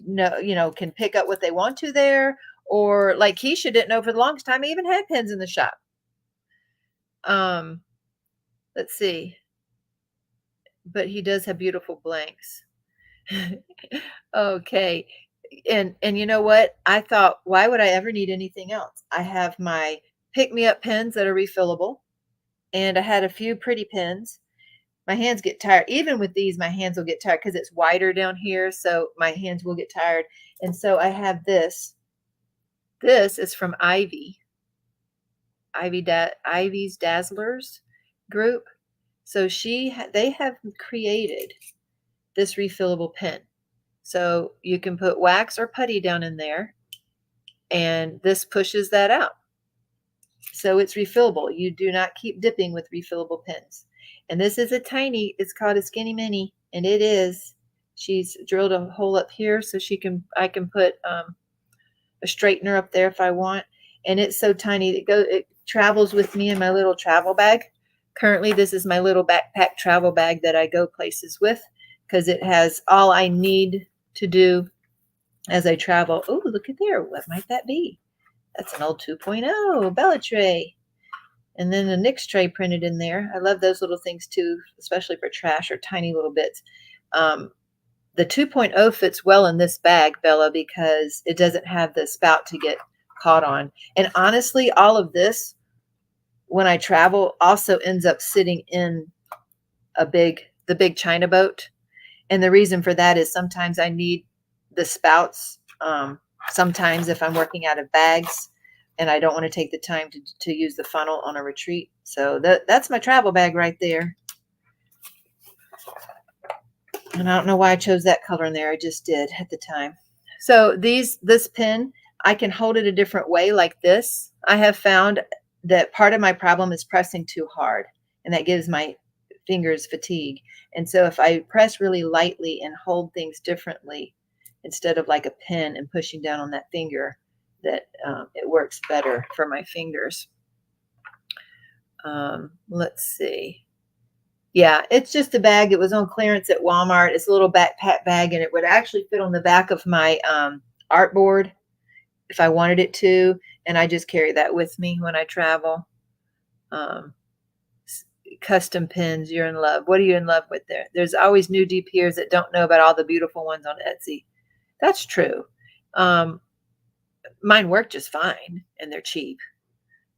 can pick up what they want to there? Or like Keisha didn't know for the longest time, I even had pens in the shop. Let's see. But he does have beautiful blanks. Okay. And you know what? I thought, why would I ever need anything else? I have my pick-me-up pens that are refillable, and I had a few pretty pens. my hands get tired. Even with these, my hands will get tired because it's wider down here. So my hands will get tired. And so I have this. This is from Ivy's Dazzlers group. So they have created this refillable pen. So you can put wax or putty down in there, and this pushes that out. So it's refillable. You do not keep dipping with refillable pens. And this is it's called a Skinny Mini, and it is. She's drilled a hole up here so I can put a straightener up there if I want. And it's so tiny it travels with me in my little travel bag. Currently, this is my little backpack travel bag that I go places with because it has all I need to do as I travel. Oh, look at there. What might that be? That's an old 2.0 Bella tray. And then a NYX tray printed in there. I love those little things too, especially for trash or tiny little bits. The 2.0 fits well in this bag, Bella, because it doesn't have the spout to get caught on. And honestly, all of this, when I travel, also ends up sitting in the big China boat. And the reason for that is sometimes I need the spouts. Sometimes if I'm working out of bags and I don't want to take the time to use the funnel on a retreat. So that's my travel bag right there. And I don't know why I chose that color in there. I just did at the time. So this pen, I can hold it a different way like this. I have found that part of my problem is pressing too hard, and that gives my fingers fatigue. And so if I press really lightly and hold things differently, instead of like a pen and pushing down on that finger, that it works better for my fingers. Let's see. Yeah, it's just a bag. It was on clearance at Walmart. It's a little backpack bag, and it would actually fit on the back of my art board if I wanted it to. And I just carry that with me when I travel. Custom pins, you're in love. What are you in love with there? There's always new DPers that don't know about all the beautiful ones on Etsy. That's true. Mine work just fine, and they're cheap.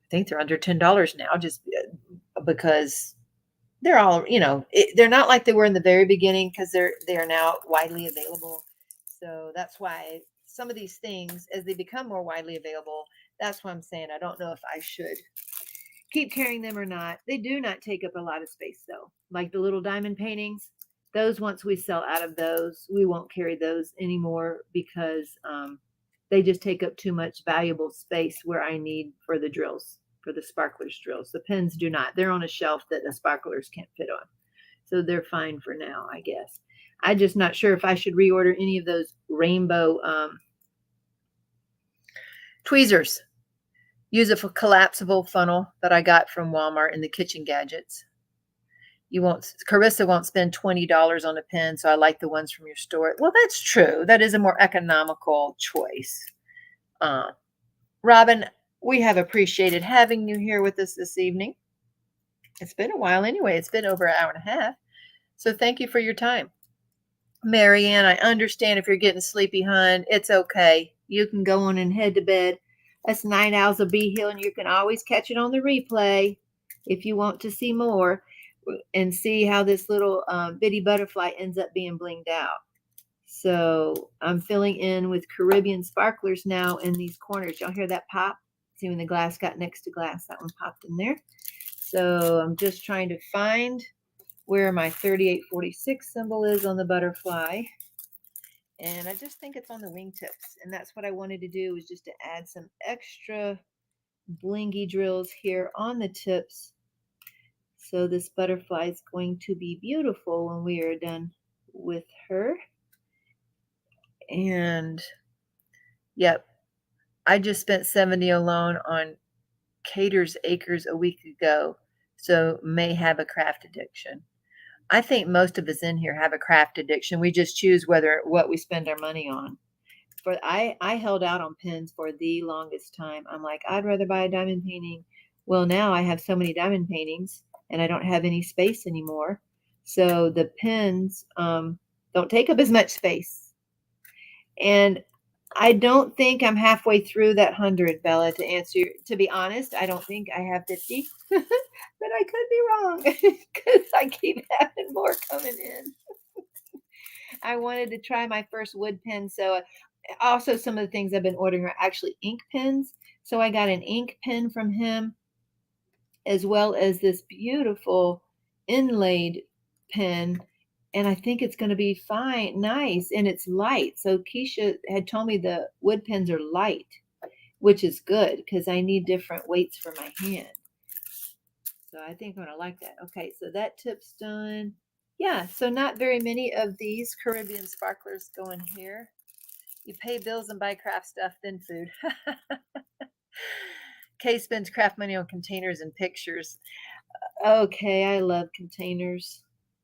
I think they're under $10 now, just because they're all, they're not like they were in the very beginning, because they are now widely available. So that's why some of these things, as they become more widely available, that's why I'm saying I don't know if I should keep carrying them or not. They do not take up a lot of space though. Like the little diamond paintings, those, once we sell out of those, we won't carry those anymore because they just take up too much valuable space where I need for the drills, for the sparklers drills. The pens do not. They're on a shelf that the sparklers can't fit on. So they're fine for now, I guess. I'm just not sure if I should reorder any of those rainbow tweezers. Use a collapsible funnel that I got from Walmart in the kitchen gadgets. Carissa won't spend $20 on a pen, so I like the ones from your store. Well, that's true. That is a more economical choice. Robin, we have appreciated having you here with us this evening. It's been a while anyway. It's been over an hour and a half. So thank you for your time. Marianne, I understand if you're getting sleepy, hon. It's okay. You can go on and head to bed. Us night owls will be here, and you can always catch it on the replay if you want to see more and see how this little bitty butterfly ends up being blinged out. So I'm filling in with Caribbean sparklers now in these corners. Y'all hear that pop? See when the glass got next to glass, that one popped in there. So I'm just trying to find where my 3846 symbol is on the butterfly. And I just think it's on the wingtips. And that's what I wanted to do, was just to add some extra blingy drills here on the tips. So this butterfly is going to be beautiful when we are done with her. And yep, I just spent $70 alone on Cater's Acres a week ago. So may have a craft addiction. I think most of us in here have a craft addiction. We just choose what we spend our money on. But I held out on pens for the longest time. I'm like, I'd rather buy a diamond painting. Well, now I have so many diamond paintings and I don't have any space anymore. So the pens don't take up as much space. And I don't think I'm halfway through that 100, Bella, to be honest. I don't think I have 50, but I could be wrong because I keep having more coming in. I wanted to try my first wood pen. So also some of the things I've been ordering are actually ink pens. So I got an ink pen from him, as well as this beautiful inlaid pen. And I think it's going to be fine, nice, and it's light. So Keisha had told me the wood pens are light, which is good because I need different weights for my hand. So I think I'm going to like that. Okay, so that tip's done. Yeah, so not very many of these Caribbean sparklers go in here. You pay bills and buy craft stuff, then food. Kay spends craft money on containers and pictures. Okay, I love containers.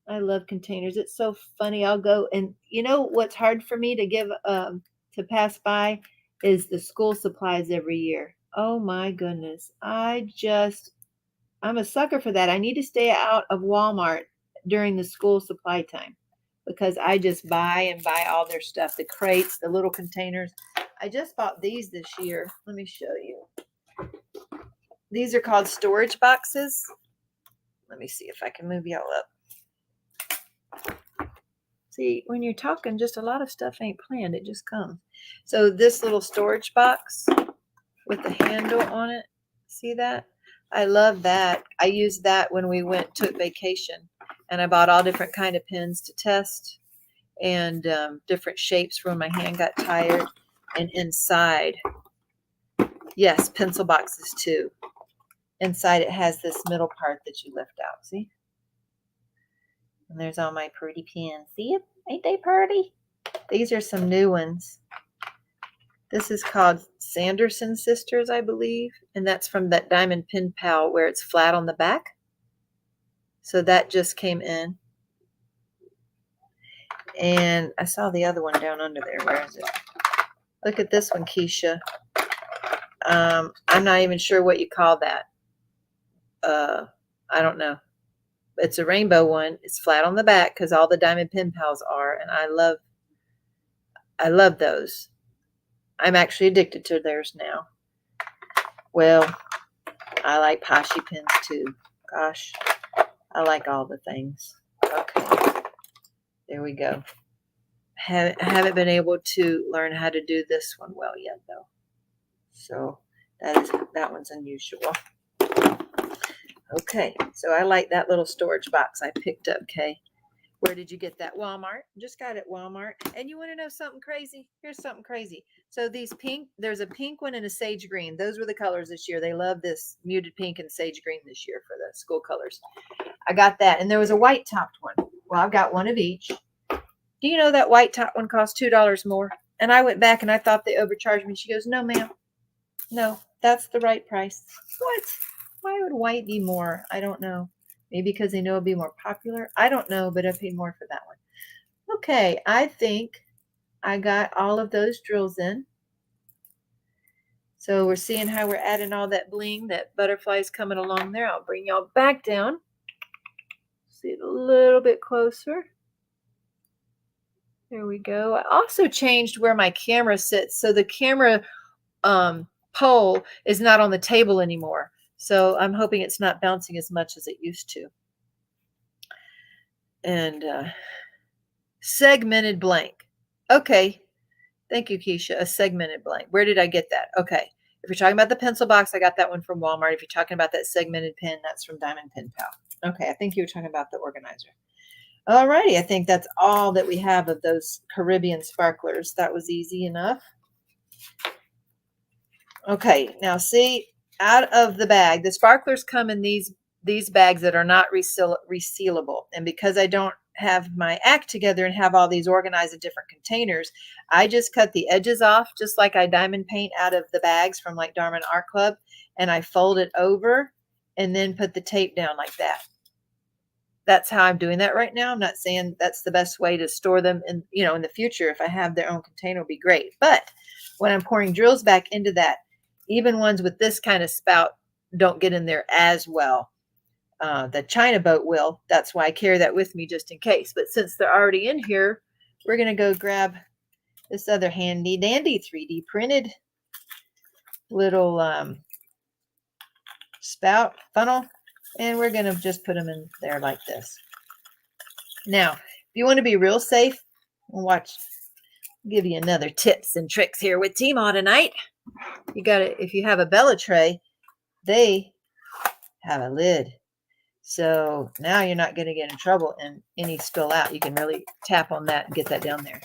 I love containers. It's so funny. I'll go and you know what's hard for me to give to pass by is the school supplies every year. Oh my goodness. I'm a sucker for that. I need to stay out of Walmart during the school supply time because I just buy and buy all their stuff, the crates, the little containers. I just bought these this year. Let me show you. These are called storage boxes. Let me see if I can move y'all up. See, when you're talking, just a lot of stuff ain't planned. It just comes. So this little storage box with the handle on it, see that? I love that. I used that when we took vacation, and I bought all different kind of pens to test and different shapes for when my hand got tired. And inside, yes, pencil boxes too. Inside it has this middle part that you lift out, see? And there's all my pretty pens. See it? Ain't they pretty? These are some new ones. This is called Sanderson Sisters, I believe. And that's from that Diamond Pen Pal where it's flat on the back. So that just came in. And I saw the other one down under there. Where is it? Look at this one, Keisha. I'm not even sure what you call that. I don't know. It's a rainbow one. It's flat on the back because all the Diamond Pen Pals are. And I love those. I'm actually addicted to theirs now. Well, I like Pashi pens too. Gosh, I like all the things. Okay, there we go. I haven't been able to learn how to do this one well yet, though. So that one's unusual. Okay, so I like that little storage box I picked up, Kay. Where did you get that? Walmart. Just got it at Walmart. And you want to know something crazy? Here's something crazy. So these there's a pink one and a sage green. Those were the colors this year. They love this muted pink and sage green this year for the school colors. I got that. And there was a white topped one. Well, I've got one of each. Do you know that white top one cost $2 more? And I went back and I thought they overcharged me. She goes, no, ma'am. No, that's the right price. What? Why would white be more? I don't know. Maybe because they know it'll be more popular. I don't know, but I paid more for that one. Okay, I think I got all of those drills in. So we're seeing how we're adding all that bling. That butterfly's coming along there. I'll bring y'all back down. See it a little bit closer. There we go. I also changed where my camera sits. So the camera pole is not on the table anymore. So I'm hoping it's not bouncing as much as it used to. And segmented blank. Okay. Thank you, Keisha. A segmented blank. Where did I get that? Okay. If you're talking about the pencil box, I got that one from Walmart. If you're talking about that segmented pen, that's from Diamond Pen Pal. Okay. I think you were talking about the organizer. All righty. I think that's all that we have of those Caribbean sparklers. That was easy enough. Okay. Now see, out of the bag, the sparklers come in these bags that are not resealable. And because I don't have my act together and have all these organized in different containers, I just cut the edges off just like I diamond paint out of the bags from like Darman Art Club, and I fold it over and then put the tape down like that. That's how I'm doing that right now. I'm not saying that's the best way to store them in, in the future. If I have their own container, it'll be great. But when I'm pouring drills back into that, even ones with this kind of spout don't get in there as well. The China boat will. That's why I carry that with me just in case. But since they're already in here, we're going to go grab this other handy dandy 3D printed little spout funnel, and we're going to just put them in there like this. Now, if you want to be real safe, watch, I'll give you another tips and tricks here with Teemaw tonight. You got to, if you have a Bella tray, they have a lid. So now you're not going to get in trouble and any spill out. You can really tap on that and get that down there.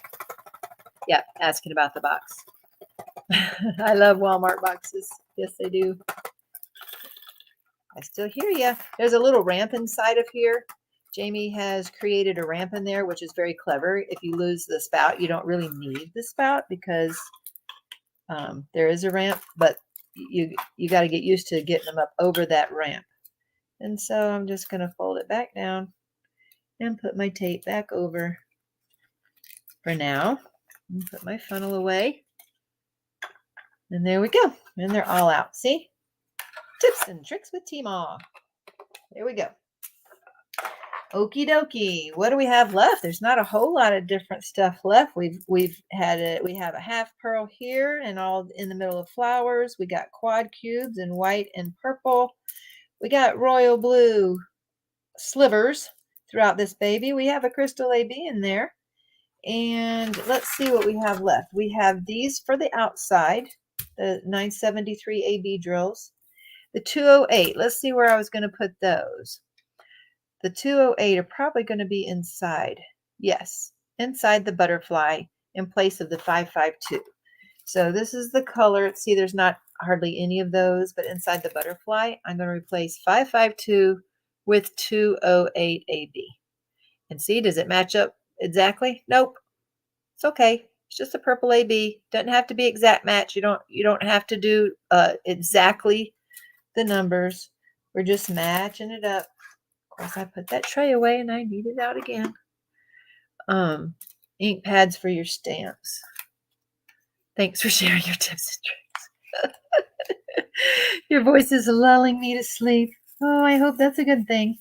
Yeah, asking about the box. I love Walmart boxes. Yes, they do. I still hear you. There's a little ramp inside of here. Jamie has created a ramp in there, which is very clever. If you lose the spout, you don't really need the spout because there is a ramp, but you got to get used to getting them up over that ramp. And so I'm just going to fold it back down and put my tape back over for now. And put my funnel away. And there we go. And they're all out. See? Tips and tricks with Teemaw. There we go. Okie dokie. What do we have left? There's not a whole lot of different stuff left. We have a half pearl here and all in the middle of flowers. We got quad cubes in white and purple. We got royal blue slivers throughout this baby. We have a crystal AB in there. And let's see what we have left. We have these for the outside, the 973 AB drills. The 208, let's see where I was going to put those. The 208 are probably going to be inside. Yes, inside the butterfly in place of the 552. So this is the color. See, there's not hardly any of those, but inside the butterfly, I'm going to replace 552 with 208 AB. And see, does it match up exactly? Nope. It's okay. It's just a purple AB. Doesn't have to be exact match. You don't have to do exactly the numbers. We're just matching it up. Of course, I put that tray away and I need it out again. Ink pads for your stamps. Thanks for sharing your tips and tricks. Your voice is lulling me to sleep. Oh, I hope that's a good thing.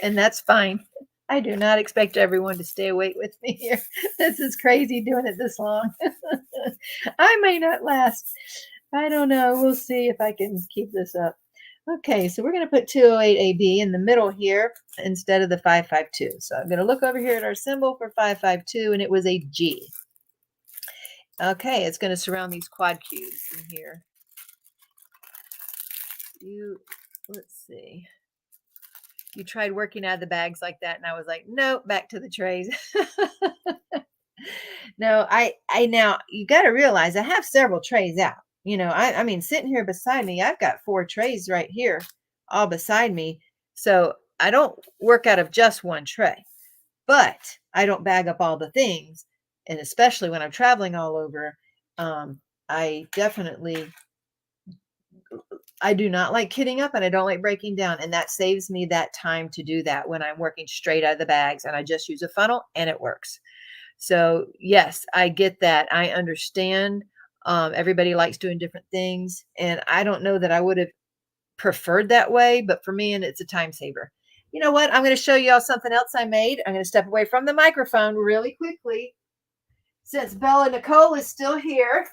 And that's fine. I do not expect everyone to stay awake with me here. This is crazy doing it this long. I may not last. I don't know. We'll see if I can keep this up. Okay, so we're going to put 208 AB in the middle here instead of the 552. So I'm going to look over here at our symbol for 552, and it was a G. Okay, it's going to surround these quad cubes in here. Let's see. You tried working out of the bags like that, and I was like, nope, back to the trays. No, I now you got to realize I have several trays out. You know, I mean, sitting here beside me, I've got 4 trays right here, all beside me. So I don't work out of just one tray, but I don't bag up all the things. And especially when I'm traveling all over, I do not like kitting up and I don't like breaking down. And that saves me that time to do that when I'm working straight out of the bags and I just use a funnel and it works. So yes, I get that. I understand. Everybody likes doing different things. And I don't know that I would have preferred that way, but for me, and it's a time saver. You know what? I'm going to show y'all something else I made. I'm going to step away from the microphone really quickly. Since Bella Nicole is still here,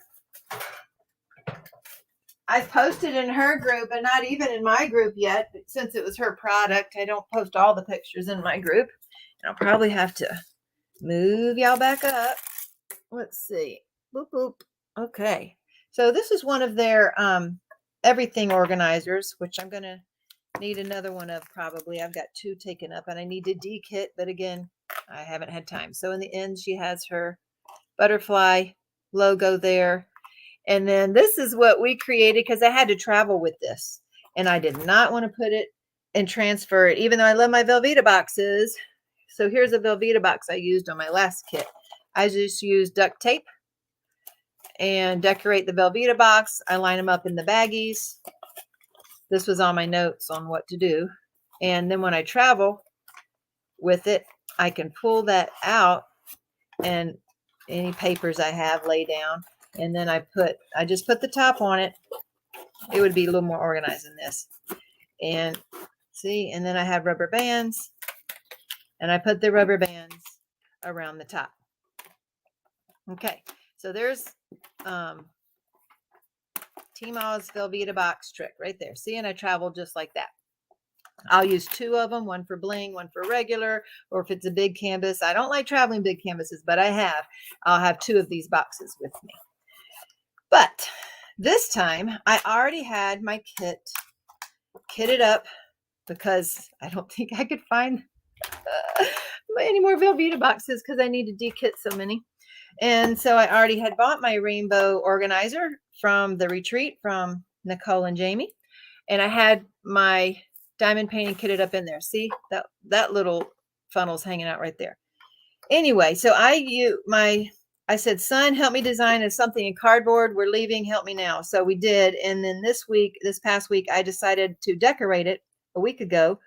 I've posted in her group and not even in my group yet. But since it was her product, I don't post all the pictures in my group. And I'll probably have to move y'all back up. Let's see. Boop, boop. Okay. So this is one of their everything organizers, which I'm going to need another one of probably. I've got 2 taken up and I need to de-kit, but again, I haven't had time. So in the end, she has her butterfly logo there. And then this is what we created because I had to travel with this. And I did not want to put it and transfer it, even though I love my Velveeta boxes. So here's a Velveeta box I used on my last kit. I just used duct tape and decorate the Velveeta box. I line them up in the baggies. This was on my notes on what to do. And then when I travel with it, I can pull that out and any papers I have lay down. And then I just put the top on it. It would be a little more organized than this. And see, and then I have rubber bands. And I put the rubber bands around the top. Okay, so there's Teemaw's Velveeta box trick right there. See, and I travel just like that. I'll use 2 of them, one for bling, one for regular, or if it's a big canvas. I don't like traveling big canvases, but I'll have 2 of these boxes with me. But this time I already had my kit kitted up because I don't think I could find any more Velveeta boxes because I need to dekit so many. And so I already had bought my rainbow organizer from the retreat from Nicole and Jamie. And I had my diamond painting kitted up in there. See that little funnel's hanging out right there. Anyway, so I said, son, help me design something in cardboard. We're leaving. Help me now. So we did. And then this past week, I decided to decorate it a week ago.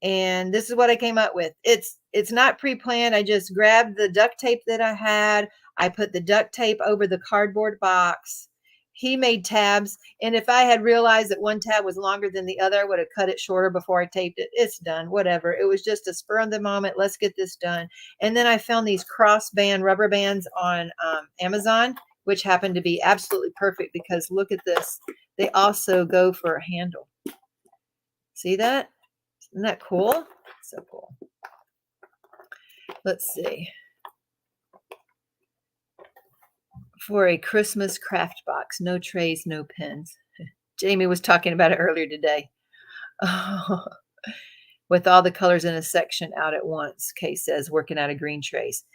And this is what I came up with. It's not pre-planned. I just grabbed the duct tape that I had. I put the duct tape over the cardboard box. He made tabs. And if I had realized that one tab was longer than the other, I would have cut it shorter before I taped it. It's done, whatever. It was just a spur of the moment. Let's get this done. And then I found these crossband rubber bands on Amazon, which happened to be absolutely perfect because look at this. They also go for a handle. See that? Isn't that cool? So cool. Let's see. For a Christmas craft box, no trays, no pins. Jamie was talking about it earlier today. Oh, with all the colors in a section out at once, Kay says, working out of green trays.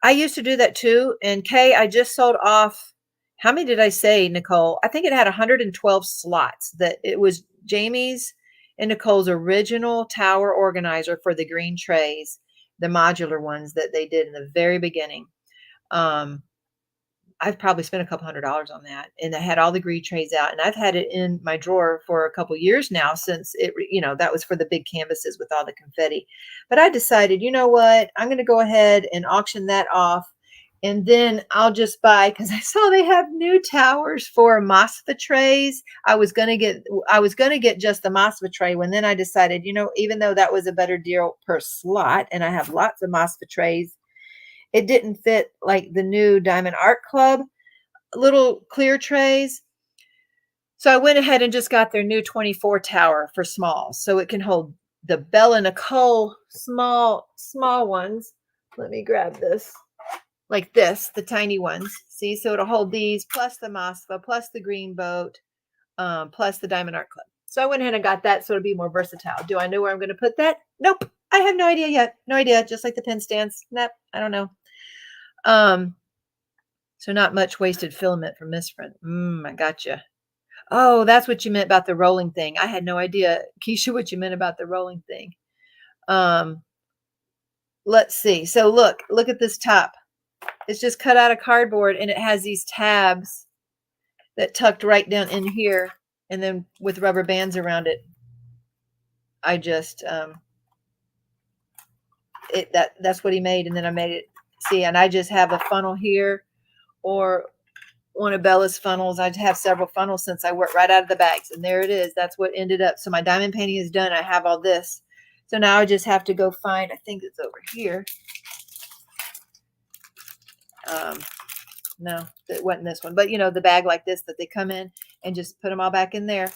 I used to do that too. And Kay, I just sold off, how many did I say, Nicole? I think it had 112 slots. That it was Jamie's and Nicole's original tower organizer for the green trays, the modular ones that they did in the very beginning. I've probably spent a couple $100 on that, and I had all the green trays out, and I've had it in my drawer for a couple years now since it, that was for the big canvases with all the confetti. But I decided, you know what, I'm going to go ahead and auction that off, and then I'll just buy, because I saw they have new towers for MOSFET trays. I was going to get just the MOSFET tray, when then I decided, even though that was a better deal per slot, and I have lots of MOSFET trays, it didn't fit like the new Diamond Art Club little clear trays. So I went ahead and just got their new 24 tower for small. So it can hold the Bella Nicole small ones. Let me grab this. Like this, the tiny ones. See, so it'll hold these plus the MOSFET, plus the green boat, plus the Diamond Art Club. So I went ahead and got that so it'll be more versatile. Do I know where I'm going to put that? Nope. I have no idea yet. No idea. Just like the pen stands. Nope. I don't know. So not much wasted filament from this friend. I gotcha. Oh, that's what you meant about the rolling thing. I had no idea, Keisha, what you meant about the rolling thing. Let's see. So look at this top. It's just cut out of cardboard, and it has these tabs that tucked right down in here, and then with rubber bands around it. I just that's what he made, and then I made it. See, and I just have a funnel here, or one of Bella's funnels. I have several funnels since I worked right out of the bags, and there it is. That's what ended up. So my diamond painting is done. I have all this. So now I just have to go find, I think it's over here. No, it wasn't this one, but the bag like this that they come in, and just put them all back in there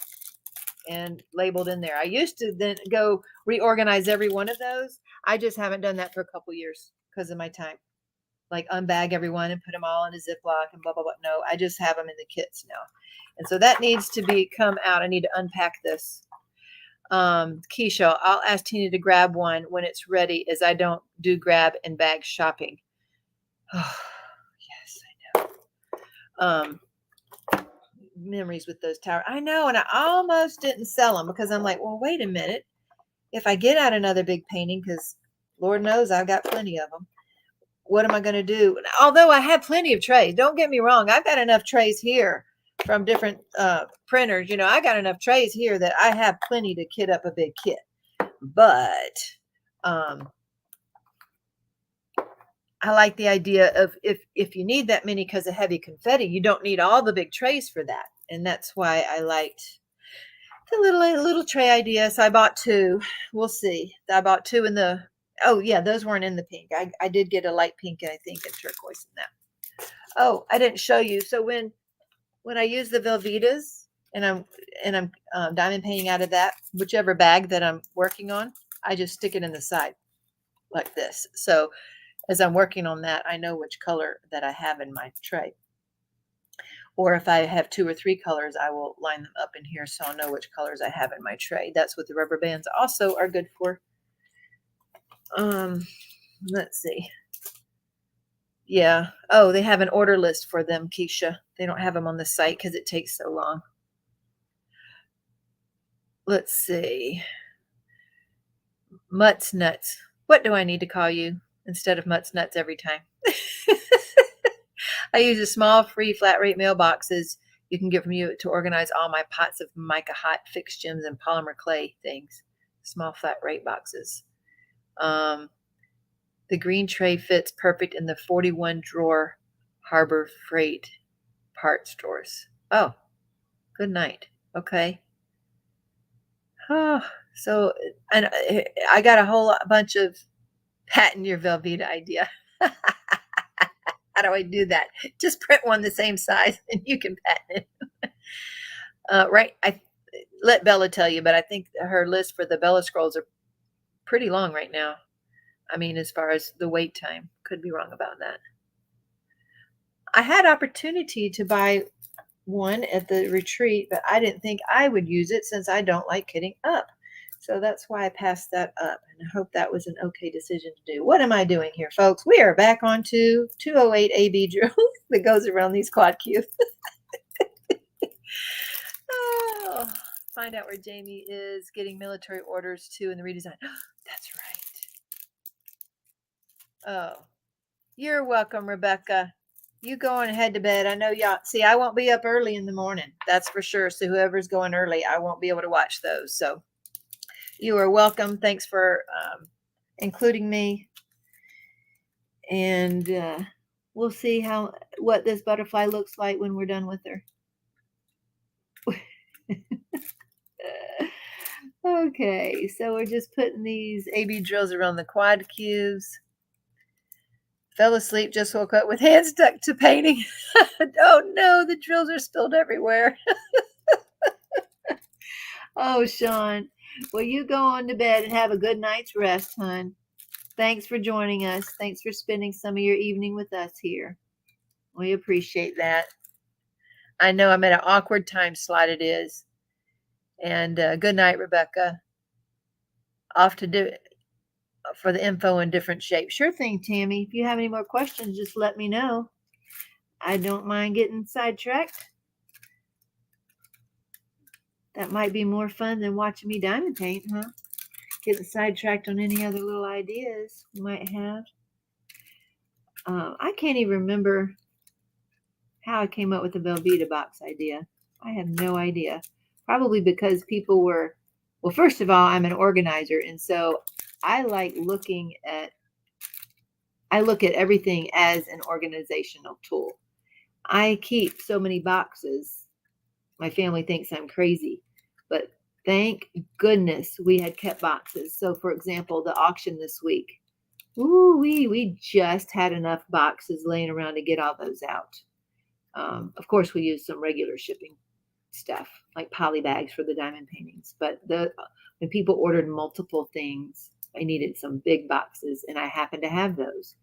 and labeled in there. I used to then go reorganize every one of those. I just haven't done that for a couple years because of my time. Like unbag everyone and put them all in a Ziploc and blah, blah, blah. No, I just have them in the kits now. And so that needs to come out. I need to unpack this. Keisha, I'll ask Tina to grab one when it's ready, as I don't do grab and bag shopping. Oh, yes, I know. Memories with those towers. I know, and I almost didn't sell them because I'm like, well, wait a minute. If I get out another big painting, because Lord knows I've got plenty of them, what am I going to do? Although I have plenty of trays. Don't get me wrong. I've got enough trays here from different printers. I got enough trays here that I have plenty to kit up a big kit. But I like the idea of if you need that many because of heavy confetti, you don't need all the big trays for that. And that's why I liked the little tray idea. So I bought 2. We'll see. I bought 2 in the... Oh, yeah, those weren't in the pink. I did get a light pink, I think, and turquoise in Oh, I didn't show you. So when I use the Velvetas and I'm diamond painting out of that, whichever bag that I'm working on, I just stick it in the side like this. So as I'm working on that, I know which color that I have in my tray. Or if I have 2 or 3 colors, I will line them up in here so I'll know which colors I have in my tray. That's what the rubber bands also are good for. Let's see. Yeah. Oh, they have an order list for them, Keisha. They don't have them on the site because it takes so long. Let's see. Mutts Nuts. What do I need to call you instead of Mutts Nuts every time? I use a small free flat rate mailboxes you can get from you to organize all my pots of mica hot fixed gems and polymer clay things. Small flat rate boxes. The green tray fits perfect in the 41 drawer Harbor Freight part stores. Oh, good night. Okay. Oh, so, and I got a whole bunch of patent your Velveeta idea. How do I do that? Just print one the same size and you can patent it. Right. I let Bella tell you, but I think her list for the Bella scrolls are pretty long right now. I mean, as far as the wait time, could be wrong about that. I had opportunity to buy one at the retreat, but I didn't think I would use it since I don't like kitting up. So that's why I passed that up, and I hope that was an okay decision to do. What am I doing here, folks? We are back on to 208 AB drills that goes around these quad cubes. Oh, find out where Jamie is getting military orders too in the redesign. That's right. Oh, you're welcome, Rebecca. You going ahead to bed. I know y'all see I won't be up early in the morning. That's for sure. So whoever's going early, I won't be able to watch those. So you are welcome. Thanks for including me. And we'll see what this butterfly looks like when we're done with her. Okay, so we're just putting these AB drills around the quad cubes. Fell asleep, just woke up with hands stuck to painting. Oh no, the drills are spilled everywhere. Oh, Sean, well, you go on to bed and have a good night's rest, hon. Thanks for joining us. Thanks for spending some of your evening with us here. We appreciate that. I know I'm at an awkward time slot it is. And good night, Rebecca. Off to do for the info in different shapes. Sure thing, Tammy. If you have any more questions, just let me know. I don't mind getting sidetracked. That might be more fun than watching me diamond paint, huh? Getting sidetracked on any other little ideas we might have. I can't even remember how I came up with the Velveeta box idea. I have no idea. Probably because people were, well, first of all, I'm an organizer. And so I look at everything as an organizational tool. I keep so many boxes. My family thinks I'm crazy, but thank goodness we had kept boxes. So for example, the auction this week, we just had enough boxes laying around to get all those out. Of course, we used some regular shipping stuff like poly bags for the diamond paintings. But when people ordered multiple things, I needed some big boxes, and I happen to have those.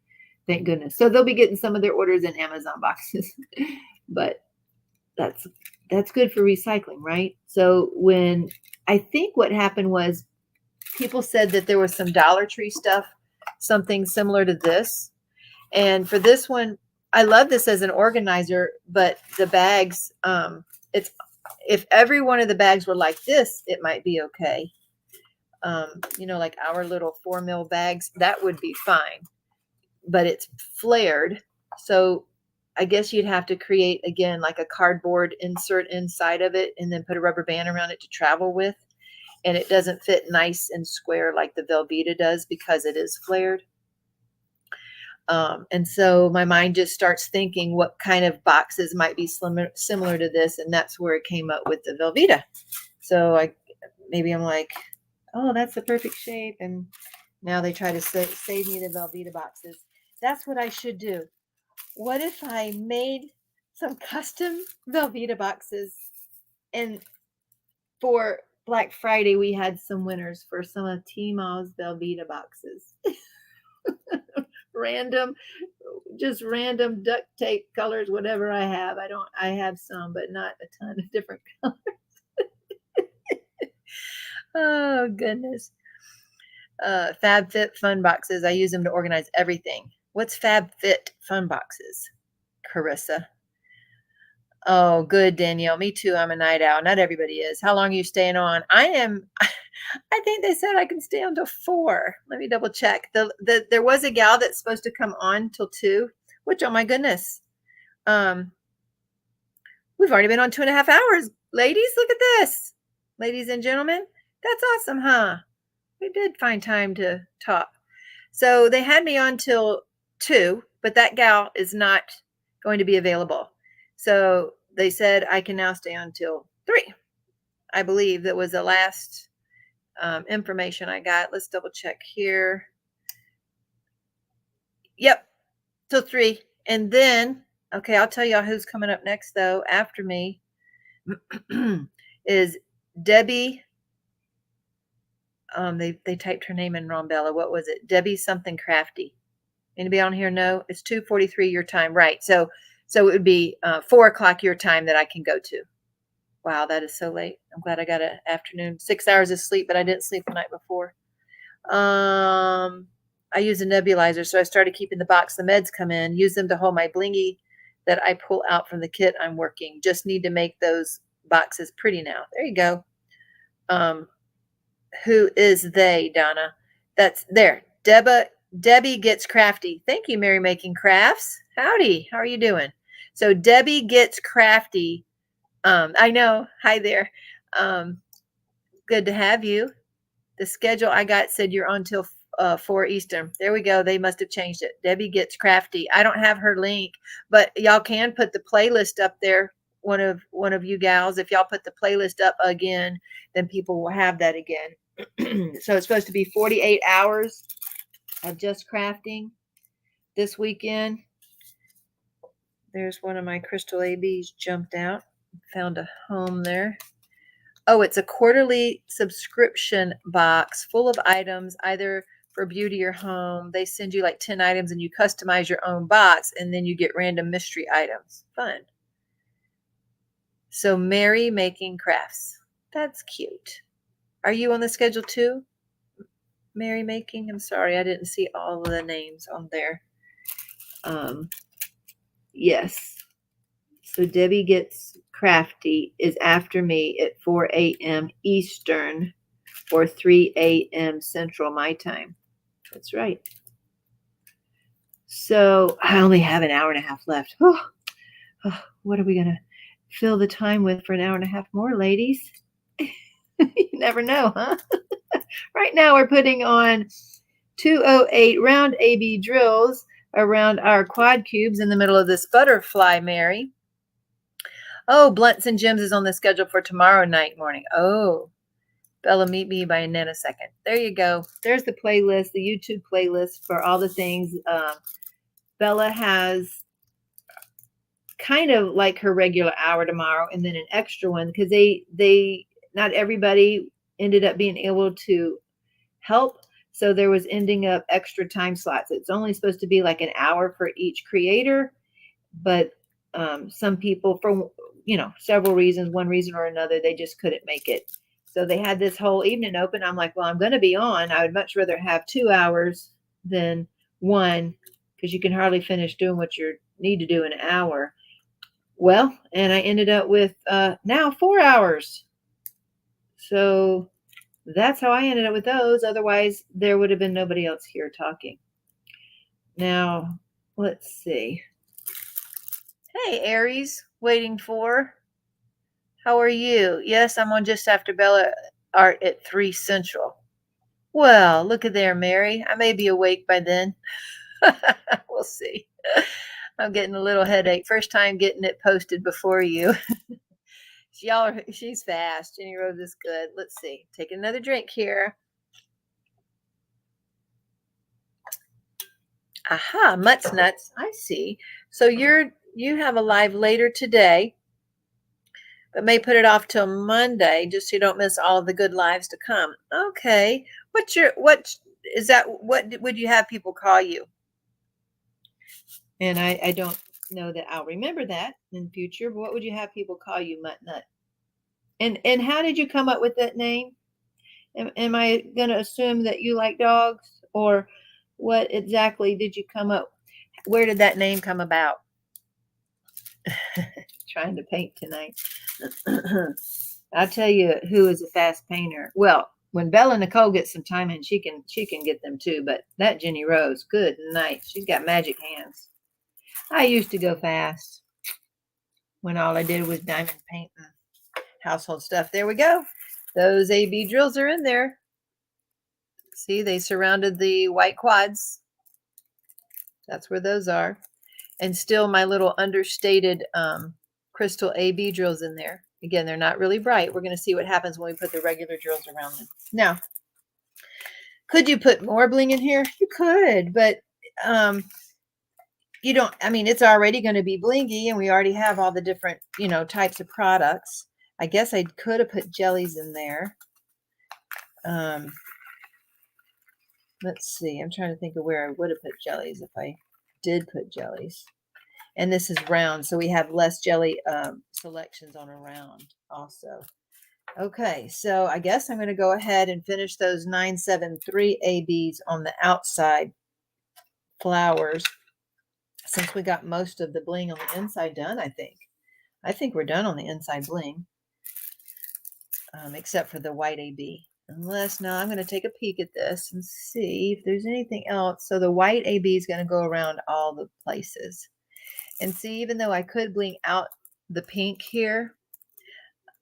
Thank goodness. So they'll be getting some of their orders in Amazon boxes, but that's good for recycling, right? So when I think what happened was people said that there was some Dollar Tree stuff, something similar to this. And for this one, I love this as an organizer, but the bags, if every one of the bags were like this, it might be okay. Like our little 4 mil bags, that would be fine, but it's flared. So I guess you'd have to create, again, like a cardboard insert inside of it and then put a rubber band around it to travel with. And it doesn't fit nice and square like the Velveeta does because it is flared. And so my mind just starts thinking what kind of boxes might be similar to this. And that's where it came up with the Velveeta. So I'm like, oh, that's the perfect shape. And now they try to save me the Velveeta boxes. That's what I should do. what if I made some custom Velveeta boxes? And for Black Friday, we had some winners for some of Teemaw's Velveeta boxes. Random, just random duct tape colors, whatever I have. I have some, but not a ton of different colors. Oh, goodness. FabFit fun boxes. I use them to organize everything. What's FabFit fun boxes, Carissa? Oh, good, Danielle. Me too. I'm a night owl. Not everybody is. How long are you staying on? I am. I think they said I can stay on till 4. Let me double check. There was a gal that's supposed to come on till 2, which, oh my goodness. We've already been on 2.5 hours. Ladies, look at this. Ladies and gentlemen, that's awesome, huh? We did find time to talk. So they had me on till 2, but that gal is not going to be available. So they said I can now stay on till 3. I believe that was the last information I got. Let's double check here. Yep, till 3. And then, okay, I'll tell y'all who's coming up next, though, after me is Debbie. They typed her name in wrong, Bella. What was it? Debbie something crafty. Anybody on here know? It's 2:43 your time, right? So it would be 4 o'clock your time that I can go to. Wow, that is so late. I'm glad I got an afternoon, 6 hours of sleep, but I didn't sleep the night before. I use a nebulizer, so I started keeping the box the meds come in. Use them to hold my blingy that I pull out from the kit I'm working. Just need to make those boxes pretty now. There you go. Who is they, Donna? That's there. Debbie Gets Crafty. Thank you, Mary Making Crafts. Howdy. How are you doing? So Debbie Gets Crafty. I know. Hi there. Good to have you. The schedule I got said you're on till 4 Eastern. There we go. They must have changed it. Debbie Gets Crafty. I don't have her link, but y'all can put the playlist up there. One of you gals, if y'all put the playlist up again, then people will have that again. So it's supposed to be 48 hours of just crafting this weekend. There's one of my crystal ABs jumped out. Found a home there. Oh, it's a quarterly subscription box full of items, either for beauty or home. They send you like 10 items and you customize your own box, and then you get random mystery items. Fun. So Mary Making Crafts. That's cute. Are you on the schedule too? Mary Making? I'm sorry, I didn't see all of the names on there. Yes. So Debbie Gets Crafty is after me at 4 a.m. Eastern or 3 a.m. Central my time. That's right. So I only have an hour and a half left. What are we going to fill the time with for an hour and a half more, ladies? You never know, huh? Right now we're putting on 208 round AB drills around our quad cubes in the middle of this butterfly, Mary. Oh, Blunts and Gems is on the schedule for tomorrow night morning. Oh, Bella, meet me by a nanosecond. There you go. There's the playlist, the YouTube playlist for all the things. Bella has kind of like her regular hour tomorrow and then an extra one because they not everybody ended up being able to help. So there was ending up extra time slots. It's only supposed to be like an hour for each creator, but some people, for several reasons, one reason or another, they just couldn't make it. So they had this whole evening open. I'm like, well, I'm going to be on. I would much rather have 2 hours than 1 because you can hardly finish doing what you need to do in an hour. Well, and I ended up with now 4 hours. So that's how I ended up with those. Otherwise, there would have been nobody else here talking. Now, let's see. Hey, Aries, waiting for. How are you? Yes, I'm on just after Bella Art at 3 Central. Well, look at there, Mary. I may be awake by then. We'll see. I'm getting a little headache. First time getting it posted before you. She's fast. Jenny Rose is good. Let's see. Take another drink here. Aha, Mutts Nuts. I see. So you have a live later today, but may put it off till Monday just so you don't miss all of the good lives to come. Okay. What is that? What would you have people call you? And I don't know that I'll remember that in future, but what would you have people call you, Mutt Nut? And how did you come up with that name? Am I going to assume that you like dogs, or what exactly did you come up? Where did that name come about? Trying to paint tonight. I'll tell you who is a fast painter. Well, when Bella Nicole gets some time in, she can get them too. But that Jenny Rose, good night. She's got magic hands. I used to go fast when all I did was diamond paint and household stuff. There we go. Those AB drills are in there. See, they surrounded the white quads. That's where those are. And still my little understated crystal AB drills in there. Again, they're not really bright. We're going to see what happens when we put the regular drills around them. Now, could you put more bling in here? You could, but you don't, I mean, it's already going to be blingy, and we already have all the different, types of products. I guess I could have put jellies in there. Let's see. I'm trying to think of where I would have put jellies if I did put jellies. And this is round, so we have less jelly selections on a round also. Okay, so I guess I'm going to go ahead and finish those 973 ABs on the outside flowers, since we got most of the bling on the inside done. I think we're done on the inside bling, except for the white AB. Unless, now I'm going to take a peek at this and see if there's anything else. So the white AB is going to go around all the places. And see, even though I could bling out the pink here,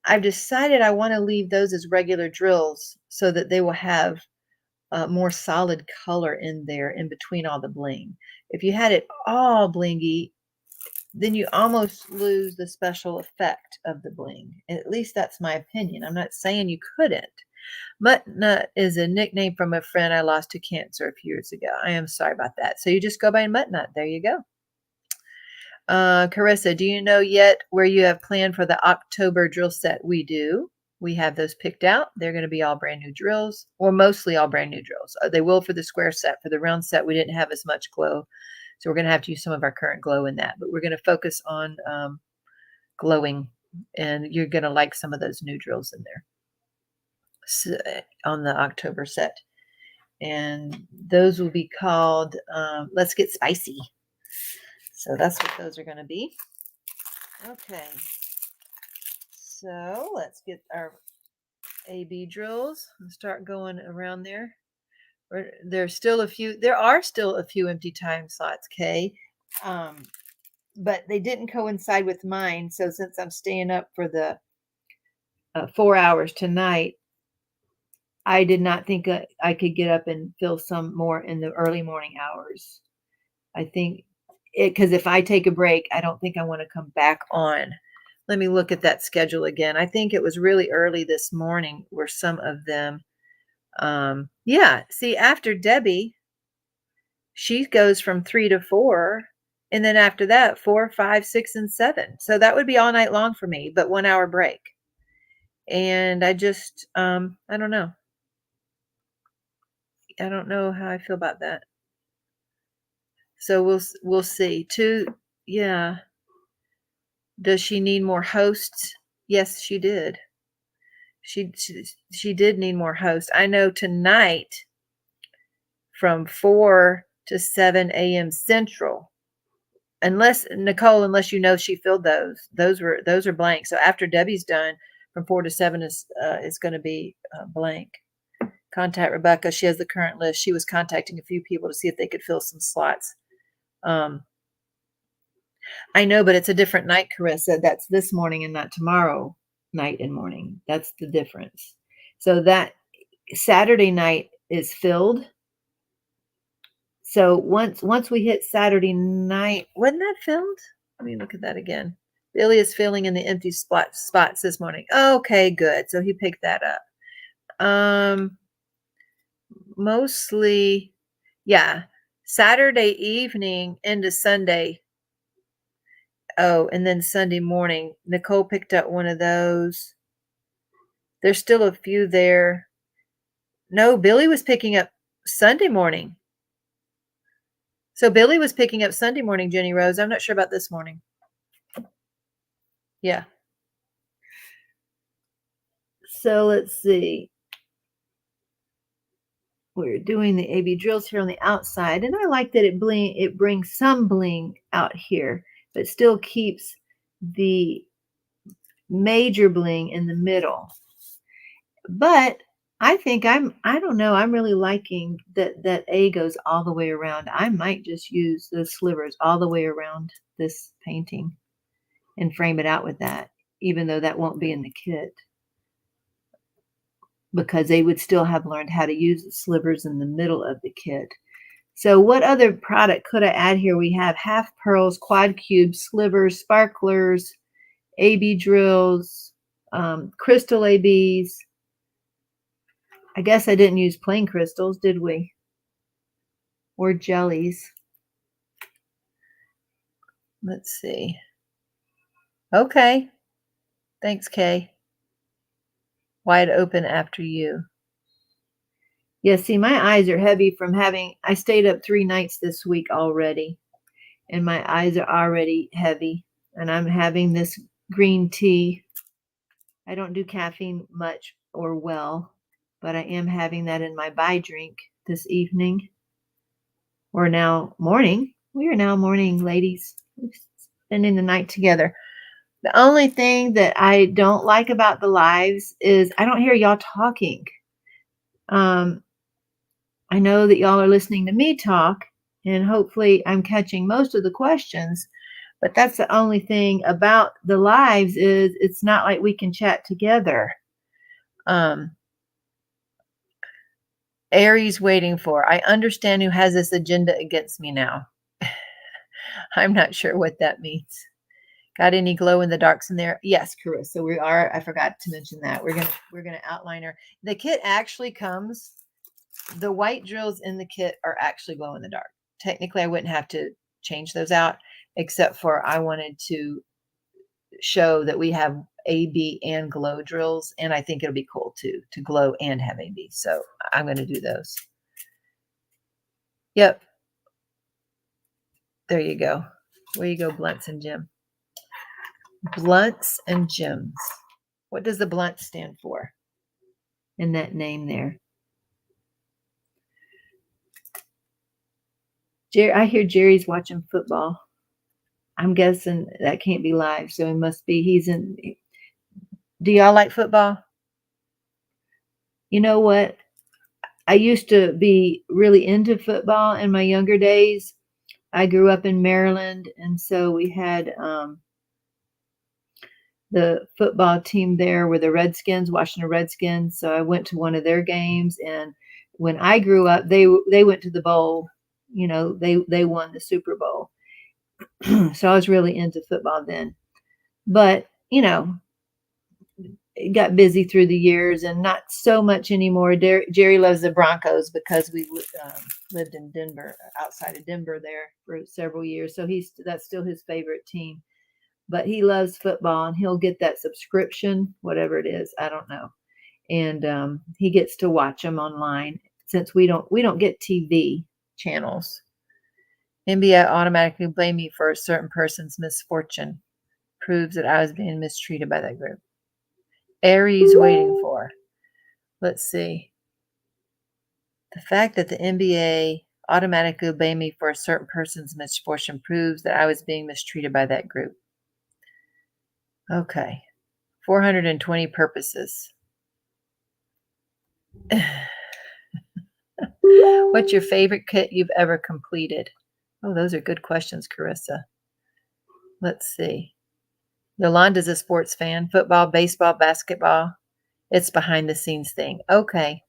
I've decided I want to leave those as regular drills so that they will have more solid color in there in between all the bling. If you had it all blingy, then you almost lose the special effect of the bling. At least that's my opinion. I'm not saying you couldn't. Mutt Nut is a nickname from a friend I lost to cancer a few years ago. I am sorry about that. So you just go by Mutt Nut. There you go. Carissa, do you know yet where you have planned for the October drill set? We do. We have those picked out. They're going to be all brand new drills, or mostly all brand new drills. They will for the square set. For the round set, we didn't have as much glow, so we're going to have to use some of our current glow in that. But we're going to focus on glowing, and you're going to like some of those new drills in there on the October set. And those will be called Let's Get Spicy. So that's what those are going to be. Okay. So let's get our AB drills and start going around there. There are still a few empty time slots, Kay. But they didn't coincide with mine. So since I'm staying up for the 4 hours tonight, I did not think I could get up and fill some more in the early morning hours. I think because if I take a break, I don't think I want to come back on. Let me look at that schedule again. I think it was really early this morning were some of them. Yeah, see, after Debbie, she goes from 3 to 4. And then after that, 4, 5, 6, and 7. So that would be all night long for me, but 1 hour break. And I just, I don't know. I don't know how I feel about that. So we'll see. Yeah. Does she need more hosts? Yes, she did. She did need more hosts. I know tonight from 4 to 7 a.m. Central. Unless Nicole, she filled those. Those are blank. So after Debbie's done, from 4 to 7 is going to be blank. Contact Rebecca. She has the current list. She was contacting a few people to see if they could fill some slots. I know, but it's a different night, Carissa. That's this morning and not tomorrow night and morning. That's the difference. So that Saturday night is filled. So once we hit Saturday night, wasn't that filled? Let me look at that again. Billy is filling in the empty spots this morning. Okay, good. So he picked that up. Mostly, yeah. Saturday evening into Sunday. Oh, and then Sunday morning. Nicole picked up one of those. There's still a few there. No, Billy was picking up Sunday morning. So Billy was picking up Sunday morning, Jenny Rose. I'm not sure about this morning. Yeah. So let's see. We're doing the AB drills here on the outside, and I like that it brings some bling out here, but still keeps the major bling in the middle. But I think I don't know, I'm really liking that A goes all the way around. I might just use those slivers all the way around this painting and frame it out with that, even though that won't be in the kit, because they would still have learned how to use the slivers in the middle of the kit. So what other product could I add here? We have half pearls, quad cubes, slivers, sparklers, AB drills, crystal ABs. I guess I didn't use plain crystals, did we? Or jellies. Let's see. Okay. Thanks, Kay. Wide open after you. Yeah, see, my eyes are heavy from I stayed up 3 nights this week already, and my eyes are already heavy, and I'm having this green tea. I don't do caffeine much or well, but I am having that in my by drink this evening. Or now morning. We are now morning, ladies. We're spending the night together. The only thing that I don't like about the lives is I don't hear y'all talking. I know that y'all are listening to me talk, and hopefully I'm catching most of the questions, but that's the only thing about the lives is it's not like we can chat together. Aries waiting for. I understand who has this agenda against me now. I'm not sure what that means. Got any glow in the darks in there? Yes, Carissa. We are. I forgot to mention that. We're gonna outline her. The kit actually comes. The white drills in the kit are actually glow in the dark. Technically, I wouldn't have to change those out, except for I wanted to show that we have AB and glow drills, and I think it'll be cool too to glow and have AB. So I'm going to do those. Yep. There you go. Where you go, Blunts and Jim. Blunts and Gems. What does the blunt stand for in that name there? I hear Jerry's watching football. I'm guessing that can't be live, so it must be he's in. Do y'all like football? You know what? I used to be really into football in my younger days. I grew up in Maryland, and so we had the football team there were the Redskins, Washington Redskins. So I went to one of their games, and when I grew up, they went to the bowl. You know, they won the Super Bowl. So I was really into football then. But, you know, it got busy through the years and not so much anymore. Jerry loves the Broncos because we lived in Denver, outside of Denver there for several years. So that's still his favorite team. But he loves football, and he'll get that subscription, whatever it is, I don't know. And he gets to watch them online since we don't get TV channels. NBA automatically blame me for a certain person's misfortune. Proves that I was being mistreated by that group. Aries waiting for. Let's see. The fact that the NBA automatically blame me for a certain person's misfortune proves that I was being mistreated by that group. Okay. 420 purposes. What's your favorite kit you've ever completed? Oh, those are good questions, Carissa. Let's see. Yolanda's a sports fan. Football, baseball, basketball. It's behind the scenes thing. Okay.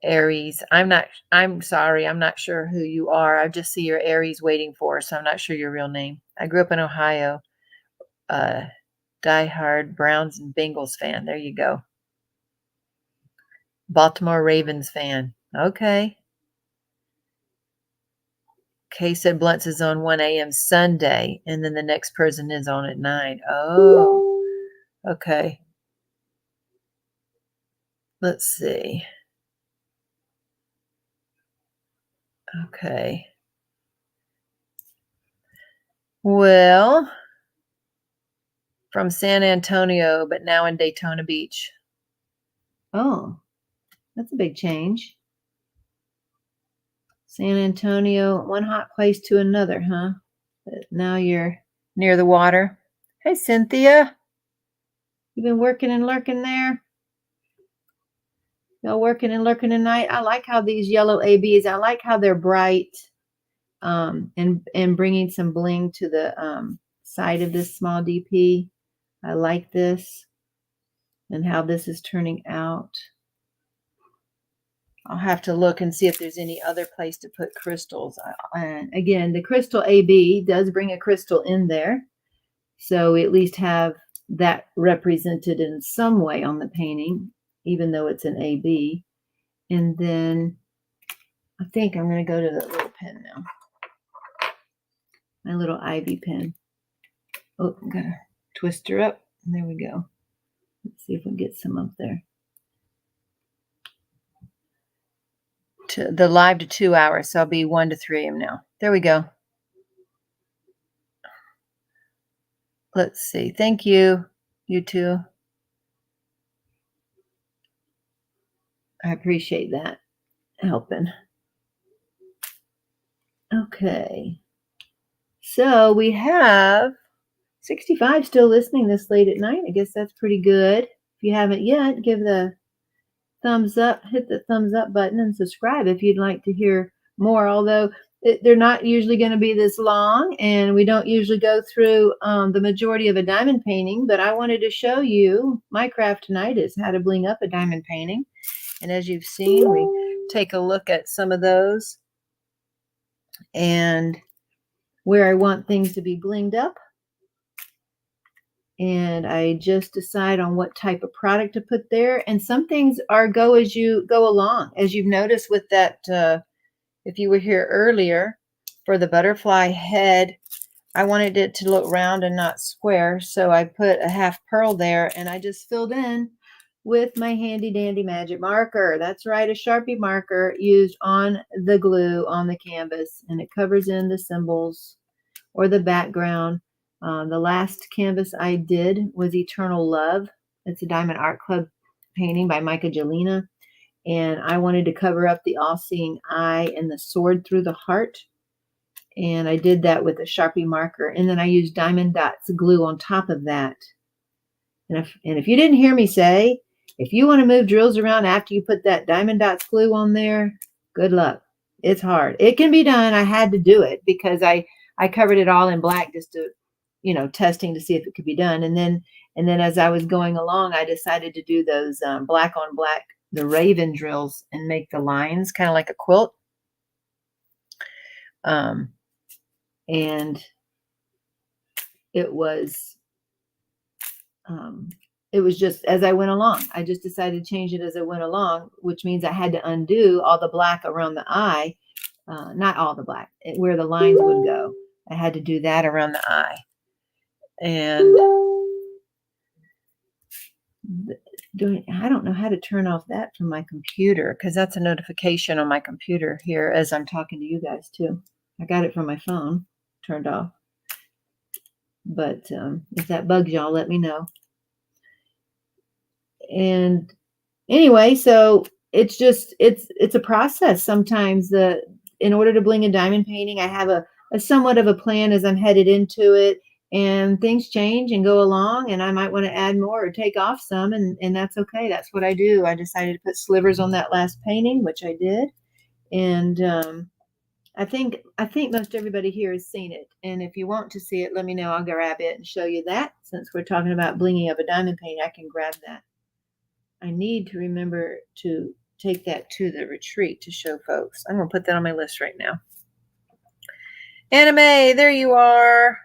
Aries. I'm sorry. I'm not sure who you are. I just see your Aries waiting for, so I'm not sure your real name. I grew up in Ohio. Diehard Browns and Bengals fan. There you go. Baltimore Ravens fan. Okay. Kay said Blunts is on 1 a.m. Sunday, and then the next person is on at 9. Oh, okay. Let's see. Okay. Well, from San Antonio, but now in Daytona Beach. Oh, that's a big change. San Antonio, one hot place to another, huh? But now you're near the water. Hey, Cynthia. You been working and lurking there? Y'all working and lurking tonight? I like how these yellow ABs, I like how they're bright and bringing some bling to the side of this small DP. I like this and how this is turning out. I'll have to look and see if there's any other place to put crystals. And again, the crystal AB does bring a crystal in there. So we at least have that represented in some way on the painting, even though it's an AB. And then I think I'm going to go to the little pen now. My little ivy pen. Oh, I'm going to twist her up. There we go. Let's see if we can get some up there. To the live to 2 hours, so I'll be 1 to 3 a.m. now. There we go. Let's see. Thank you, you two. I appreciate that helping. Okay. So we have 65 still listening this late at night. I guess that's pretty good. If you haven't yet, give the thumbs up, hit the thumbs up button and subscribe if you'd like to hear more, although they're not usually going to be this long and we don't usually go through the majority of a diamond painting, but I wanted to show you my craft tonight is how to bling up a diamond painting. And as you've seen, we take a look at some of those and where I want things to be blinged up. And I just decide on what type of product to put there. And some things are go as you go along. As you've noticed with that, if you were here earlier, for the butterfly head, I wanted it to look round and not square. So I put a half pearl there and I just filled in with my handy dandy magic marker. That's right, a Sharpie marker used on the glue on the canvas. And it covers in the symbols or the background. The last canvas I did was Eternal Love. It's a Diamond Art Club painting by Micah Jelena. And I wanted to cover up the all-seeing eye and the sword through the heart. And I did that with a Sharpie marker. And then I used Diamond Dots glue on top of that. And if you didn't hear me say, if you want to move drills around after you put that Diamond Dots glue on there, good luck. It's hard. It can be done. I had to do it because I covered it all in black just to, testing to see if it could be done. And then as I was going along, I decided to do those black on black, the raven drills and make the lines kind of like a quilt. And it was just as I went along. I just decided to change it as I went along, which means I had to undo all the black around the eye. Not all the black, where the lines would go. I had to do that around the eye. And I don't know how to turn off that from my computer because that's a notification on my computer here as I'm talking to you guys too. I got it from my phone turned off. But if that bugs y'all, let me know. And anyway, so it's just, it's a process. Sometimes in order to bling a diamond painting, I have a somewhat of a plan as I'm headed into it. And things change and go along, and I might want to add more or take off some, and that's okay. That's what I do. I decided to put slivers on that last painting, which I did, and I think most everybody here has seen it. And if you want to see it, let me know. I'll grab it and show you that. Since we're talking about blinging of a diamond painting, I can grab that. I need to remember to take that to the retreat to show folks. I'm going to put that on my list right now. Anime, there you are.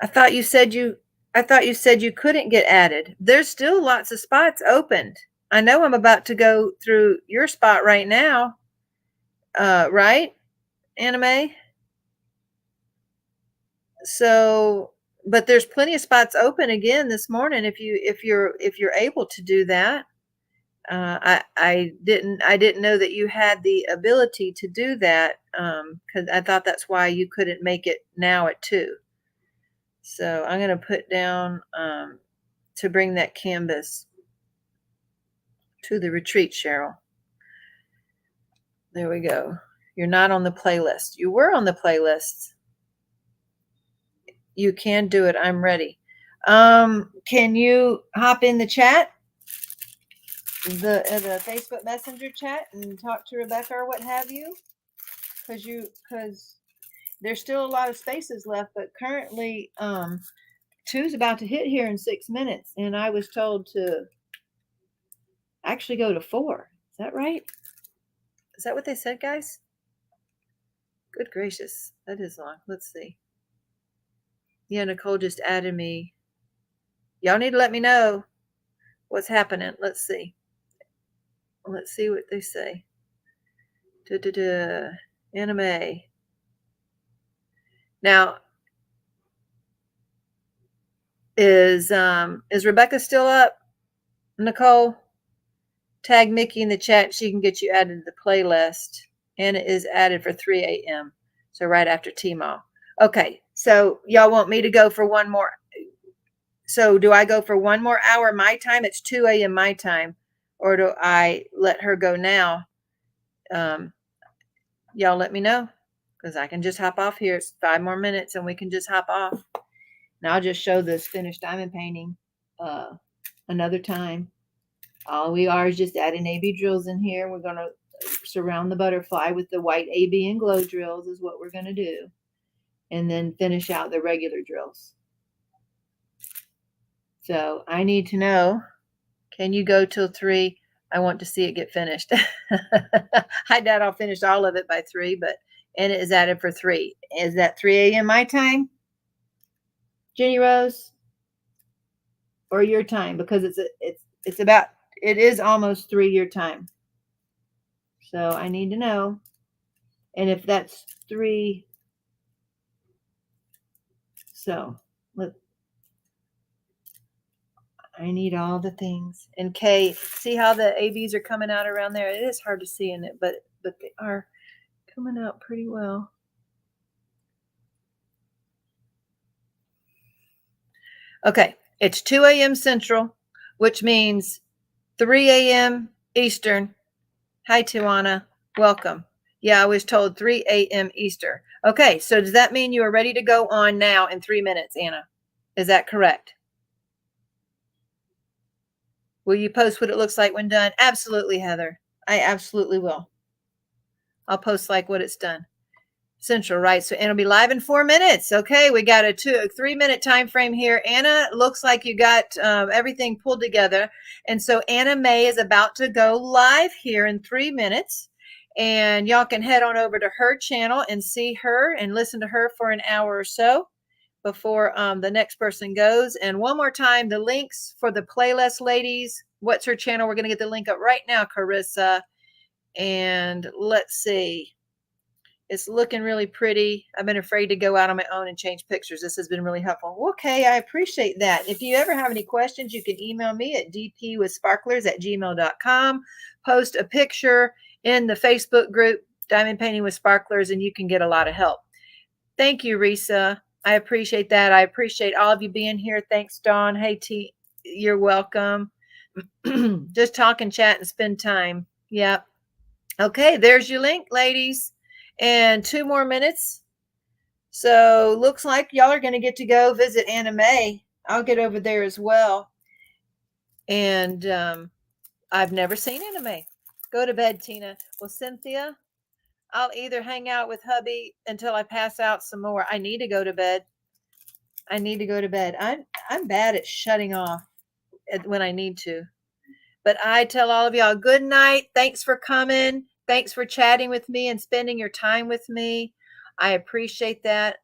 I thought you said you couldn't get added. There's still lots of spots opened. I know I'm about to go through your spot right now. right? Anime. So, but there's plenty of spots open again this morning if you're able to do that. I didn't know that you had the ability to do that, because I thought that's why you couldn't make it now at 2. So I'm going to put down to bring that canvas to the retreat, Cheryl. There we go. You're not on the playlist. You were on the playlist. You can do it. I'm ready. Can you hop in the chat, the Facebook Messenger chat, and talk to Rebecca or what have you? Because there's still a lot of spaces left, but currently 2's about to hit here in 6 minutes, and I was told to actually go to 4. Is that right? Is that what they said, guys? Good gracious, that is long. Let's see. Yeah, Nicole just added me. Y'all need to let me know what's happening. Let's see. Let's see what they say. Anime. Now, is Rebecca still up? Nicole, tag Mickey in the chat. She can get you added to the playlist. And it is added for 3 a.m. So right after Teemaw. Okay, so y'all want me to go for one more? So do I go for one more hour my time? It's 2 a.m. my time. Or do I let her go now? Y'all let me know, because I can just hop off here. It's 5 more minutes and we can just hop off. Now I'll just show this finished diamond painting another time. All we are is just adding AB drills in here. We're going to surround the butterfly with the white AB and glow drills is what we're going to do. And then finish out the regular drills. So I need to know, can you go till 3? I want to see it get finished. I doubt I'll finish all of it by 3, and it is added for 3. Is that 3 a.m. my time, Jenny Rose, or your time? Because it is almost 3 your time. So I need to know. And if that's 3, so I need all the things. And Kay, see how the ABs are coming out around there? It is hard to see in it, but they are coming out pretty well. Okay, it's 2 a.m. Central, which means 3 a.m. Eastern. Hi, Tijuana. Welcome. Yeah, I was told 3 a.m. Eastern. Okay, so does that mean you are ready to go on now in 3 minutes, Anna? Is that correct? Will you post what it looks like when done? Absolutely, Heather. I absolutely will. I'll post like what it's done. Central, right? So it'll be live in 4 minutes. Okay, we got a 3-minute time frame here. Anna, looks like you got everything pulled together. And so Anna May is about to go live here in 3 minutes. And y'all can head on over to her channel and see her and listen to her for an hour or so before the next person goes. And one more time, the links for the playlist, ladies. What's her channel? We're going to get the link up right now, Carissa. And let's see. It's looking really pretty. I've been afraid to go out on my own and change pictures. This has been really helpful. Okay, I appreciate that. If you ever have any questions, you can email me at dpwithsparklers@gmail.com. Post a picture in the Facebook group, Diamond Painting with Sparklers, and you can get a lot of help. Thank you, Risa. I appreciate that. I appreciate all of you being here. Thanks, Dawn. Hey, T, you're welcome. Just talk and chat and spend time. Yep. Okay, there's your link, ladies. And 2 more minutes. So looks like y'all are going to get to go visit Anna May. I'll get over there as well. And I've never seen Anna May. Go to bed, Tina. Well, Cynthia, I'll either hang out with hubby until I pass out some more. I need to go to bed. I'm bad at shutting off when I need to. But I tell all of y'all good night. Thanks for coming. Thanks for chatting with me and spending your time with me. I appreciate that.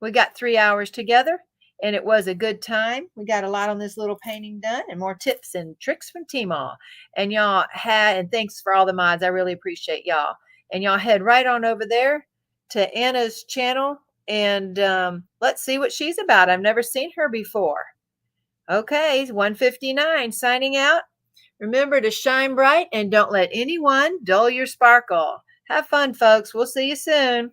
We got 3 hours together and it was a good time. We got a lot on this little painting done and more tips and tricks from Teemaw. And y'all and thanks for all the mods. I really appreciate y'all. and y'all head right on over there to Anna's channel, and let's see what she's about. I've never seen her before. Okay, 159 signing out. Remember to shine bright and don't let anyone dull your sparkle. Have fun, folks. We'll see you soon.